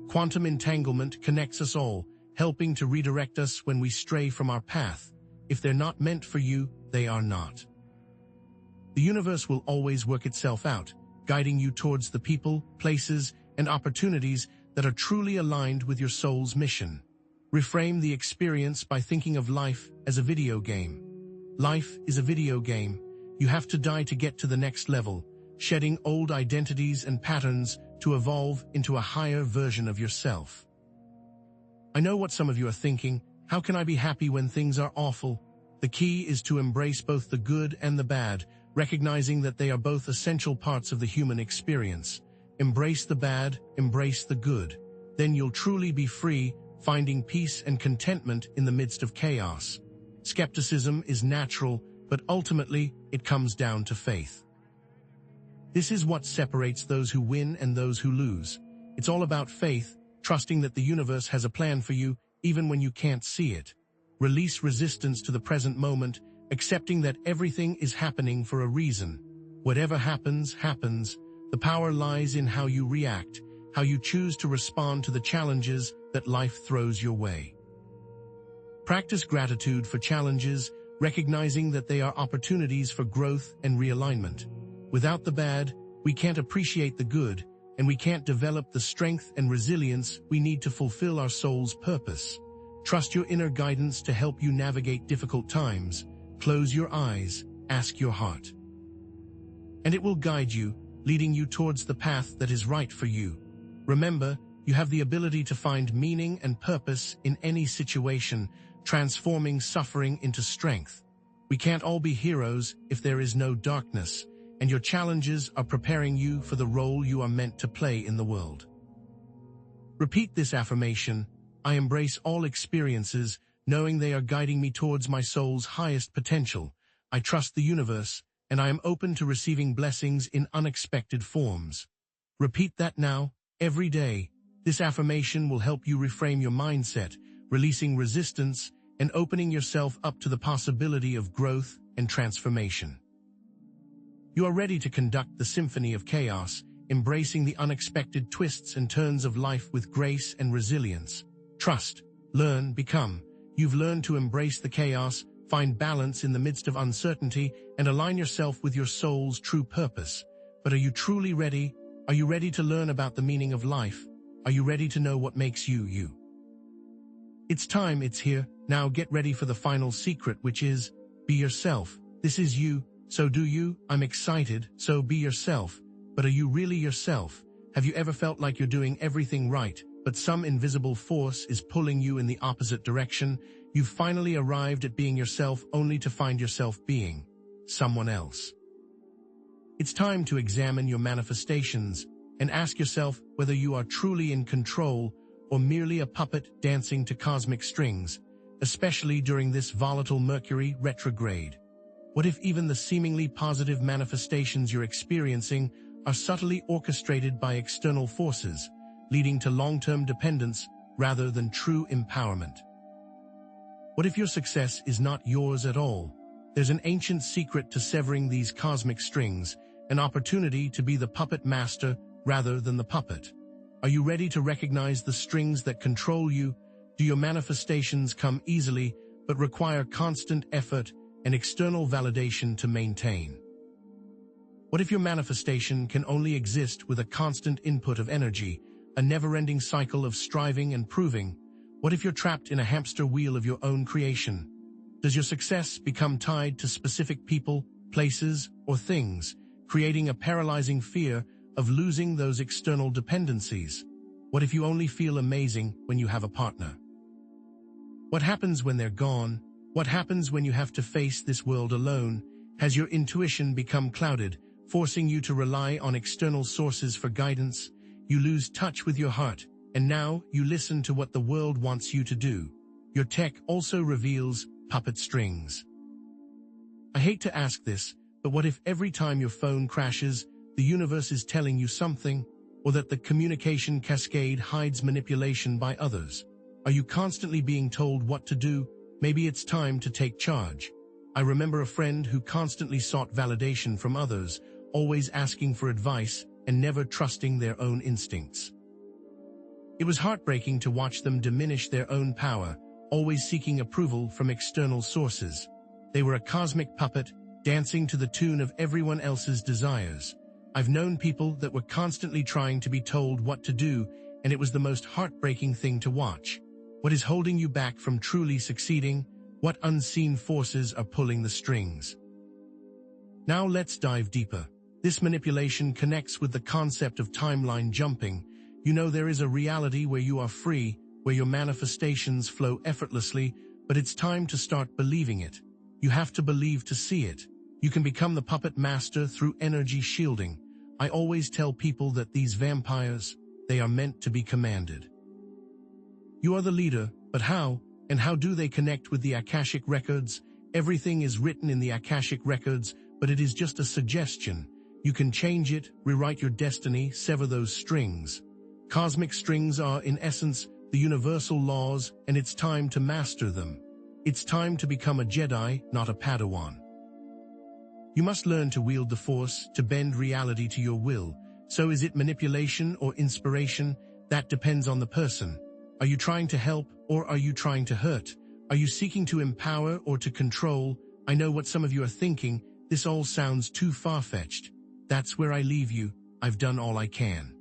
Quantum entanglement connects us all, helping to redirect us when we stray from our path. If they're not meant for you, they are not. The universe will always work itself out, guiding you towards the people, places, and opportunities that are truly aligned with your soul's mission. Reframe the experience by thinking of life as a video game. Life is a video game. You have to die to get to the next level, shedding old identities and patterns to evolve into a higher version of yourself. I know what some of you are thinking. How can I be happy when things are awful? The key is to embrace both the good and the bad, recognizing that they are both essential parts of the human experience. Embrace the bad, embrace the good. Then you'll truly be free, finding peace and contentment in the midst of chaos. Skepticism is natural, but ultimately it comes down to faith. This is what separates those who win and those who lose. It's all about faith, trusting that the universe has a plan for you, even when you can't see it. Release resistance to the present moment, accepting that everything is happening for a reason. Whatever happens, happens. The power lies in how you react, how you choose to respond to the challenges that life throws your way. Practice gratitude for challenges, recognizing that they are opportunities for growth and realignment. Without the bad, we can't appreciate the good, and we can't develop the strength and resilience we need to fulfill our soul's purpose. Trust your inner guidance to help you navigate difficult times. Close your eyes, ask your heart. And it will guide you, leading you towards the path that is right for you. Remember, you have the ability to find meaning and purpose in any situation, transforming suffering into strength. We can't all be heroes if there is no darkness, and your challenges are preparing you for the role you are meant to play in the world. Repeat this affirmation: I embrace all experiences, knowing they are guiding me towards my soul's highest potential. I trust the universe, and I am open to receiving blessings in unexpected forms. Repeat that now, every day. This affirmation will help you reframe your mindset, releasing resistance and opening yourself up to the possibility of growth and transformation. You are ready to conduct the symphony of chaos, embracing the unexpected twists and turns of life with grace and resilience. Trust, learn, become. You've learned to embrace the chaos, find balance in the midst of uncertainty, and align yourself with your soul's true purpose. But are you truly ready? Are you ready to learn about the meaning of life? Are you ready to know what makes you, you? It's time, it's here. Now get ready for the final secret, which is, be yourself. This is you, so do you. I'm excited, so be yourself. But are you really yourself? Have you ever felt like you're doing everything right, but some invisible force is pulling you in the opposite direction? You've finally arrived at being yourself, only to find yourself being someone else. It's time to examine your manifestations and ask yourself whether you are truly in control or merely a puppet dancing to cosmic strings, especially during this volatile Mercury retrograde. What if even the seemingly positive manifestations you're experiencing are subtly orchestrated by external forces, leading to long-term dependence rather than true empowerment? What if your success is not yours at all? There's an ancient secret to severing these cosmic strings, an opportunity to be the puppet master rather than the puppet. Are you ready to recognize the strings that control you? Do your manifestations come easily but require constant effort and external validation to maintain? What if your manifestation can only exist with a constant input of energy, a never-ending cycle of striving and proving? What if you're trapped in a hamster wheel of your own creation? Does your success become tied to specific people, places, or things, creating a paralyzing fear of losing those external dependencies? What if you only feel amazing when you have a partner? What happens when they're gone? What happens when you have to face this world alone? Has your intuition become clouded, forcing you to rely on external sources for guidance? You lose touch with your heart, and now you listen to what the world wants you to do. Your tech also reveals puppet strings. I hate to ask this, but what if every time your phone crashes, the universe is telling you something, or that the communication cascade hides manipulation by others? Are you constantly being told what to do? Maybe it's time to take charge. I remember a friend who constantly sought validation from others, always asking for advice and never trusting their own instincts. It was heartbreaking to watch them diminish their own power, always seeking approval from external sources. They were a cosmic puppet, dancing to the tune of everyone else's desires. I've known people that were constantly trying to be told what to do, and it was the most heartbreaking thing to watch. What is holding you back from truly succeeding? What unseen forces are pulling the strings? Now let's dive deeper. This manipulation connects with the concept of timeline jumping. You know, there is a reality where you are free, where your manifestations flow effortlessly, but it's time to start believing it. You have to believe to see it. You can become the puppet master through energy shielding. I always tell people that these vampires, they are meant to be commanded. You are the leader, but how? And how do they connect with the Akashic records? Everything is written in the Akashic records, but it is just a suggestion. You can change it, rewrite your destiny, sever those strings. Cosmic strings are, in essence, the universal laws, and it's time to master them. It's time to become a Jedi, not a Padawan. You must learn to wield the Force, to bend reality to your will. So is it manipulation or inspiration? That depends on the person. Are you trying to help, or are you trying to hurt? Are you seeking to empower or to control? I know what some of you are thinking. This all sounds too far-fetched. That's where I leave you. I've done all I can.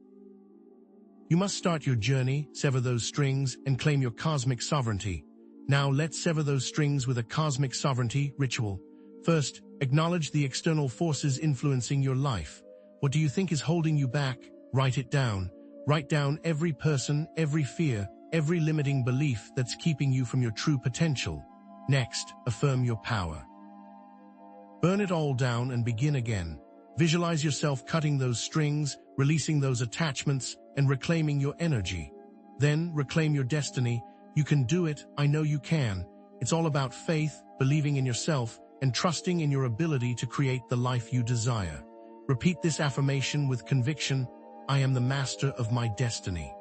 You must start your journey, sever those strings, and claim your cosmic sovereignty. Now let's sever those strings with a cosmic sovereignty ritual. First, acknowledge the external forces influencing your life. What do you think is holding you back? Write it down. Write down every person, every fear, every limiting belief that's keeping you from your true potential. Next, affirm your power. Burn it all down and begin again. Visualize yourself cutting those strings, releasing those attachments, and reclaiming your energy. Then, reclaim your destiny. You can do it. I know you can. It's all about faith, believing in yourself, and trusting in your ability to create the life you desire. Repeat this affirmation with conviction. I am the master of my destiny.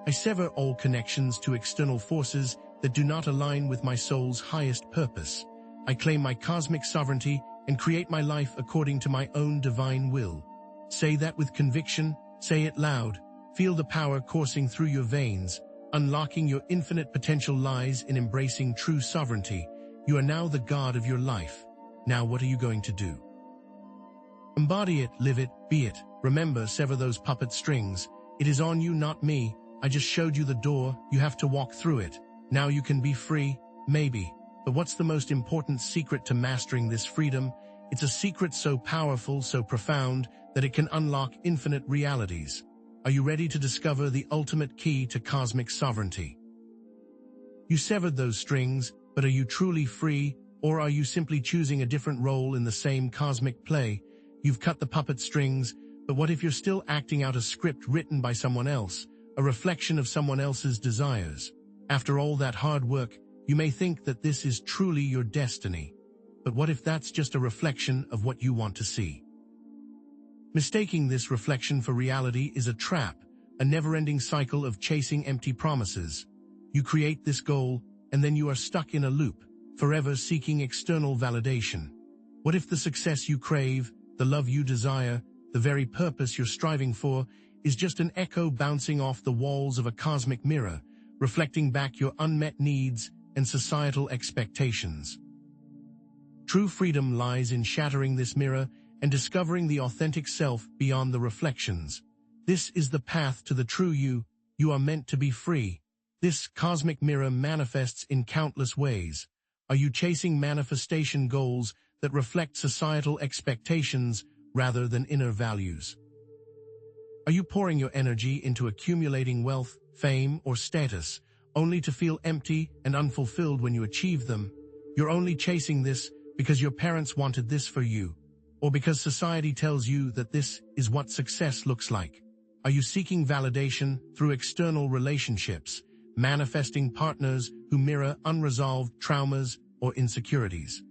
I sever all connections to external forces that do not align with my soul's highest purpose. I claim my cosmic sovereignty and create my life according to my own divine will. Say that with conviction. Say it loud. Feel the power coursing through your veins. Unlocking your infinite potential lies in embracing true sovereignty. You are now the god of your life. Now what are you going to do? Embody it, live it, be it. Remember, sever those puppet strings. It is on you, not me. I just showed you the door. You have to walk through it. Now you can be free, maybe. But what's the most important secret to mastering this freedom? It's a secret so powerful, so profound, that it can unlock infinite realities. Are you ready to discover the ultimate key to cosmic sovereignty? You severed those strings, but are you truly free, or are you simply choosing a different role in the same cosmic play? You've cut the puppet strings, but what if you're still acting out a script written by someone else, a reflection of someone else's desires? After all that hard work, you may think that this is truly your destiny. but what if that's just a reflection of what you want to see? Mistaking this reflection for reality is a trap, a never-ending cycle of chasing empty promises. You create this goal, and then you are stuck in a loop, forever seeking external validation. What if the success you crave, the love you desire, the very purpose you're striving for, is just an echo bouncing off the walls of a cosmic mirror, reflecting back your unmet needs and societal expectations? True freedom lies in shattering this mirror and discovering the authentic self beyond the reflections. This is the path to the true you. You are meant to be free. This cosmic mirror manifests in countless ways. Are you chasing manifestation goals that reflect societal expectations rather than inner values? Are you pouring your energy into accumulating wealth, fame, or status, only to feel empty and unfulfilled when you achieve them? You're only chasing this because your parents wanted this for you, or because society tells you that this is what success looks like. Are you seeking validation through external relationships, manifesting partners who mirror unresolved traumas or insecurities?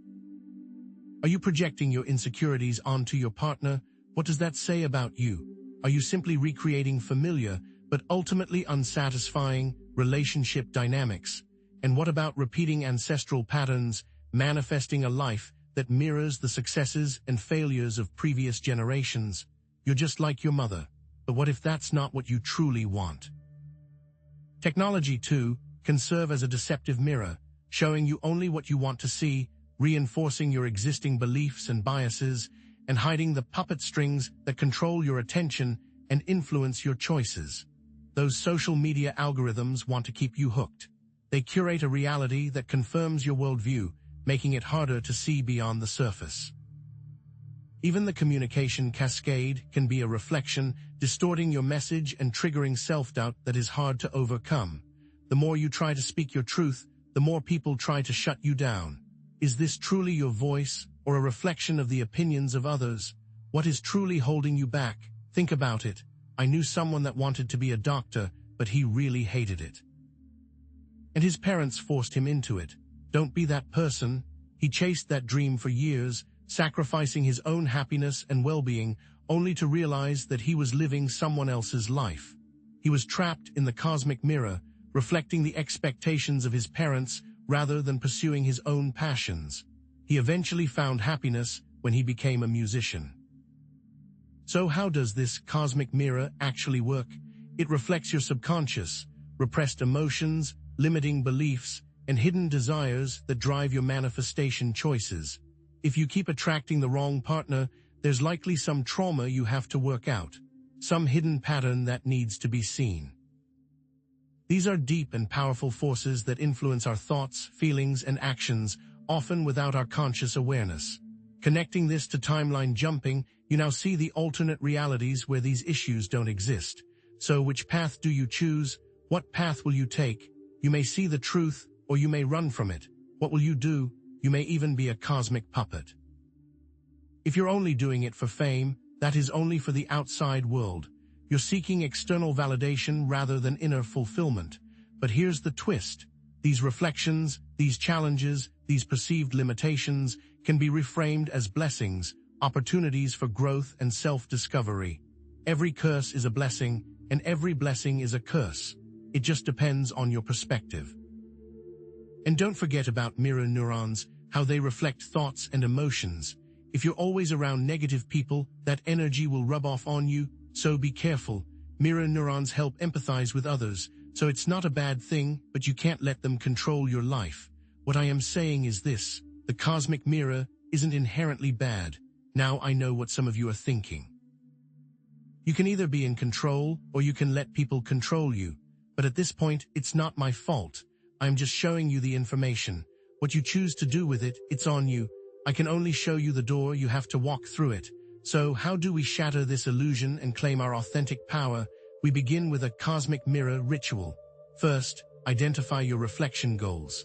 Are you projecting your insecurities onto your partner? What does that say about you? Are you simply recreating familiar but ultimately unsatisfying relationship dynamics? And what about repeating ancestral patterns, manifesting a life that mirrors the successes and failures of previous generations? You're just like your mother. But what if that's not what you truly want? Technology, too, can serve as a deceptive mirror, showing you only what you want to see, reinforcing your existing beliefs and biases, and hiding the puppet strings that control your attention and influence your choices. Those social media algorithms want to keep you hooked. They curate a reality that confirms your worldview, making it harder to see beyond the surface. Even the communication cascade can be a reflection, distorting your message and triggering self-doubt that is hard to overcome. The more you try to speak your truth, the more people try to shut you down. Is this truly your voice, or a reflection of the opinions of others? What is truly holding you back? Think about it. I knew someone that wanted to be a doctor, but he really hated it. And his parents forced him into it. Don't be that person. He chased that dream for years, sacrificing his own happiness and well-being, only to realize that he was living someone else's life. He was trapped in the cosmic mirror, reflecting the expectations of his parents rather than pursuing his own passions. He eventually found happiness when he became a musician. So how does this cosmic mirror actually work? It reflects your subconscious, repressed emotions, limiting beliefs, and hidden desires that drive your manifestation choices. If you keep attracting the wrong partner, there's likely some trauma you have to work out, some hidden pattern that needs to be seen. These are deep and powerful forces that influence our thoughts, feelings, and actions, often without our conscious awareness. Connecting this to timeline jumping, you now see the alternate realities where these issues don't exist. So which path do you choose? What path will you take? You may see the truth, or you may run from it. What will you do? You may even be a cosmic puppet. If you're only doing it for fame, that is only for the outside world. You're seeking external validation rather than inner fulfillment. But here's the twist. These reflections, these challenges, these perceived limitations can be reframed as blessings, opportunities for growth and self-discovery. Every curse is a blessing, and every blessing is a curse. It just depends on your perspective. And don't forget about mirror neurons, how they reflect thoughts and emotions. If you're always around negative people, that energy will rub off on you, so be careful. Mirror neurons help empathize with others, so it's not a bad thing, but you can't let them control your life. What I am saying is this: the cosmic mirror isn't inherently bad. Now I know what some of you are thinking. You can either be in control, or you can let people control you. But at this point, it's not my fault. I'm just showing you the information. What you choose to do with it, it's on you. I can only show you the door, you have to walk through it. So how do we shatter this illusion and claim our authentic power? We begin with a cosmic mirror ritual. First, identify your reflection goals.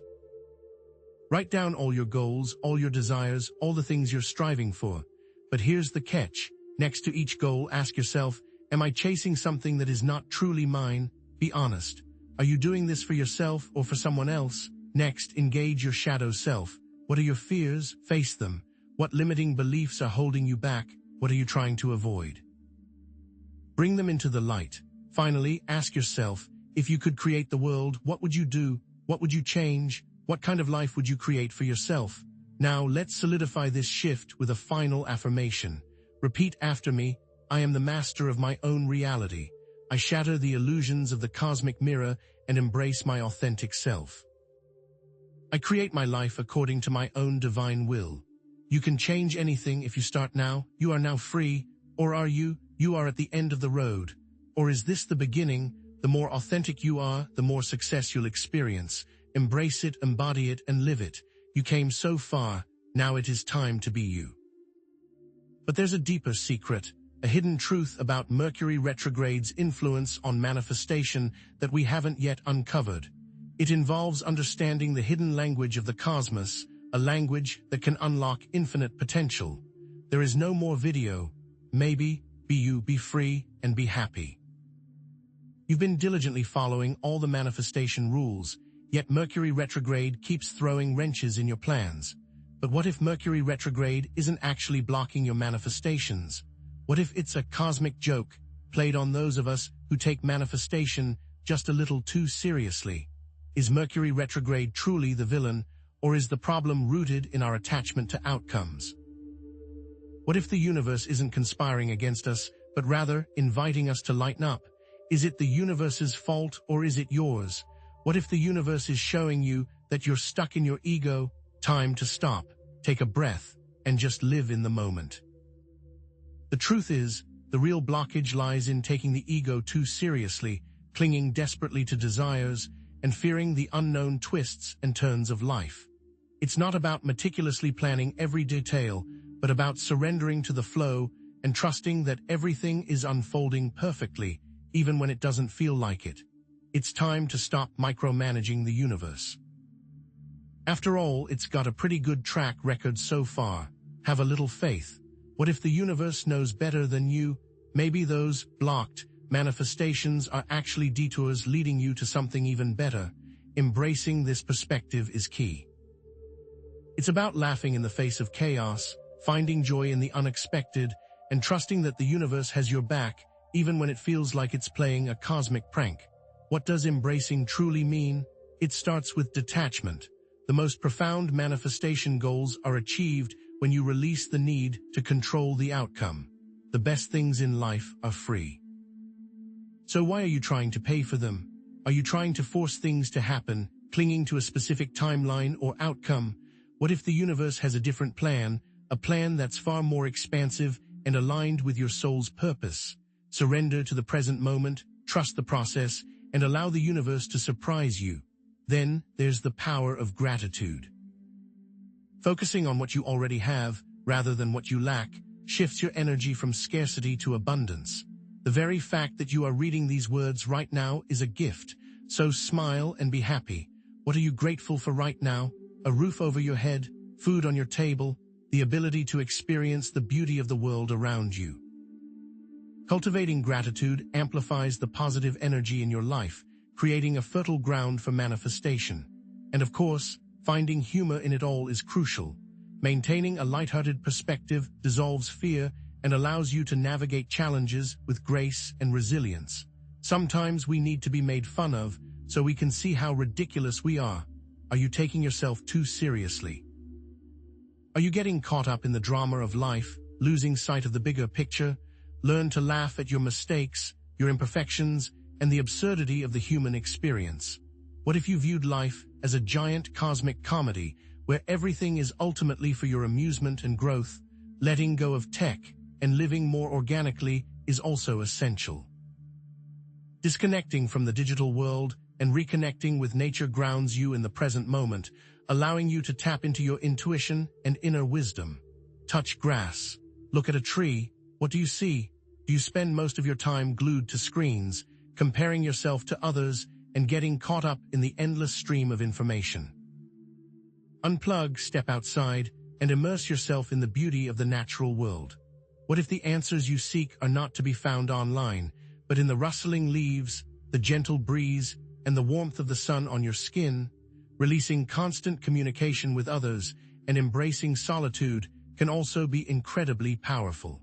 Write down all your goals, all your desires, all the things you're striving for. But here's the catch. Next to each goal, ask yourself, am I chasing something that is not truly mine? Be honest. Are you doing this for yourself or for someone else? Next, engage your shadow self. What are your fears? Face them. What limiting beliefs are holding you back? What are you trying to avoid? Bring them into the light. Finally, ask yourself, if you could create the world, what would you do? What would you change? What kind of life would you create for yourself? Now, let's solidify this shift with a final affirmation. Repeat after me. I am the master of my own reality. I shatter the illusions of the cosmic mirror and embrace my authentic self. I create my life according to my own divine will. You can change anything if you start now. You are now free. Or are you? You are at the end of the road. Or is this the beginning? The more authentic you are, the more success you'll experience. Embrace it, embody it, and live it. You came so far. Now it is time to be you. But there's a deeper secret, a hidden truth about Mercury Retrograde's influence on manifestation that we haven't yet uncovered. It involves understanding the hidden language of the cosmos, a language that can unlock infinite potential. There is no more video. Maybe, be you, be free, and be happy. You've been diligently following all the manifestation rules, yet Mercury Retrograde keeps throwing wrenches in your plans. But what if Mercury Retrograde isn't actually blocking your manifestations? What if it's a cosmic joke played on those of us who take manifestation just a little too seriously? Is Mercury Retrograde truly the villain, or is the problem rooted in our attachment to outcomes? What if the universe isn't conspiring against us, but rather inviting us to lighten up? Is it the universe's fault, or is it yours? What if the universe is showing you that you're stuck in your ego? Time to stop, take a breath, and just live in the moment. The truth is, the real blockage lies in taking the ego too seriously, clinging desperately to desires, and fearing the unknown twists and turns of life. It's not about meticulously planning every detail, but about surrendering to the flow and trusting that everything is unfolding perfectly, even when it doesn't feel like it. It's time to stop micromanaging the universe. After all, it's got a pretty good track record so far. Have a little faith. What if the universe knows better than you? Maybe those blocked manifestations are actually detours leading you to something even better. Embracing this perspective is key. It's about laughing in the face of chaos, finding joy in the unexpected, and trusting that the universe has your back, even when it feels like it's playing a cosmic prank. What does embracing truly mean? It starts with detachment. The most profound manifestation goals are achieved when you release the need to control the outcome. The best things in life are free. So why are you trying to pay for them? Are you trying to force things to happen, clinging to a specific timeline or outcome? What if the universe has a different plan, a plan that's far more expansive and aligned with your soul's purpose? Surrender to the present moment, trust the process, and allow the universe to surprise you. Then there's the power of gratitude. Focusing on what you already have, rather than what you lack, shifts your energy from scarcity to abundance. The very fact that you are reading these words right now is a gift, so smile and be happy. What are you grateful for right now? A roof over your head, food on your table, the ability to experience the beauty of the world around you. Cultivating gratitude amplifies the positive energy in your life, creating a fertile ground for manifestation. And of course, finding humor in it all is crucial. Maintaining a lighthearted perspective dissolves fear and allows you to navigate challenges with grace and resilience. Sometimes we need to be made fun of so we can see how ridiculous we are. Are you taking yourself too seriously? Are you getting caught up in the drama of life, losing sight of the bigger picture? Learn to laugh at your mistakes, your imperfections, and the absurdity of the human experience. What if you viewed life as a giant cosmic comedy where everything is ultimately for your amusement and growth? Letting go of tech and living more organically is also essential. Disconnecting from the digital world and reconnecting with nature grounds you in the present moment, allowing you to tap into your intuition and inner wisdom. Touch grass. Look at a tree. What do you see? Do you spend most of your time glued to screens, comparing yourself to others and getting caught up in the endless stream of information? Unplug, step outside, and immerse yourself in the beauty of the natural world. What if the answers you seek are not to be found online, but in the rustling leaves, the gentle breeze, and the warmth of the sun on your skin? Releasing constant communication with others and embracing solitude can also be incredibly powerful.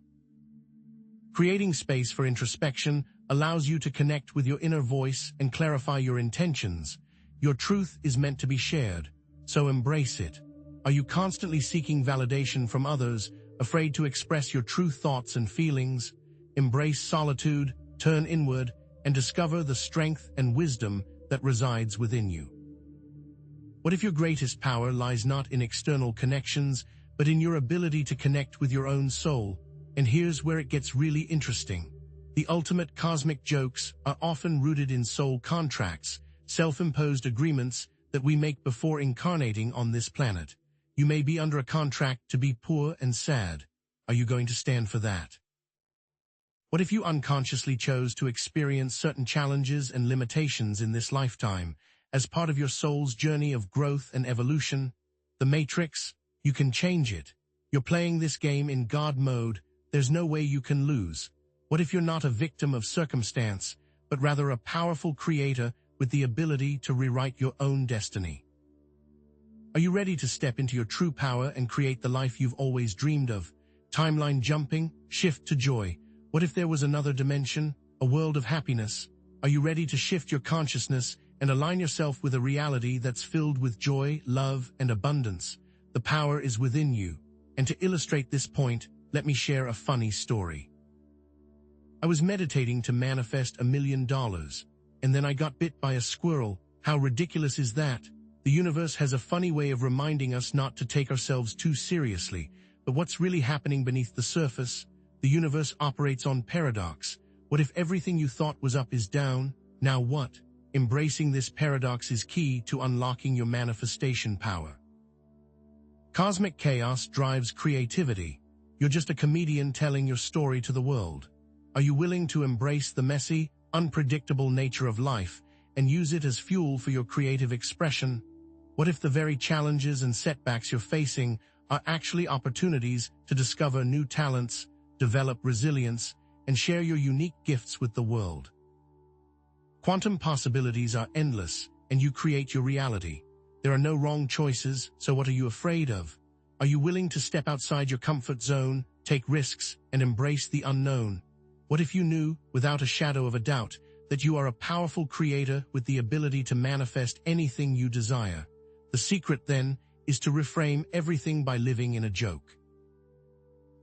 Creating space for introspection allows you to connect with your inner voice and clarify your intentions. Your truth is meant to be shared, so embrace it. Are you constantly seeking validation from others, afraid to express your true thoughts and feelings? Embrace solitude, turn inward, and discover the strength and wisdom that resides within you. What if your greatest power lies not in external connections, but in your ability to connect with your own soul? And here's where it gets really interesting. The ultimate cosmic jokes are often rooted in soul contracts, self-imposed agreements that we make before incarnating on this planet. You may be under a contract to be poor and sad. Are you going to stand for that? What if you unconsciously chose to experience certain challenges and limitations in this lifetime as part of your soul's journey of growth and evolution? The Matrix, you can change it. You're playing this game in God mode. There's no way you can lose. What if you're not a victim of circumstance, but rather a powerful creator with the ability to rewrite your own destiny? Are you ready to step into your true power and create the life you've always dreamed of? Timeline jumping, shift to joy. What if there was another dimension, a world of happiness? Are you ready to shift your consciousness and align yourself with a reality that's filled with joy, love, and abundance? The power is within you. And to illustrate this point, let me share a funny story. I was meditating to manifest $1 million, and then I got bit by a squirrel. How ridiculous is that? The universe has a funny way of reminding us not to take ourselves too seriously, but what's really happening beneath the surface? The universe operates on paradox. What if everything you thought was up is down? Now what? Embracing this paradox is key to unlocking your manifestation power. Cosmic chaos drives creativity. You're just a comedian telling your story to the world. Are you willing to embrace the messy, unpredictable nature of life and use it as fuel for your creative expression? What if the very challenges and setbacks you're facing are actually opportunities to discover new talents, develop resilience, and share your unique gifts with the world? Quantum possibilities are endless, and you create your reality. There are no wrong choices, so what are you afraid of? Are you willing to step outside your comfort zone, take risks, and embrace the unknown? What if you knew, without a shadow of a doubt, that you are a powerful creator with the ability to manifest anything you desire? The secret, then, is to reframe everything by living in a joke.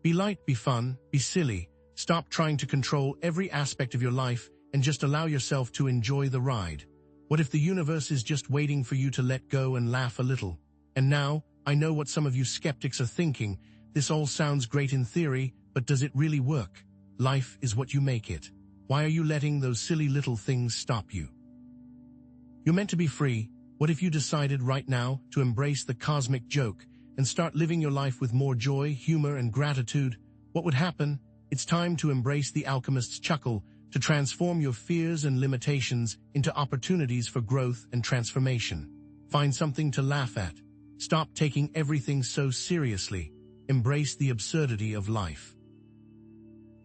Be light, be fun, be silly. Stop trying to control every aspect of your life and just allow yourself to enjoy the ride. What if the universe is just waiting for you to let go and laugh a little? And now, I know what some of you skeptics are thinking. This all sounds great in theory, but does it really work? Life is what you make it. Why are you letting those silly little things stop you? You're meant to be free. What if you decided right now to embrace the cosmic joke and start living your life with more joy, humor, and gratitude? What would happen? It's time to embrace the alchemist's chuckle, to transform your fears and limitations into opportunities for growth and transformation. Find something to laugh at. Stop taking everything so seriously. Embrace the absurdity of life.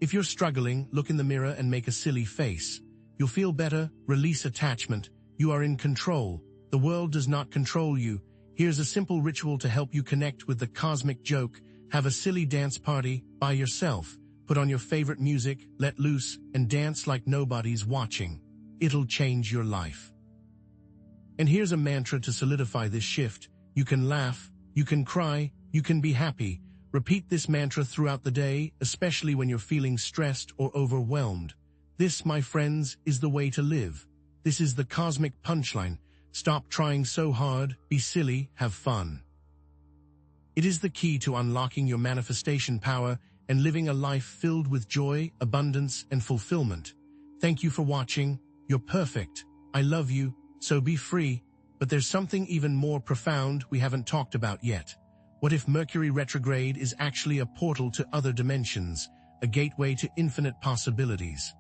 If you're struggling, look in the mirror and make a silly face. You'll feel better. Release attachment. You are in control. The world does not control you. Here's a simple ritual to help you connect with the cosmic joke. Have a silly dance party by yourself. Put on your favorite music, let loose, and dance like nobody's watching. It'll change your life. And here's a mantra to solidify this shift. You can laugh, you can cry, you can be happy. Repeat this mantra throughout the day, especially when you're feeling stressed or overwhelmed. This, my friends, is the way to live. This is the cosmic punchline. Stop trying so hard, be silly, have fun. It is the key to unlocking your manifestation power and living a life filled with joy, abundance, and fulfillment. Thank you for watching. You're perfect. I love you, so be free. But there's something even more profound we haven't talked about yet. What if Mercury Retrograde is actually a portal to other dimensions, a gateway to infinite possibilities?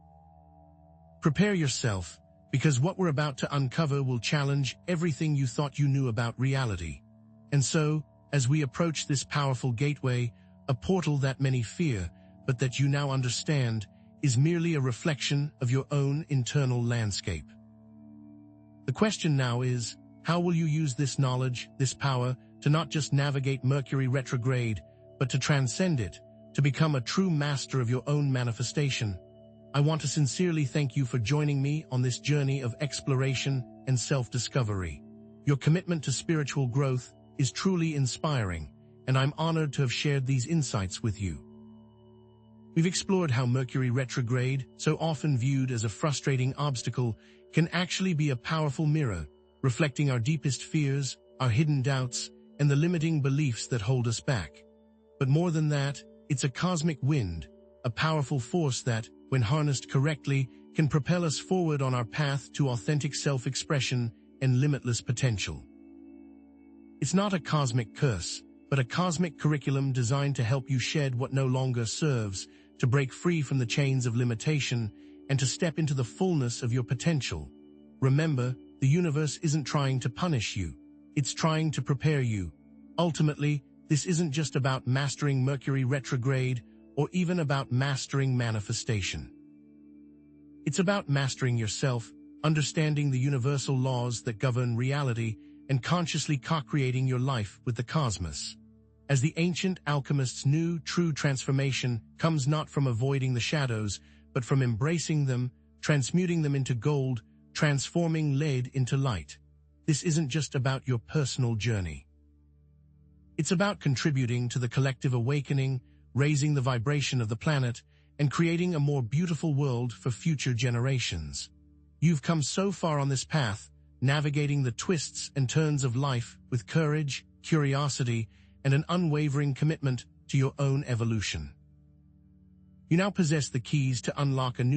Prepare yourself, because what we're about to uncover will challenge everything you thought you knew about reality. And so, as we approach this powerful gateway, a portal that many fear, but that you now understand, is merely a reflection of your own internal landscape. The question now is, How will you use this knowledge, this power, to not just navigate Mercury retrograde, but to transcend it, to become a true master of your own manifestation? I want to sincerely thank you for joining me on this journey of exploration and self-discovery. Your commitment to spiritual growth is truly inspiring, and I'm honored to have shared these insights with you. We've explored how Mercury retrograde, so often viewed as a frustrating obstacle, can actually be a powerful mirror, reflecting our deepest fears, our hidden doubts, and the limiting beliefs that hold us back. But more than that, it's a cosmic wind, a powerful force that, when harnessed correctly, can propel us forward on our path to authentic self-expression and limitless potential. It's not a cosmic curse, but a cosmic curriculum designed to help you shed what no longer serves, to break free from the chains of limitation, and to step into the fullness of your potential. Remember, the universe isn't trying to punish you. It's trying to prepare you. Ultimately, this isn't just about mastering Mercury retrograde or even about mastering manifestation. It's about mastering yourself, understanding the universal laws that govern reality, and consciously co-creating your life with the cosmos. As the ancient alchemists knew, true transformation comes not from avoiding the shadows, but from embracing them, transmuting them into gold, transforming lead into light. This isn't just about your personal journey. It's about contributing to the collective awakening, raising the vibration of the planet, and creating a more beautiful world for future generations. You've come so far on this path, navigating the twists and turns of life with courage, curiosity, and an unwavering commitment to your own evolution. You now possess the keys to unlock a new